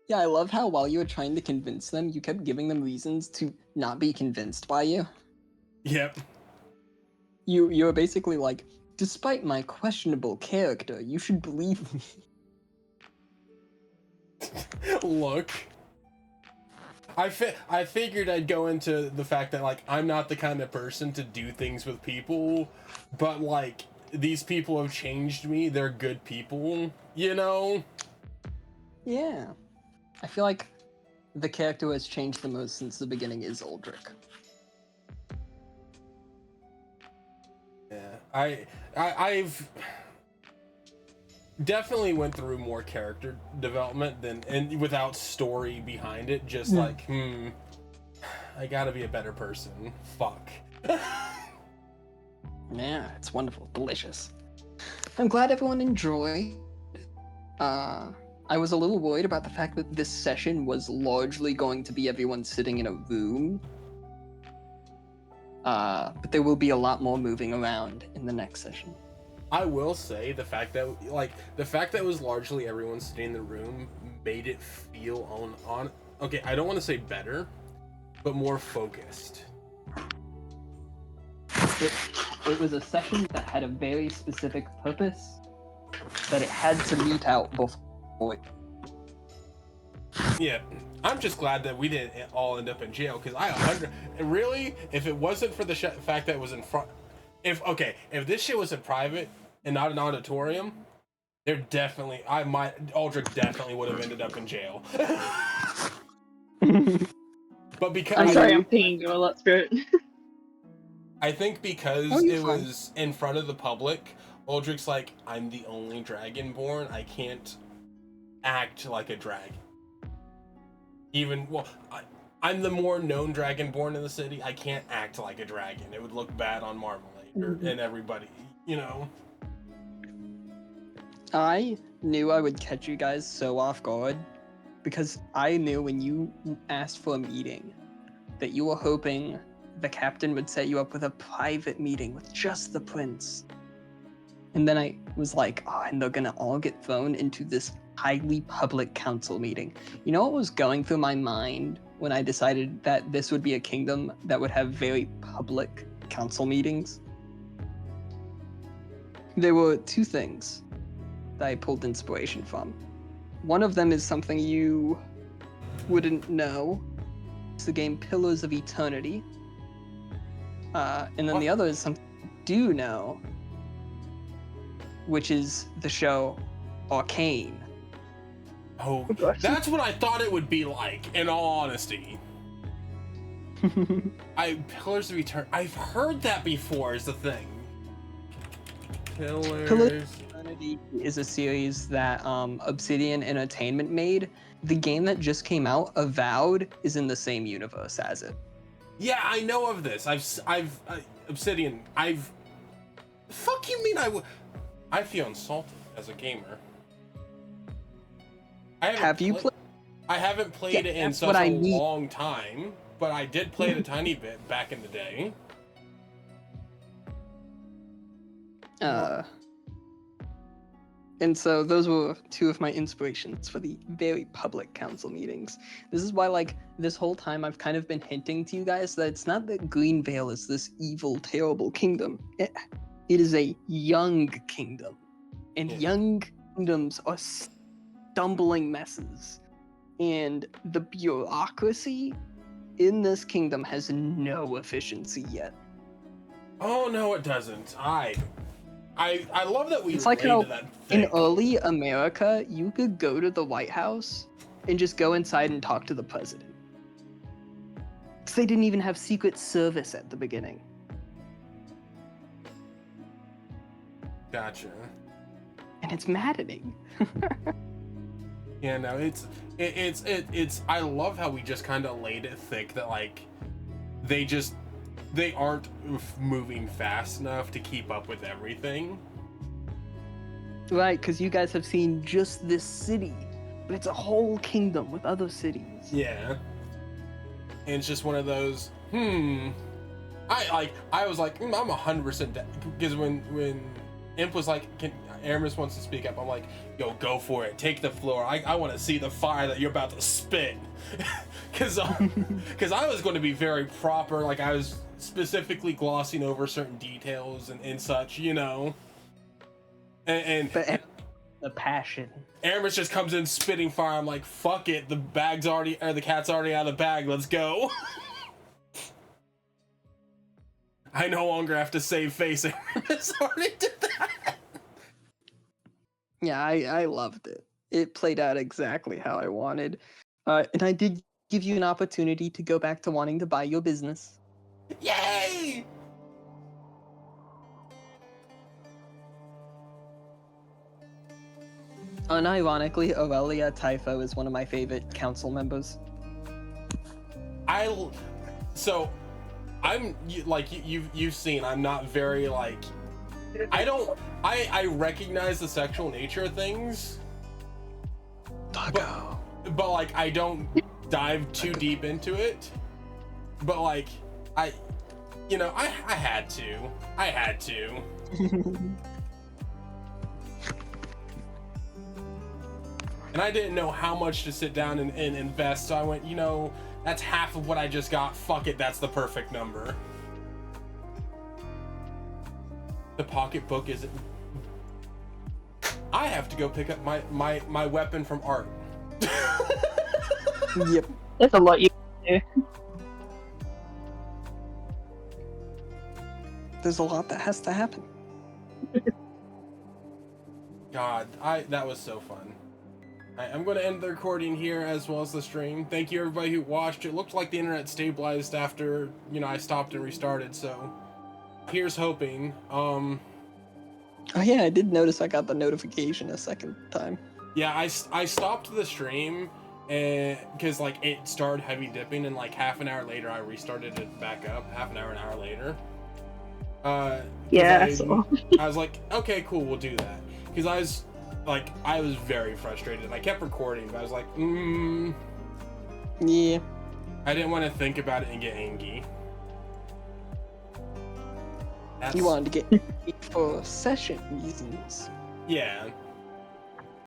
Yeah, I love how while you were trying to convince them, you kept giving them reasons to not be convinced by you. Yep. You were basically like, despite my questionable character, you should believe me. Look. I figured I'd go into the fact that, like, I'm not the kind of person to do things with people, but, like, these people have changed me. They're good people, you know? Yeah. I feel like the character who has changed the most since the beginning is Aldrich. Yeah. I've definitely went through more character development than, and without story behind it, just like, I gotta be a better person. Fuck. Yeah, it's wonderful, delicious. I'm glad everyone enjoyed. I was a little worried about the fact that this session was largely going to be everyone sitting in a room. But there will be a lot more moving around in the next session. I will say the fact that it was largely everyone sitting in the room made it feel on okay, I don't want to say better, but more focused. It was a session that had a very specific purpose that it had to meet out before it. Yeah, I'm just glad that we didn't all end up in jail, because really, if it wasn't for the fact that it was in front, if this shit was in private and not an auditorium, Aldrich definitely would have ended up in jail. But because I'm sorry, I'm pinging you a lot, Spirit. I think because Oh, you're it fine. was in front of the public, Aldrich's like, I'm the only dragonborn. I can't act like a dragon. I'm the more known dragonborn in the city. I can't act like a dragon. It would look bad on Marmalade and everybody, you know? I knew I would catch you guys so off guard because I knew when you asked for a meeting that you were hoping the captain would set you up with a private meeting with just the prince. And then I was like, oh, and they're gonna all get thrown into this highly public council meeting. You know what was going through my mind when I decided that this would be a kingdom that would have very public council meetings? There were two things that I pulled inspiration from. One of them is something you wouldn't know. It's the game Pillars of Eternity. And then the other is something you do know, which is the show Arcane. Oh, that's what I thought it would be like, in all honesty. Pillars of Eternity. I've heard that before is the thing. Pillars of Eternity is a series that Obsidian Entertainment made. The game that just came out, Avowed, is in the same universe as it. Yeah, I know of this. Obsidian. Fuck you mean I feel insulted as a gamer. Have you played? I haven't played it in such a long time, but I did play it a tiny bit back in the day. And so those were two of my inspirations for the very public council meetings. This is why, like, this whole time I've kind of been hinting to you guys that it's not that Greenvale is this evil, terrible kingdom. It is a young kingdom. And young kingdoms are stumbling messes. And the bureaucracy in this kingdom has no efficiency yet. Oh, no, it doesn't. I love that we It's like how that in early America, you could go to the White House and just go inside and talk to the president. Because they didn't even have Secret Service at the beginning. Gotcha. And it's maddening. Yeah, no, it's I love how we just kind of laid it thick that, like, they aren't moving fast enough to keep up with everything. Right, because you guys have seen just this city, but it's a whole kingdom with other cities. Yeah. And it's just one of those, I was like, I'm 100% down. Because when Imp was like, Aramis wants to speak up, I'm like, yo, go for it. Take the floor. I want to see the fire that you're about to spit. Because I was going to be very proper. Like, I was specifically glossing over certain details and such, you know. But the passion. Aramis just comes in spitting fire. I'm like, fuck it. The cat's already out of the bag. Let's go. I no longer have to save face. Aramis already did that. Yeah, I loved it. It played out exactly how I wanted. And I did give you an opportunity to go back to wanting to buy your business. Yay! Unironically, Aurelia Typho is one of my favorite council members. You've seen, I'm not very like, I recognize the sexual nature of things, but like I don't dive too deep into it, but like I had to. And I didn't know how much to sit down and invest, so I went, that's half of what I just got. Fuck it, that's the perfect number. The pocketbook isn't. I have to go pick up my weapon from Art. Yep. There's a lot you can do. There's a lot that has to happen. God, that was so fun. I'm going to end the recording here as well as the stream. Thank you everybody who watched. It looked like the internet stabilized after, I stopped and restarted, so here's hoping. Oh yeah, I did notice I got the notification a second time. Yeah, I stopped the stream and because like it started heavy dipping, and like half an hour later I restarted it back up, an hour later. Yeah, I was like, okay, cool, we'll do that. Because I was very frustrated, and I kept recording, but I was like, Yeah. I didn't want to think about it and get angry. You wanted to get for session reasons. Yeah.